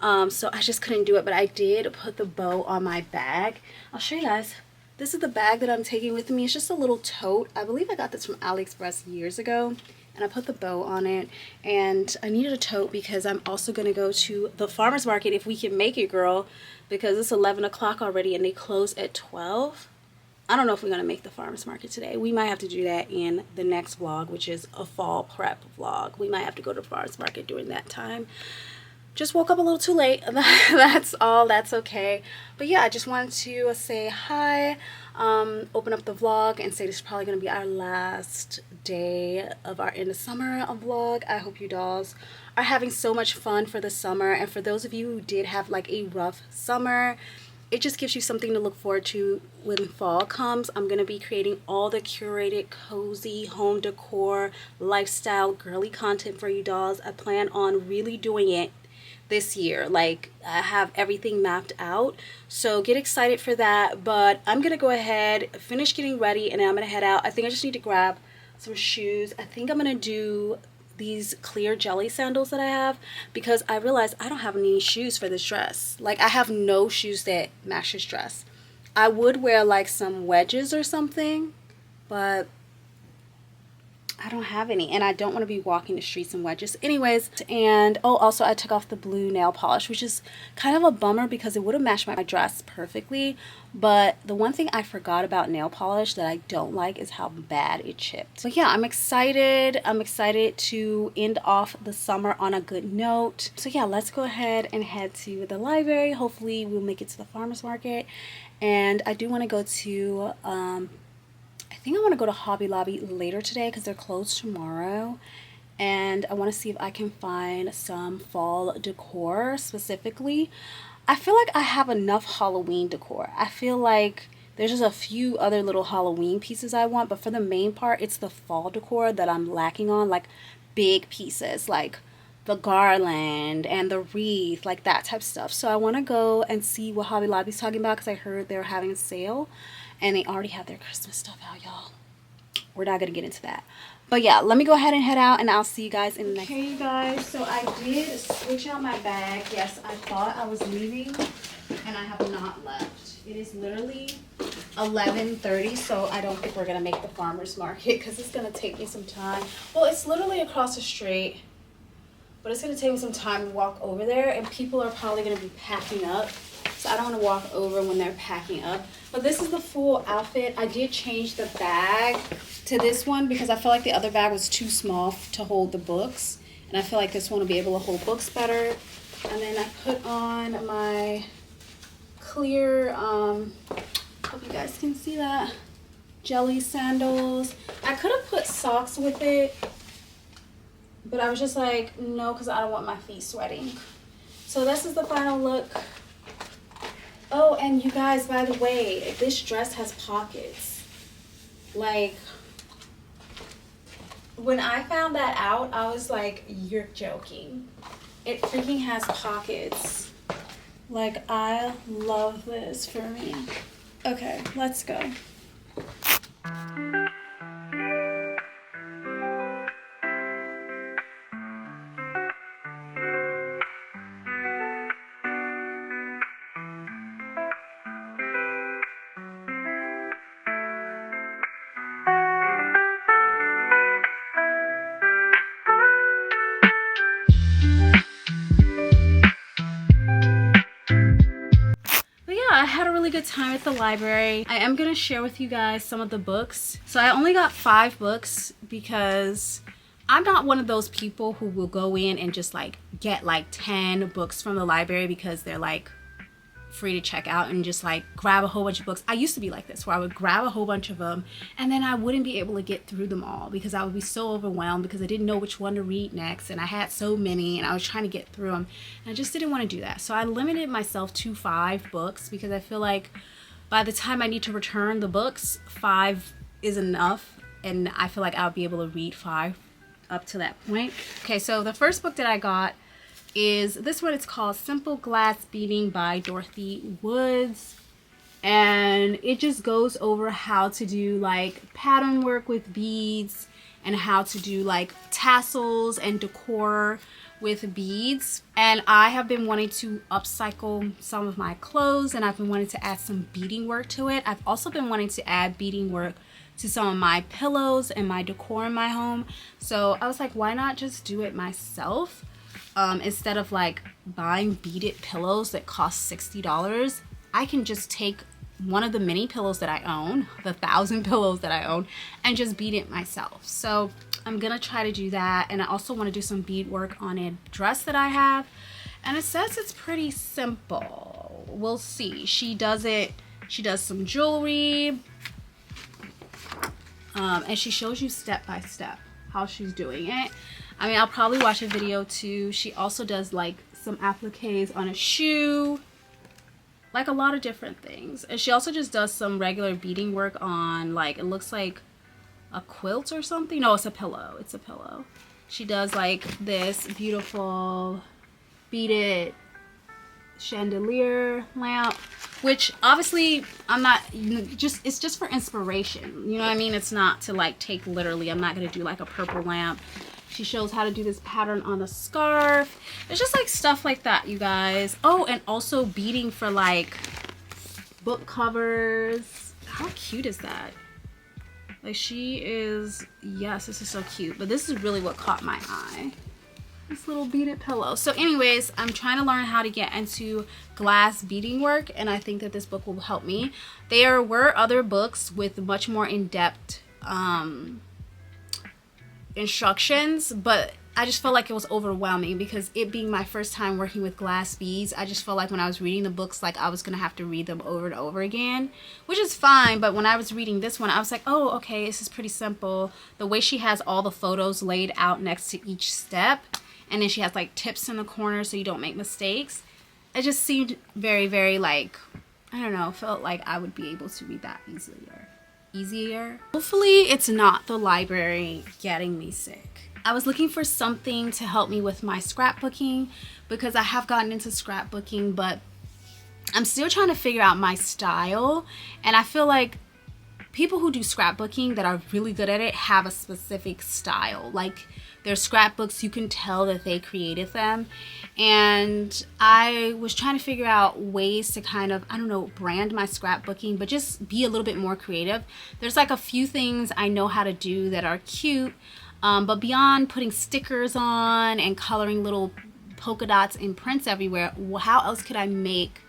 So I just couldn't do it, but I did put the bow on my bag. I'll show you guys. This is the bag that I'm taking with me. It's just a little tote. I believe I got this from AliExpress years ago. And I put the bow on it, and I needed a tote because I'm also going to go to the farmer's market if we can make it, girl, because it's 11 o'clock already and they close at 12. I don't know if we're going to make the farmer's market today. We might have to do that in the next vlog, which is a fall prep vlog. We might have to go to the farmer's market during that time. Just woke up a little too late. That's all. That's okay. But yeah, I just wanted to say hi, open up the vlog, and say this is probably going to be our last day of our end of summer vlog. I hope you dolls are having so much fun for the summer. And for those of you who did have like a rough summer, it just gives you something to look forward to when fall comes. I'm going to be creating all the curated, cozy, home decor, lifestyle, girly content for you dolls. I plan on really doing it this year. Like, I have everything mapped out, so get excited for that. But I'm gonna go ahead, finish getting ready, and then I'm gonna head out. I think I just need to grab some shoes. I think I'm gonna do these clear jelly sandals that I have, because I realized I don't have any shoes for this dress. Like, I have no shoes that match this dress. I would wear like some wedges or something, but I don't have any, and I don't want to be walking the streets in wedges anyways. And oh, also I took off the blue nail polish, which is kind of a bummer because it would have matched my dress perfectly. But the one thing I forgot about nail polish that I don't like is how bad it chipped. So yeah, I'm excited. I'm excited to end off the summer on a good note. So yeah, let's go ahead and head to the library. Hopefully we'll make it to the farmer's market. And I do want to go to I think I want to go to Hobby Lobby later today because they're closed tomorrow, and I want to see if I can find some fall decor specifically. I feel like I have enough Halloween decor. I feel like there's just a few other little Halloween pieces I want, but for the main part, it's the fall decor that I'm lacking on, like big pieces, like the garland and the wreath, like that type of stuff. So I want to go and see what Hobby Lobby's talking about because I heard they're having a sale. And they already have their Christmas stuff out, y'all. We're not going to get into that. But yeah, let me go ahead and head out, and I'll see you guys in the next. Okay, you guys. So I did switch out my bag. Yes, I thought I was leaving, and I have not left. It is literally 11:30, so I don't think we're going to make the farmer's market because it's going to take me some time. Well, it's literally across the street. but it's gonna take me some time to walk over there, and people are probably gonna be packing up. So I don't want to walk over when they're packing up. But this is the full outfit. I did change the bag to this one because I felt like the other bag was too small to hold the books. And I feel like this one will be able to hold books better. And then I put on my clear, hope you guys can see that, jelly sandals. I could have put socks with it, but I was just like, no, because I don't want my feet sweating. So this is the final look. Oh, and you guys, by the way, this dress has pockets. Like, when I found that out, I was like, you're joking. It freaking has pockets. Like, I love this for me. Okay, let's go. I had a really good time at the library. I am gonna share with you guys some of the books. So I only got 5 books because I'm not one of those people who will go in and just like get like 10 books from the library because they're like free to check out and just like grab a whole bunch of books. I used to be like this, where I would grab a whole bunch of them and then I wouldn't be able to get through them all because I would be so overwhelmed because I didn't know which one to read next, and I had so many and I was trying to get through them, and I just didn't want to do that. So I limited myself to 5 books because I feel like by the time I need to return the books, 5 is enough, and I feel like I'll be able to read 5 up to that point. Okay, so the first book that I got is this one. It's called Simple Glass Beading by Dorothy Woods, and it just goes over how to do like pattern work with beads and how to do like tassels and decor with beads. And I have been wanting to upcycle some of my clothes, and I've been wanting to add some beading work to it. I've also been wanting to add beading work to some of my pillows and my decor in my home. So I was like, why not just do it myself? Instead of like buying beaded pillows that cost $60, I can just take one of the mini pillows that I own, the 1,000 pillows that I own, and just bead it myself. So I'm gonna try to do that. And I also want to do some bead work on a dress that I have, and it says it's pretty simple. We'll see. She does some jewelry, and she shows you step by step how she's doing it. I mean, I'll probably watch a video too. She also does like some appliques on a shoe, like a lot of different things. And she also just does some regular beading work on, like, it looks like a quilt or something. No, it's a pillow. It's a pillow. She does like this beautiful beaded chandelier lamp, which obviously I'm not it's just for inspiration, you know what I mean? It's not to like take literally. I'm not gonna do like a purple lamp. She shows how to do this pattern on a scarf. It's just like stuff like that, you guys. Oh, and also beading for like book covers. How cute is that? Like, she is, yes, this is so cute. But this is really what caught my eye. This little beaded pillow. So anyways, I'm trying to learn how to get into glass beading work, and I think that this book will help me. There were other books with much more in-depth instructions, but I just felt like it was overwhelming because it being my first time working with glass beads, I just felt like when I was reading the books, like I was gonna have to read them over and over again, which is fine. But when I was reading this one, I was like, oh, okay, this is pretty simple. The way she has all the photos laid out next to each step, and then she has like tips in the corner so you don't make mistakes. It just seemed very, very like, I don't know, felt like I would be able to read that easier. Hopefully it's not the library getting me sick. I was looking for something to help me with my scrapbooking because I have gotten into scrapbooking, but I'm still trying to figure out my style. And I feel like people who do scrapbooking that are really good at it have a specific style. Like, their scrapbooks, you can tell that they created them. And I was trying to figure out ways to kind of, I don't know, brand my scrapbooking, but just be a little bit more creative. There's like a few things I know how to do that are cute. But beyond putting stickers on and coloring little polka dots and prints everywhere, how else could I make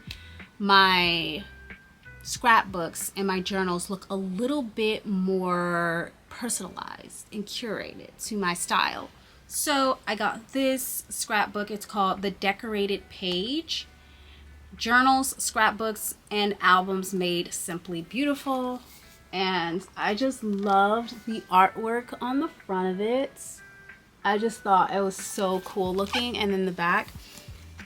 my scrapbooks and my journals look a little bit more personalized and curated to my style? So I got this scrapbook. It's called The Decorated Page. Journals, scrapbooks, and albums made simply beautiful. And I just loved the artwork on the front of it. I just thought it was so cool looking, and then the back.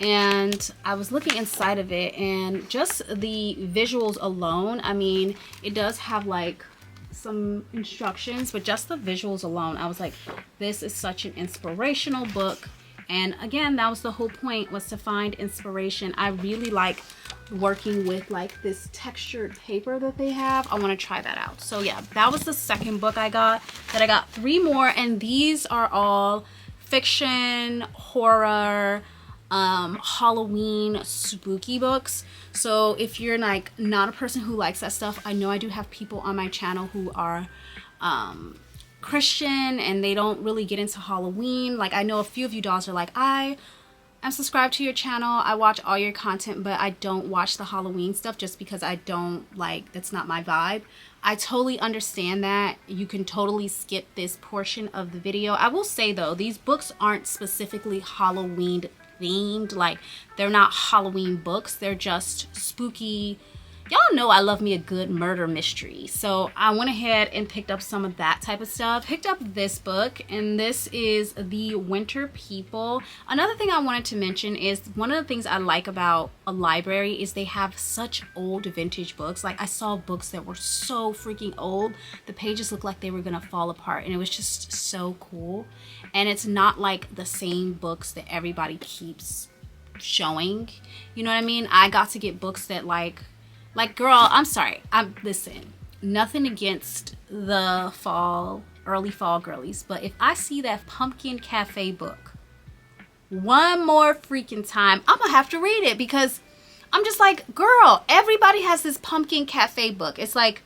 And I was looking inside of it, and just the visuals alone, I mean, it does have like some instructions, but just the visuals alone, I was like, this is such an inspirational book. And again, that was the whole point, was to find inspiration. I really like working with like this textured paper that they have. I want to try that out. So yeah, that was the second book I got. Then I got 3 more, and these are all fiction, horror, Halloween, spooky books. So if you're like not a person who likes that stuff, I know I do have people on my channel who are Christian and they don't really get into Halloween. Like, I know a few of you dolls are like, I'm subscribed to your channel, I watch all your content, but I don't watch the Halloween stuff just because I don't like, that's not my vibe. I totally understand that. You can totally skip this portion of the video. I will say though, these books aren't specifically Halloween themed. Like, they're not Halloween books, they're just spooky. Y'all know I love me a good murder mystery, so I went ahead and picked up some of that type of stuff. Picked up this book, and this is The Winter People. Another thing I wanted to mention is one of the things I like about a library is they have such old vintage books. Like, I saw books that were so freaking old, the pages looked like they were gonna fall apart, and it was just so cool. And it's not like the same books that everybody keeps showing, you know what I mean? I got to get books that like girl, I'm sorry, listen, nothing against the early fall girlies, but if I see that Pumpkin Cafe book one more freaking time, I'm gonna have to read it, because I'm just like, girl, everybody has this Pumpkin Cafe book. It's like,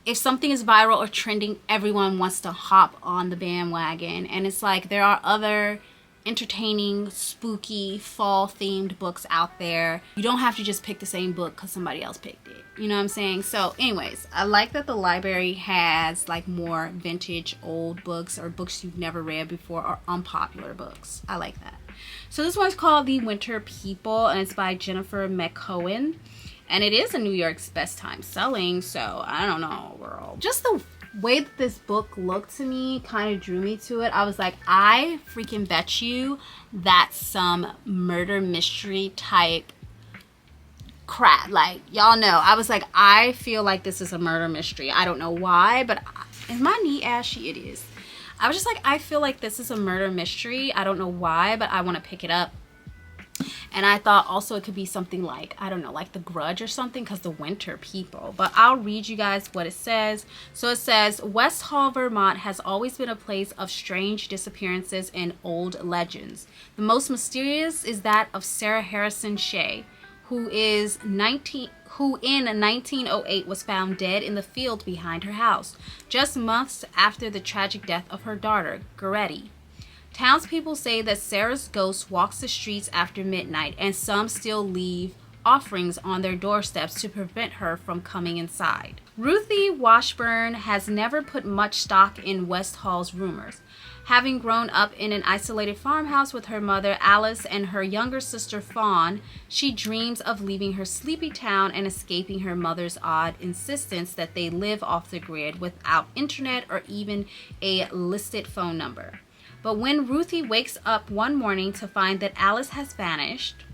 if something is viral or trending, everyone wants to hop on the bandwagon. And it's like, there are other entertaining, spooky, fall themed books out there. You don't have to just pick the same book because somebody else picked it, you know what I'm saying? So anyways, I like that the library has like more vintage old books, or books you've never read before, or unpopular books. I like that. So this one's called The Winter People, and it's by Jennifer McCohen, and it is a New York's best time selling. So I don't know, girl, just the way that this book looked to me kind of drew me to it. I was like, I freaking bet you that's some murder mystery type crap. Like, y'all know, I was like, I feel like this is a murder mystery. I don't know why, but is my knee ashy? It is. I was just like, I feel like this is a murder mystery. I don't know why, but I want to pick it up. And I thought also it could be something like, I don't know, like The Grudge or something, because The Winter People. But I'll read you guys what it says. So it says, West Hall, Vermont has always been a place of strange disappearances and old legends. The most mysterious is that of Sarah Harrison Shea, who in 1908 was found dead in the field behind her house, just months after the tragic death of her daughter, Gertie. Townspeople say that Sarah's ghost walks the streets after midnight, and some still leave offerings on their doorsteps to prevent her from coming inside. Ruthie Washburn has never put much stock in West Hall's rumors. Having grown up in an isolated farmhouse with her mother Alice and her younger sister Fawn, she dreams of leaving her sleepy town and escaping her mother's odd insistence that they live off the grid without internet or even a listed phone number. But when Ruthie wakes up one morning to find that Alice has vanished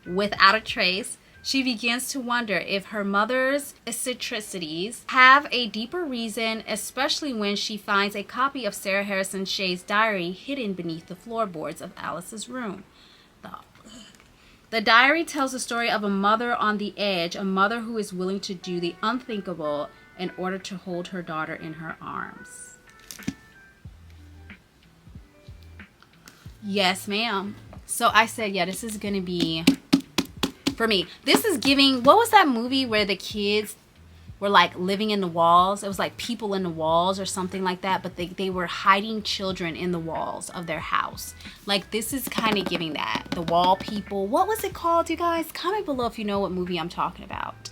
without a trace, she begins to wonder if her mother's eccentricities have a deeper reason, especially when she finds a copy of Sarah Harrison Shea's diary hidden beneath the floorboards of Alice's room. The diary tells the story of a mother on the edge, a mother who is willing to do the unthinkable in order to hold her daughter in her arms. Yes, ma'am. So I said, yeah, this is going to be, for me, this is giving, what was that movie where the kids were like living in the walls. It was like people in the walls or something like that, but they were hiding children in the walls of their house. Like, this is kind of giving that. The wall people. What was it called, you guys? Comment below if you know what movie I'm talking about.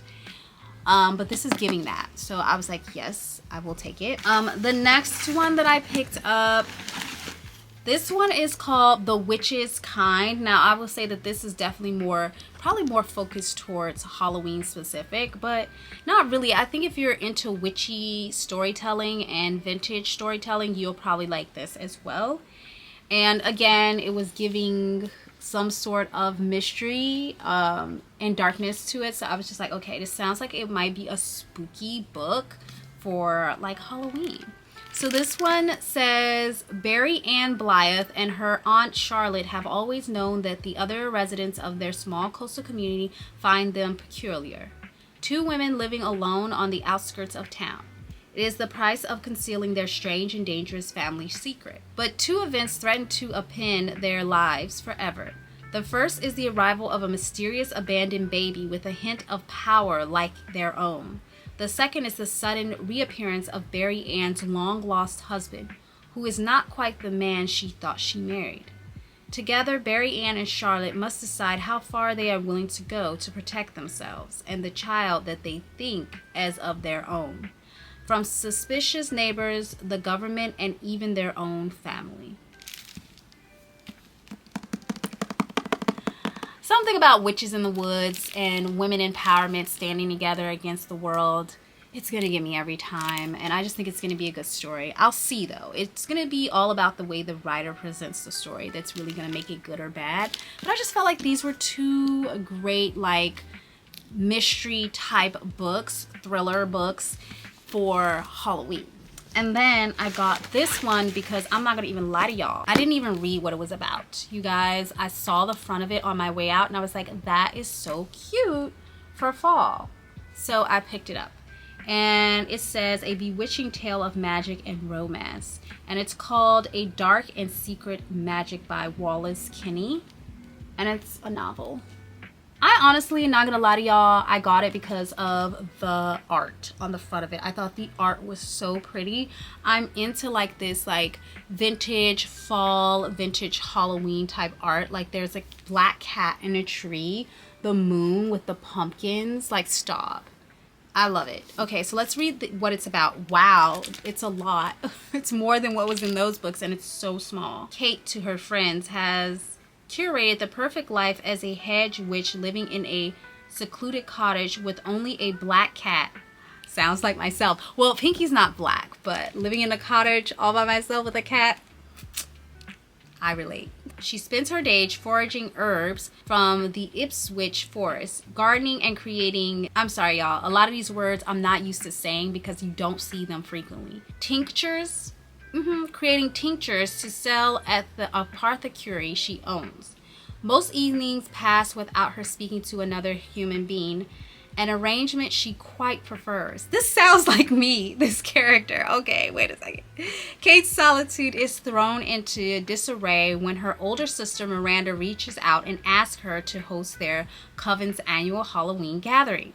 But this is giving that. So I was like, yes, I will take it. The next one that I picked up, this one is called The Witch's Kind. Now, I will say that this is definitely probably more focused towards Halloween specific, but not really. I think if you're into witchy storytelling and vintage storytelling, you'll probably like this as well. And again, it was giving some sort of mystery and darkness to it. So I was just like, okay, this sounds like it might be a spooky book for like Halloween. So this one says, Barry Ann Blythe and her Aunt Charlotte have always known that the other residents of their small coastal community find them peculiar. Two women living alone on the outskirts of town. It is the price of concealing their strange and dangerous family secret. But two events threaten to upend their lives forever. The first is the arrival of a mysterious abandoned baby with a hint of power like their own. The second is the sudden reappearance of Barry Ann's long-lost husband, who is not quite the man she thought she married. Together, Barry Ann and Charlotte must decide how far they are willing to go to protect themselves and the child that they think as of their own, from suspicious neighbors, the government, and even their own family. Something about witches in the woods and women empowerment standing together against the world. It's going to get me every time, and I just think it's going to be a good story. I'll see, though. It's going to be all about the way the writer presents the story that's really going to make it good or bad. But I just felt like these were two great, like, mystery-type books, thriller books for Halloween. And then I got this one because I'm not going to even lie to y'all. I didn't even read what it was about. You guys, I saw the front of it on my way out and I was like, that is so cute for fall. So I picked it up. And it says, A Bewitching Tale of Magic and Romance. And it's called A Dark and Secret Magic by WILLIS Kinney. And it's a novel. I honestly, not gonna lie to y'all, I got it because of the art on the front of it. I thought the art was so pretty. I'm into like this like vintage fall, vintage Halloween type art. Like there's a black cat in a tree, the moon with the pumpkins, like stop. I love it. Okay, so let's read what it's about. Wow, it's a lot. It's more than what was in those books and it's so small. Kate, to her friends, has curated the perfect life as a hedge witch living in a secluded cottage with only a black cat. Sounds like myself. Well, Pinky's not black, but living in a cottage all by myself with a cat, I relate. She spends her days foraging herbs from the Ipswich forest, gardening and creating, I'm sorry y'all, a lot of these words I'm not used to saying because you don't see them frequently. Tinctures, creating tinctures to sell at the apothecary she owns. Most evenings pass without her speaking to another human being, an arrangement she quite prefers. This sounds like me, this character. Okay, wait a second. Kate's solitude is thrown into disarray when her older sister Miranda reaches out and asks her to host their coven's annual Halloween gathering.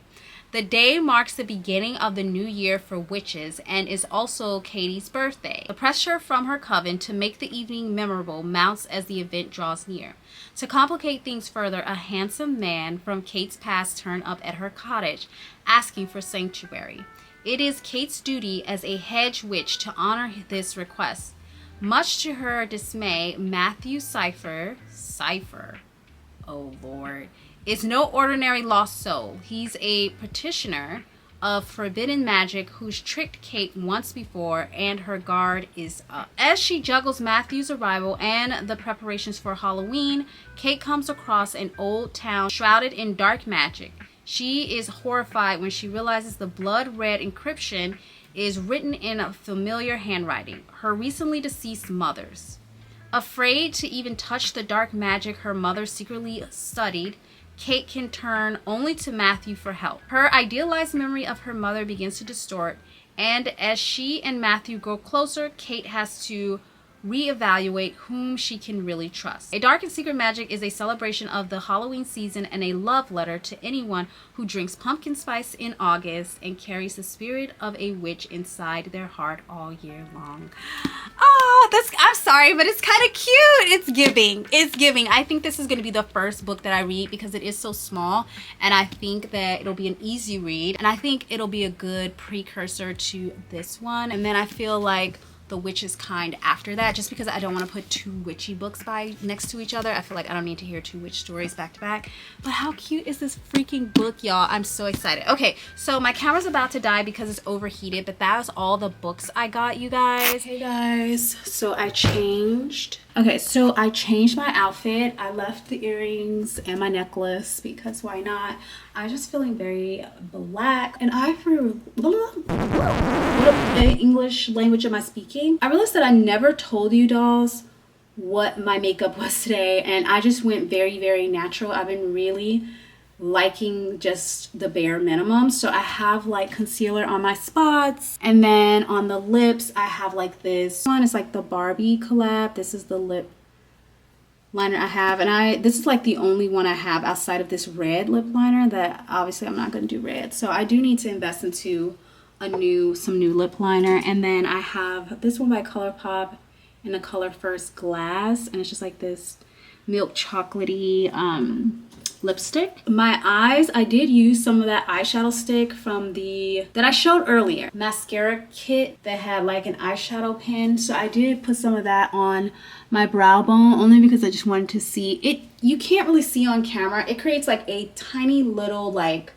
The day marks the beginning of the new year for witches and is also Katie's birthday. The pressure from her coven to make the evening memorable mounts as the event draws near. To complicate things further, a handsome man from Kate's past turns up at her cottage, asking for sanctuary. It is Kate's duty as a hedge witch to honor this request. Much to her dismay, Matthew Cypher, oh Lord, is no ordinary lost soul. He's a practitioner of forbidden magic who's tricked Kate once before, and her guard is up. As she juggles Matthew's arrival and the preparations for Halloween, Kate comes across an old town shrouded in dark magic. She is horrified when she realizes the blood-red inscription is written in a familiar handwriting, her recently deceased mother's. Afraid to even touch the dark magic her mother secretly studied, Kate can turn only to Matthew for help. Her idealized memory of her mother begins to distort, and as she and Matthew grow closer, Kate has to reevaluate whom she can really trust. A Dark and Secret Magic is a celebration of the Halloween season and a love letter to anyone who drinks pumpkin spice in August and carries the spirit of a witch inside their heart all year long. Oh, I'm sorry, but it's kind of cute. It's giving. I think this is going to be the first book that I read because it is so small, and I think that it'll be an easy read, and I think it'll be a good precursor to this one. And then I feel like The Witch's Kind after that, just because I don't want to put two witchy books next to each other. I feel like I don't need to hear two witch stories back to back. But how cute is this freaking book, y'all? I'm so excited. Okay, so my camera's about to die because it's overheated, but that was all the books I got, you guys. Hey guys, so I changed. Okay, so I changed my outfit. I left the earrings and my necklace because why not? I'm just feeling very black. And what English language am I speaking? I realized that I never told you dolls what my makeup was today, and I just went very, very natural. I've been really liking just the bare minimum. So I have like concealer on my spots, and then on the lips I have like this one. It's like the Barbie collab. This is the lip liner I have, and this is like the only one I have outside of this red lip liner that obviously I'm not going to do red. So I do need to invest into some new lip liner. And then I have this one by ColourPop in the color First Glass, and it's just like this milk chocolatey lipstick. My eyes, I did use some of that eyeshadow stick from that I showed earlier, mascara kit that had like an eyeshadow pen. So I did put some of that on my brow bone only because I just wanted to see it. You can't really see on camera. It creates like a tiny little like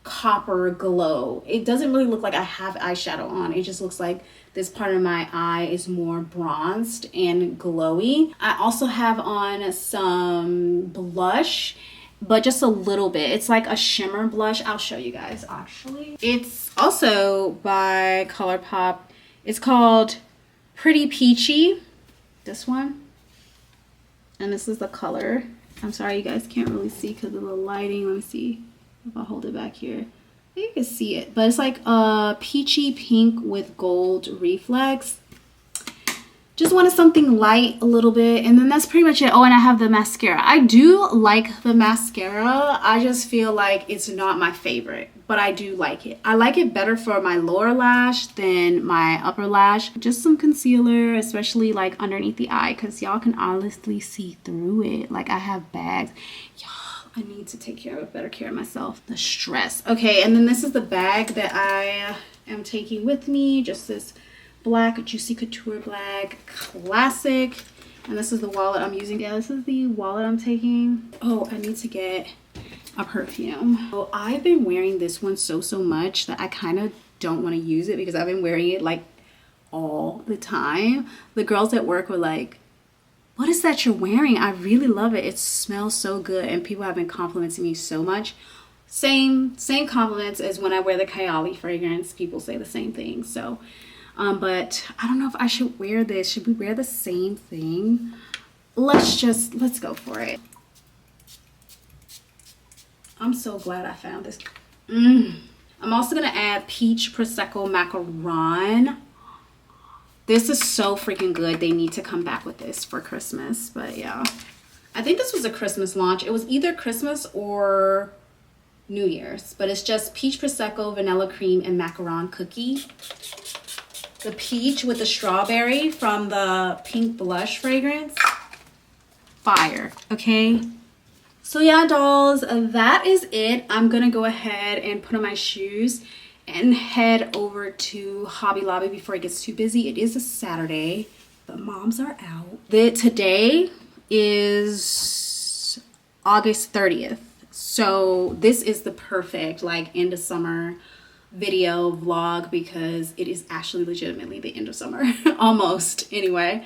copper glow. It doesn't really look like I have eyeshadow on. It just looks like this part of my eye is more bronzed and glowy. I also have on some blush, but just a little bit. It's like a shimmer blush. I'll show you guys actually. It's also by ColourPop. It's called Pretty Peachy, this one. And this is the color. I'm sorry you guys can't really see because of the lighting. Let me see if I hold it back here. You can see it, but it's like a peachy pink with gold reflex. Just wanted something light a little bit, and then that's pretty much it. Oh, and I have the mascara. I do like the mascara. I just feel like it's not my favorite, but I do like it. I like it better for my lower lash than my upper lash. Just some concealer, especially like underneath the eye, because y'all can honestly see through it. Like I have bags. Y'all, I need to take better care of myself. The stress. Okay, and then this is the bag that I am taking with me. Just this black Juicy Couture bag, classic. And this is the wallet I'm using. Yeah, this is the wallet I'm taking. Oh, I need to get a perfume. So I've been wearing this one so much that I kind of don't want to use it because I've been wearing it like all the time. The girls at work were like, what is that you're wearing? I really love it. It smells so good, and people have been complimenting me so much. Same compliments as when I wear the Kylie fragrance. People say the same thing. So but I don't know if I should wear this. Should we wear the same thing? Let's go for it. I'm so glad I found this. I'm also gonna add peach prosecco macaron. This is so freaking good. They need to come back with this for Christmas. But yeah, I think this was a Christmas launch. It was either Christmas or New Year's, but it's just peach prosecco, vanilla cream, and macaron cookie. The peach with the strawberry from the pink blush fragrance. Fire, okay? So yeah, dolls, that is it. I'm gonna go ahead and put on my shoes and head over to Hobby Lobby before it gets too busy. It is a Saturday. The moms are out. Today is August 30th. So this is the perfect like end of summer video vlog because it is actually legitimately the end of summer almost anyway.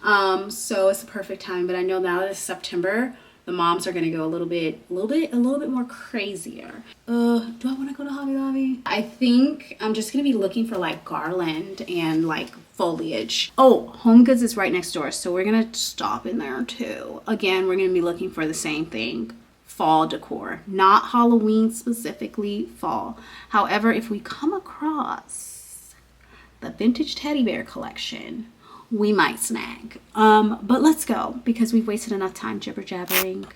So it's the perfect time, but I know now that it's September, the moms are gonna go a little bit more crazier. Do I want to go to Hobby Lobby? I think I'm just gonna be looking for like garland and like foliage. Oh, Home Goods is right next door, so we're gonna stop in there too. Again, we're gonna be looking for the same thing. Fall decor, not Halloween specifically, fall. However, if we come across the vintage teddy bear collection we might snag. But let's go because we've wasted enough time jibber jabbering.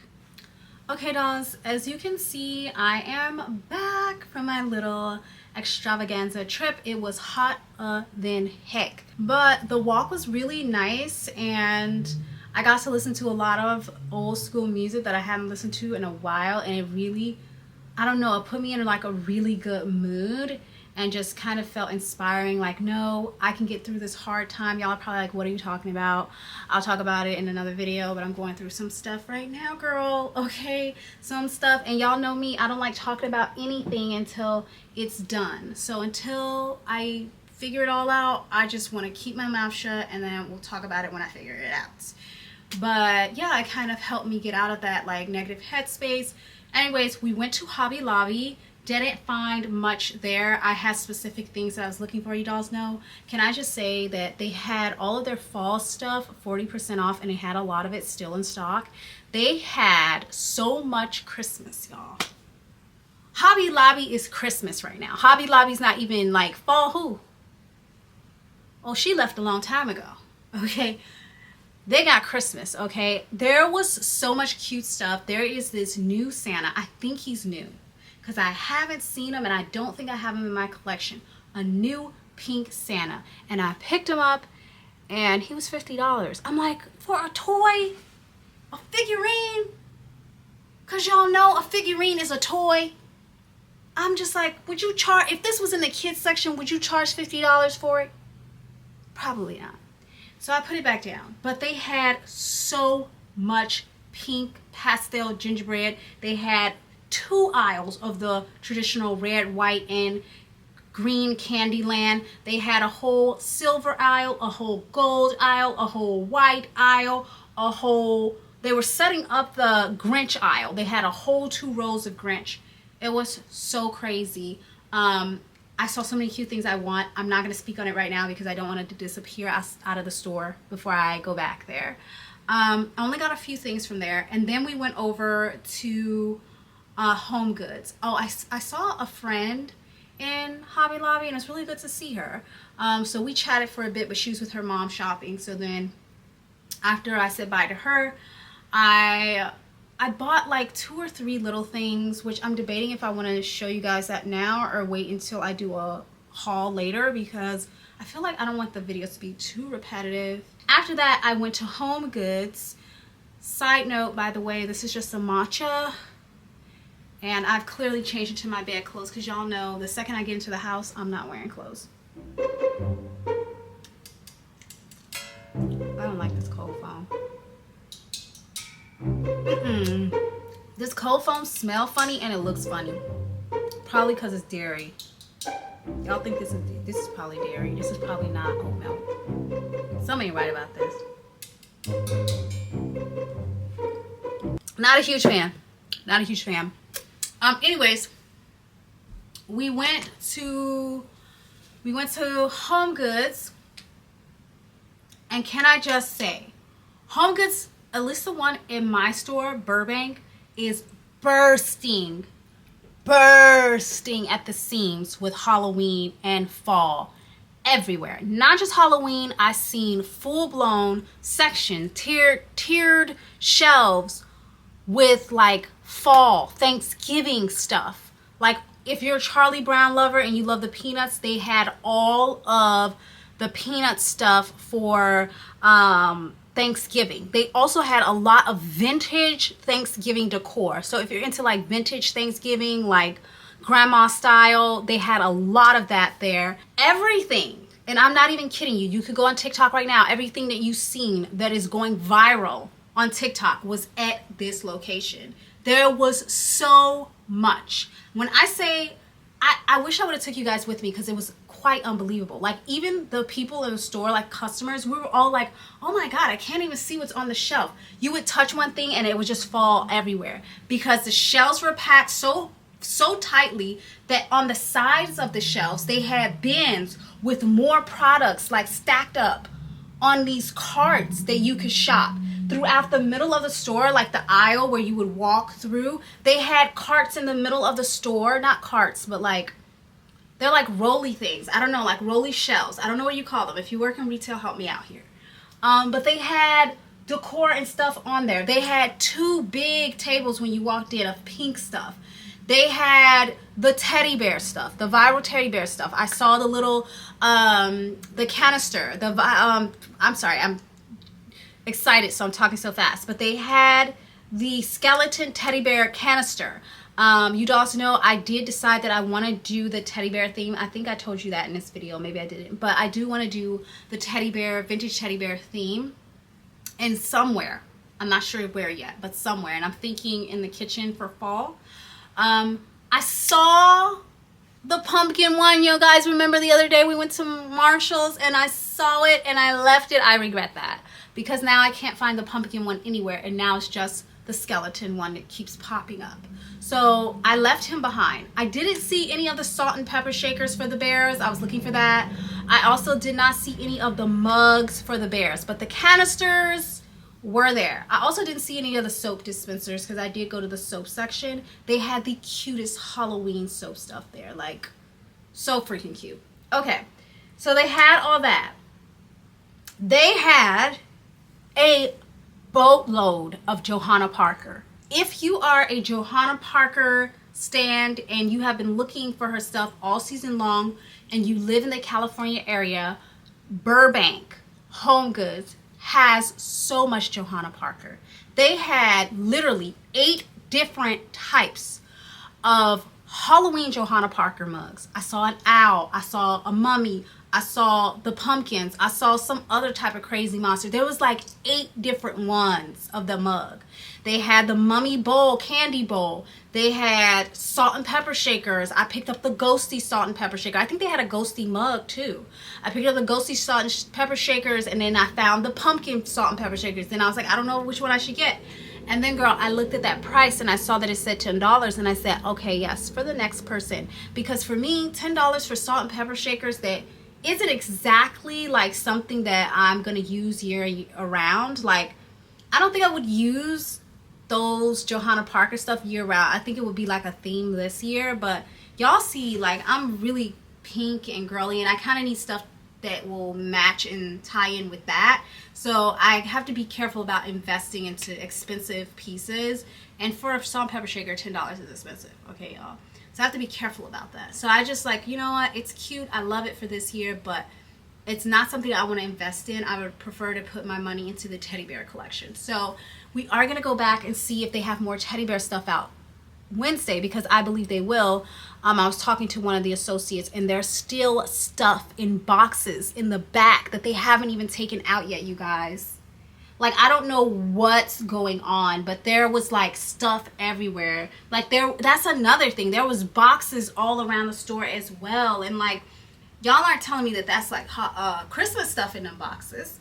Okay, dolls, as you can see, I am back from my little extravaganza trip. It was hot than heck, but the walk was really nice and I got to listen to a lot of old school music that I hadn't listened to in a while, and it really, I don't know, it put me in like a really good mood and just kind of felt inspiring, like, no, I can get through this hard time. Y'all are probably like, what are you talking about? I'll talk about it in another video, but I'm going through some stuff right now, girl. Okay, some stuff, and y'all know me, I don't like talking about anything until it's done. So until I figure it all out, I just want to keep my mouth shut, and then we'll talk about it when I figure it out. But yeah, it kind of helped me get out of that like negative headspace. Anyways, we went to Hobby Lobby. Didn't find much there. I had specific things that I was looking for, you dolls know. Can I just say that they had all of their fall stuff 40% off, and they had a lot of it still in stock. They had so much Christmas, y'all. Hobby Lobby is Christmas right now. Hobby Lobby's not even like fall. Who? Oh, she left a long time ago. Okay. They got Christmas, okay? There was so much cute stuff. There is this new Santa. I think he's new, because I haven't seen him, and I don't think I have him in my collection. A new pink Santa. And I picked him up, and he was $50. I'm like, for a toy? A figurine? Because y'all know a figurine is a toy. I'm just like, would you charge, if this was in the kids section, would you charge $50 for it? Probably not. So I put it back down. But they had so much pink pastel gingerbread. They had 2 aisles of the traditional red, white, and green Candyland. They had a whole silver aisle, a whole gold aisle, a whole white aisle, they were setting up the Grinch aisle. They had a whole 2 rows of Grinch. It was so crazy. I saw so many cute things I want. I'm not going to speak on it right now because I don't want it to disappear out of the store before I go back there. I only got a few things from there. And then we went over to Home Goods. Oh, I saw a friend in Hobby Lobby, and it's really good to see her. So we chatted for a bit, but she was with her mom shopping. So then after I said bye to her, I bought like 2 or 3 little things, which I'm debating if I want to show you guys that now or wait until I do a haul later, because I feel like I don't want the videos to be too repetitive. After that, I went to Home Goods. Side note, by the way, this is just a matcha, and I've clearly changed into my bed clothes because y'all know the second I get into the house, I'm not wearing clothes. I don't like this cold foam. This cold foam smells funny and it looks funny. Probably because it's dairy. Y'all think this is probably dairy. This is probably not oat milk. Something ain't right about this. Not a huge fan. Not a huge fan. Anyways, we went to Home Goods, and can I just say, Home Goods, at least the one in my store, Burbank, is bursting at the seams with Halloween and fall everywhere. Not just Halloween, I've seen full-blown section, tiered shelves with like fall, Thanksgiving stuff. Like if you're a Charlie Brown lover and you love the Peanuts, they had all of the Peanut stuff for Thanksgiving. They also had a lot of vintage Thanksgiving decor. So if you're into like vintage Thanksgiving, like grandma style, they had a lot of that there. Everything, and I'm not even kidding you, you could go on TikTok right now, everything that you've seen that is going viral on TikTok was at this location. There was so much. When I say, I wish I would have took you guys with me because it was quite unbelievable. Like even the people in the store, like customers, we were all like, oh my god, I can't even see what's on the shelf. You would touch one thing and it would just fall everywhere because the shelves were packed so tightly that on the sides of the shelves they had bins with more products like stacked up on these carts that you could shop. Throughout the middle of the store, like the aisle where you would walk through, they had carts in the middle of the store. Not carts, but like, they're like rolly things. I don't know, like rolly shelves. I don't know what you call them. If you work in retail, help me out here. But they had decor and stuff on there. They had 2 big tables when you walked in of pink stuff. They had the teddy bear stuff, the viral teddy bear stuff. I saw the little, the canister, I'm sorry, I'm excited, so I'm talking so fast. But they had the skeleton teddy bear canister. You'd also know I did decide that I want to do the teddy bear theme. I think I told you that in this video. Maybe I didn't. But I do want to do the teddy bear, vintage teddy bear theme. And somewhere, I'm not sure where yet, but somewhere. And I'm thinking in the kitchen for fall. I saw the pumpkin one. You guys remember the other day we went to Marshall's and I saw it and I left it. I regret that because now I can't find the pumpkin one anywhere, and now it's just the skeleton one that keeps popping up. So I left him behind. I didn't see any of the salt and pepper shakers for the bears. I was looking for that. I also did not see any of the mugs for the bears, but the canisters were there. I also didn't see any of the soap dispensers because I did go to the soap section. They had the cutest Halloween soap stuff there, like so freaking cute. Okay, so they had all that. They had a boatload of Johanna Parker. If you are a Johanna Parker stand and you have been looking for her stuff all season long and you live in the California area, Burbank Home Goods has so much Johanna Parker. They had literally 8 different types of Halloween Johanna Parker mugs. I saw an owl, I saw a mummy, I saw the pumpkins, I saw some other type of crazy monster. There was like 8 different ones of the mug. They had the mummy bowl, candy bowl. They had salt and pepper shakers. I picked up the ghosty salt and pepper shaker. I think they had a ghosty mug too. I picked up the ghosty salt and pepper shakers, and then I found the pumpkin salt and pepper shakers. Then I was like, I don't know which one I should get. And then, girl, I looked at that price and I saw that it said $10, and I said, okay, yes, for the next person. Because for me, $10 for salt and pepper shakers that isn't exactly like something that I'm gonna use year around. Like, I don't think I would use those Johanna Parker stuff year round. I think it would be like a theme this year, but y'all see, like, I'm really pink and girly, and I kind of need stuff that will match and tie in with that. So I have to be careful about investing into expensive pieces. And for a salt and pepper shaker, $10 is expensive, okay, y'all? So I have to be careful about that. So I just like, you know what, it's cute, I love it for this year, but it's not something I want to invest in. I would prefer to put my money into the teddy bear collection. So we are going to go back and see if they have more teddy bear stuff out Wednesday, because I believe they will. I was talking to one of the associates, and there's still stuff in boxes in the back that they haven't even taken out yet, you guys. Like, I don't know what's going on, but there was like stuff everywhere. Like, that's another thing. There was boxes all around the store as well. And like, y'all aren't telling me that that's like Christmas stuff in them boxes.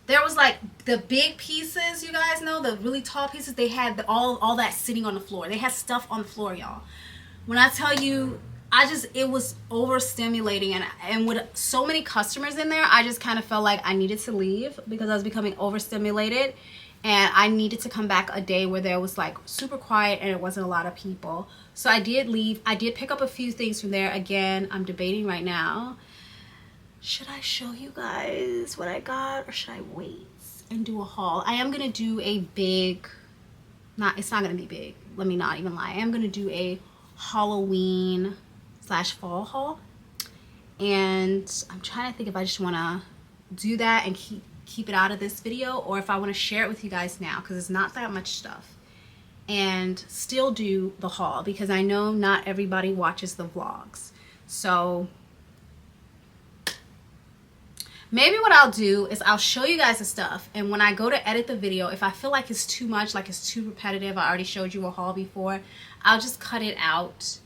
There was like the big pieces, you guys know, the really tall pieces. They had all that sitting on the floor. They had stuff on the floor, y'all. When I tell you, it was overstimulating, and with so many customers in there, I just kind of felt like I needed to leave because I was becoming overstimulated, and I needed to come back a day where there was like super quiet and it wasn't a lot of people. So I did leave. I did pick up a few things from there. Again, I'm debating right now. Should I show you guys what I got, or should I wait and do a haul? I am going to do a big, it's not going to be big. Let me not even lie. I am going to do a Halloween / fall haul. And I'm trying to think if I just want to do that and keep it out of this video, or if I want to share it with you guys now, because it's not that much stuff, and still do the haul, because I know not everybody watches the vlogs. So maybe what I'll do is I'll show you guys the stuff, and when I go to edit the video, if I feel like it's too much, like it's too repetitive, I already showed you a haul before, I'll just cut it out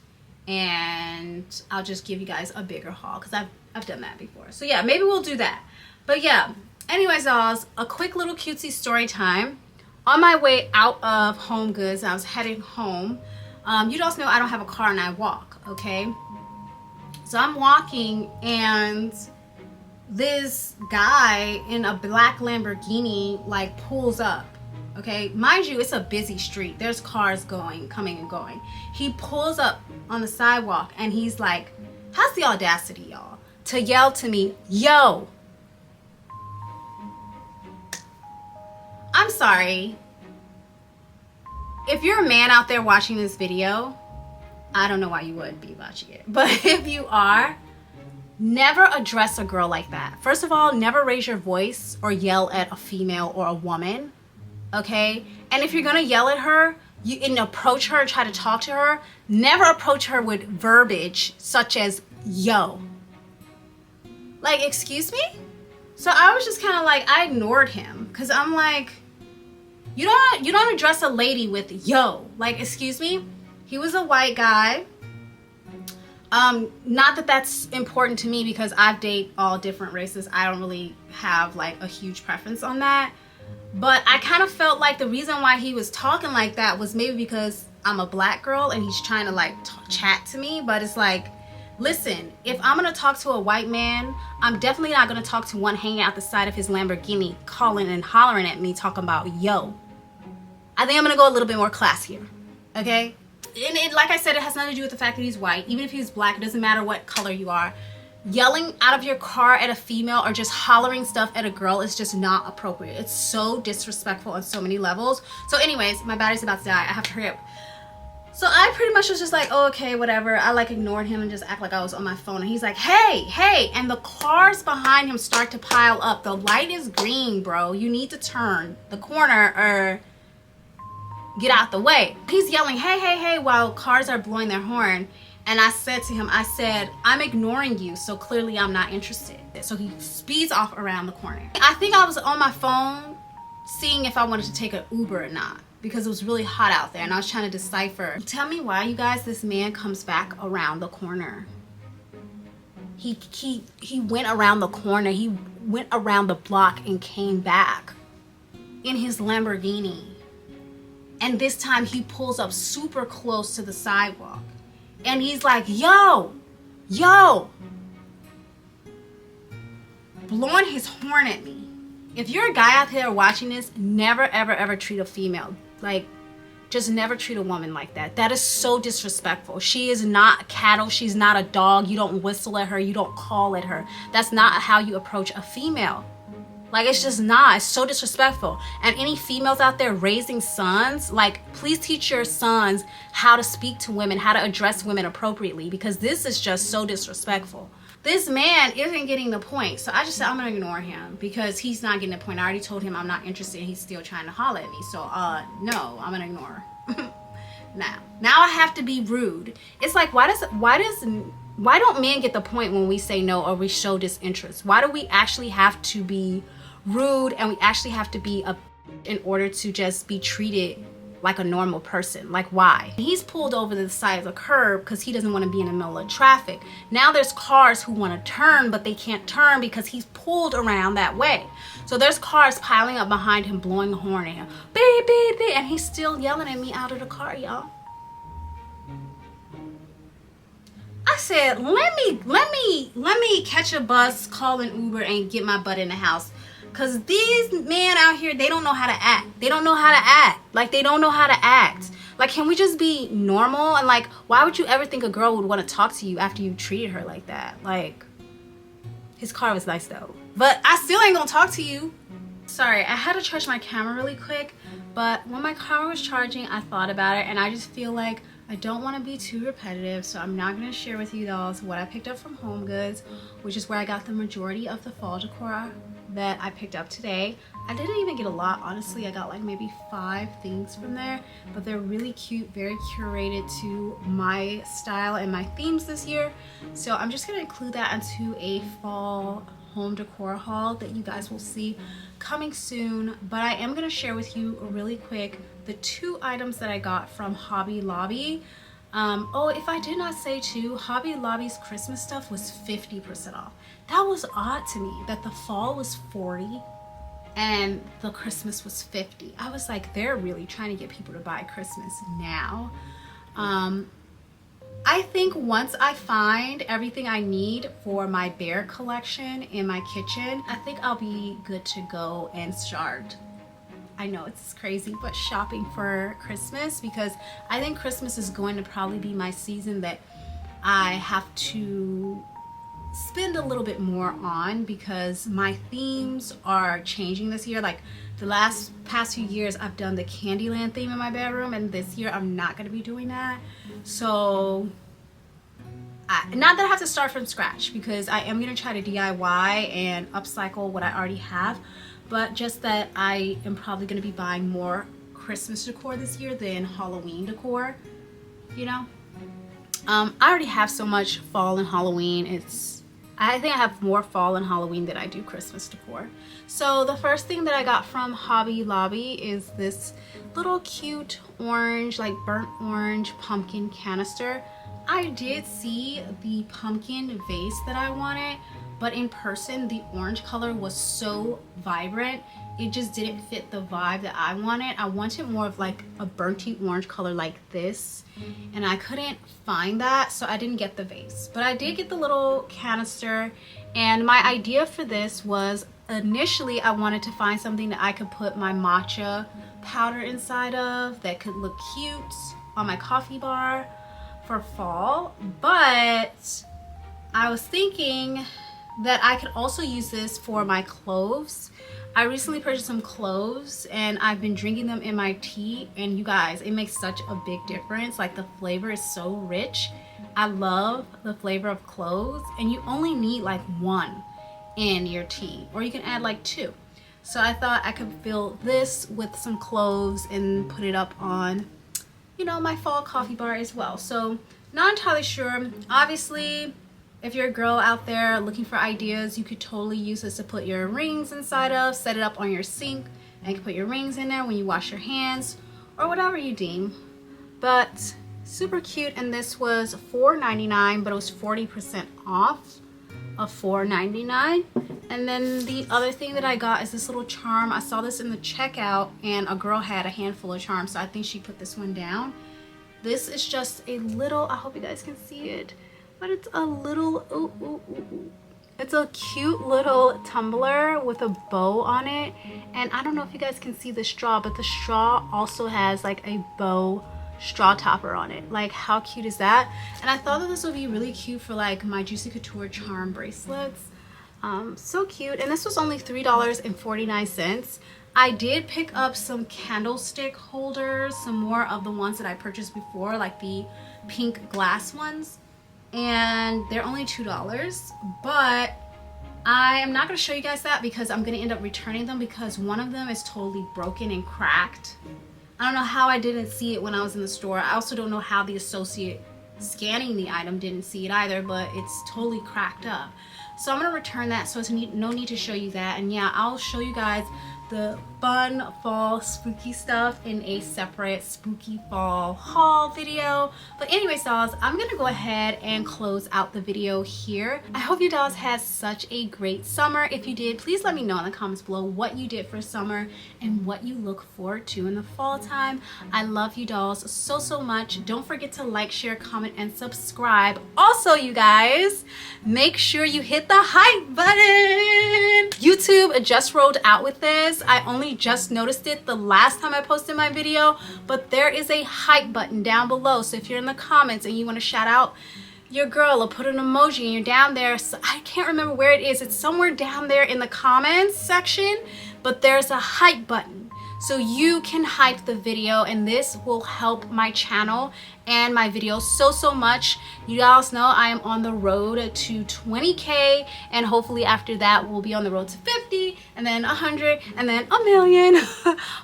and I'll just give you guys a bigger haul, because I've done that before. So yeah, maybe we'll do that. But yeah, anyways, dolls, a quick little cutesy story time. On my way out of Home Goods, I was heading home. You also know I don't have a car and I walk, okay? So I'm walking, and this guy in a black Lamborghini like pulls up. Okay, mind you, it's a busy street. There's cars coming and going. He pulls up on the sidewalk, and he's like, has the audacity, y'all, to yell to me, yo, sorry. If you're a man out there watching this video, I don't know why you wouldn't be watching it. But if you are, never address a girl like that. First of all, never raise your voice or yell at a female or a woman, okay? And if you're gonna yell at her, and approach her and try to talk to her, never approach her with verbiage such as yo. Like, excuse me? So I was just kind of like, I ignored him because I'm like, you don't address a lady with yo. Like, excuse me? He was a white guy. Not that that's important to me because I date all different races. I don't really have like a huge preference on that. But I kind of felt like the reason why he was talking like that was maybe because I'm a black girl and he's trying to like chat to me. But it's like, listen, if I'm going to talk to a white man, I'm definitely not going to talk to one hanging out the side of his Lamborghini calling and hollering at me talking about yo. I think I'm going to go a little bit more class here. Okay? And like I said, it has nothing to do with the fact that he's white. Even if he's black, it doesn't matter what color you are. Yelling out of your car at a female or just hollering stuff at a girl is just not appropriate. It's so disrespectful on so many levels. So anyways, my battery's about to die. I have to hurry up. So I pretty much was just like, oh, okay, whatever. I like ignored him and just act like I was on my phone. And he's like, hey, hey. And the cars behind him start to pile up. The light is green, bro. You need to turn the corner or get out the way. He's yelling, hey, hey, hey, while cars are blowing their horn. And I said to him, I said, I'm ignoring you, so clearly I'm not interested. So he speeds off around the corner. I think I was on my phone seeing if I wanted to take an Uber or not because it was really hot out there and I was trying to decipher. Tell me why, you guys, this man comes back around the corner. He went around the corner. He went around the block and came back in his Lamborghini. And this time he pulls up super close to the sidewalk. And he's like, yo, yo, blowing his horn at me. If you're a guy out there watching this, never, ever, ever treat a female. Like, just never treat a woman like that. That is so disrespectful. She is not cattle. She's not a dog. You don't whistle at her. You don't call at her. That's not how you approach a female. Like, it's just not. It's so disrespectful. And any females out there raising sons, like, please teach your sons how to speak to women, how to address women appropriately, because this is just so disrespectful. This man isn't getting the point. So I just said, I'm going to ignore him because he's not getting the point. I already told him I'm not interested and he's still trying to holler at me. So, no, I'm going to ignore. Now I have to be rude. It's like, why don't men get the point when we say no or we show disinterest? Why do we actually have to be rude and we actually have to be in order to just be treated like a normal person? Like, why? He's pulled over to the side of the curb because he doesn't want to be in the middle of traffic. Now there's cars who want to turn, but they can't turn because he's pulled around that way. So there's cars piling up behind him, blowing a horn at him. Beep, beep, beep, and he's still yelling at me out of the car, y'all. I said, let me catch a bus, call an Uber, and get my butt in the house. Because these men out here, they don't know how to act. They don't know how to act. Like, they don't know how to act. Like, can we just be normal? And, like, why would you ever think a girl would want to talk to you after you treated her like that? Like, his car was nice, though. But I still ain't gonna talk to you. Sorry, I had to charge my camera really quick. But when my car was charging, I thought about it. And I just feel like I don't want to be too repetitive, so I'm not going to share with you dolls what I picked up from HomeGoods, which is where I got the majority of the fall decor that I picked up today. I didn't even get a lot, honestly. I got like maybe 5 things from there, but they're really cute, very curated to my style and my themes this year. So I'm just going to include that into a fall home decor haul that you guys will see coming soon. But I am going to share with you really quick the 2 items that I got from Hobby Lobby. Oh, if I did not say too, Hobby Lobby's Christmas stuff was 50% off. That was odd to me that the fall was 40 and the Christmas was 50. I was like, they're really trying to get people to buy Christmas now. I think once I find everything I need for my bear collection in my kitchen, I think I'll be good to go and start. I know it's crazy, but shopping for Christmas, because I think Christmas is going to probably be my season that I have to spend a little bit more on because my themes are changing this year. Like the past few years I've done the Candyland theme in my bedroom, and this year I'm not going to be doing that. So not that I have to start from scratch, because I am going to try to DIY and upcycle what I already have, but just that I am probably going to be buying more Christmas decor this year than Halloween decor, you know. I already have so much fall and Halloween. I think I have more fall and Halloween than I do Christmas decor. So the first thing that I got from Hobby Lobby is this little cute orange, like burnt orange pumpkin canister. I did see the pumpkin vase that I wanted, but in person the orange color was so vibrant, it just didn't fit the vibe that I wanted. I wanted more of like a burnt orange color like this, and I couldn't find that, so I didn't get the vase. But I did get the little canister, and my idea for this was, initially I wanted to find something that I could put my matcha powder inside of that could look cute on my coffee bar for fall, but I was thinking that I could also use this for my cloves. I recently purchased some cloves and I've been drinking them in my tea, and you guys, it makes such a big difference. Like the flavor is so rich. I love the flavor of cloves, and you only need like one in your tea, or you can add like two. So I thought I could fill this with some cloves and put it up on, you know, my fall coffee bar as well. So not entirely sure. Obviously, if you're a girl out there looking for ideas, you could totally use this to put your rings inside of, set it up on your sink, and you can put your rings in there when you wash your hands or whatever you deem. But super cute, and this was $4.99, but it was 40% off of $4.99. And then the other thing that I got is this little charm. I saw this in the checkout, and a girl had a handful of charms, so I think she put this one down. This is just a little, I hope you guys can see it, but it's a little, it's a cute little tumbler with a bow on it. And I don't know if you guys can see the straw, but the straw also has like a bow straw topper on it. Like, how cute is that? And I thought that this would be really cute for like my Juicy Couture charm bracelets. So cute. And this was only $3.49. I did pick up some candlestick holders, some more of the ones that I purchased before, like the pink glass ones, and they're only $2. But I am not going to show you guys that because I'm going to end up returning them, because one of them is totally broken and cracked. I don't know how I didn't see it when I was in the store. I also don't know how the associate scanning the item didn't see it either, but it's totally cracked up. So I'm going to return that, so it's no need to show you that. And yeah, I'll show you guys the fun fall spooky stuff in a separate spooky fall haul video. But anyways, dolls, I'm gonna go ahead and close out the video here. I hope you dolls had such a great summer. If you did, please let me know in the comments below what you did for summer and what you look forward to in the fall time. I love you dolls so much. Don't forget to like, share, comment, and subscribe. Also, you guys, make sure you hit the hype button. YouTube just rolled out with this. I only just noticed it the last time I posted my video, but there is a hype button down below. So if you're in the comments and you want to shout out your girl or put an emoji and you're down there, so I can't remember where it is. It's somewhere down there in the comments section, but there's a hype button. So you can hype the video, and this will help my channel and my videos so much. You guys know I am on the road to 20K, and hopefully after that we'll be on the road to 50, and then 100, and then a million.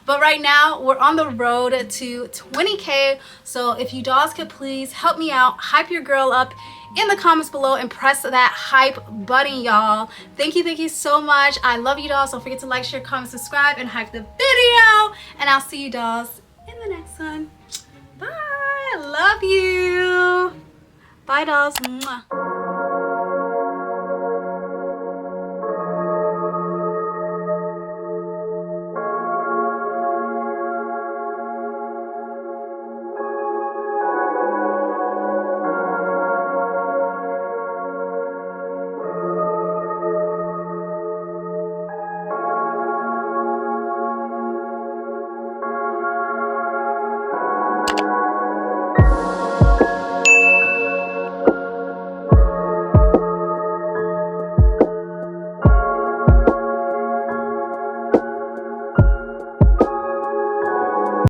But right now we're on the road to 20K. So if you dolls could please help me out, hype your girl up in the comments below and press that hype button, y'all. Thank you so much. I love you dolls. Don't forget to like, share, comment, subscribe, and hype the video, and I'll see you dolls in the next one. Bye. Love you. Bye dolls. Mwah.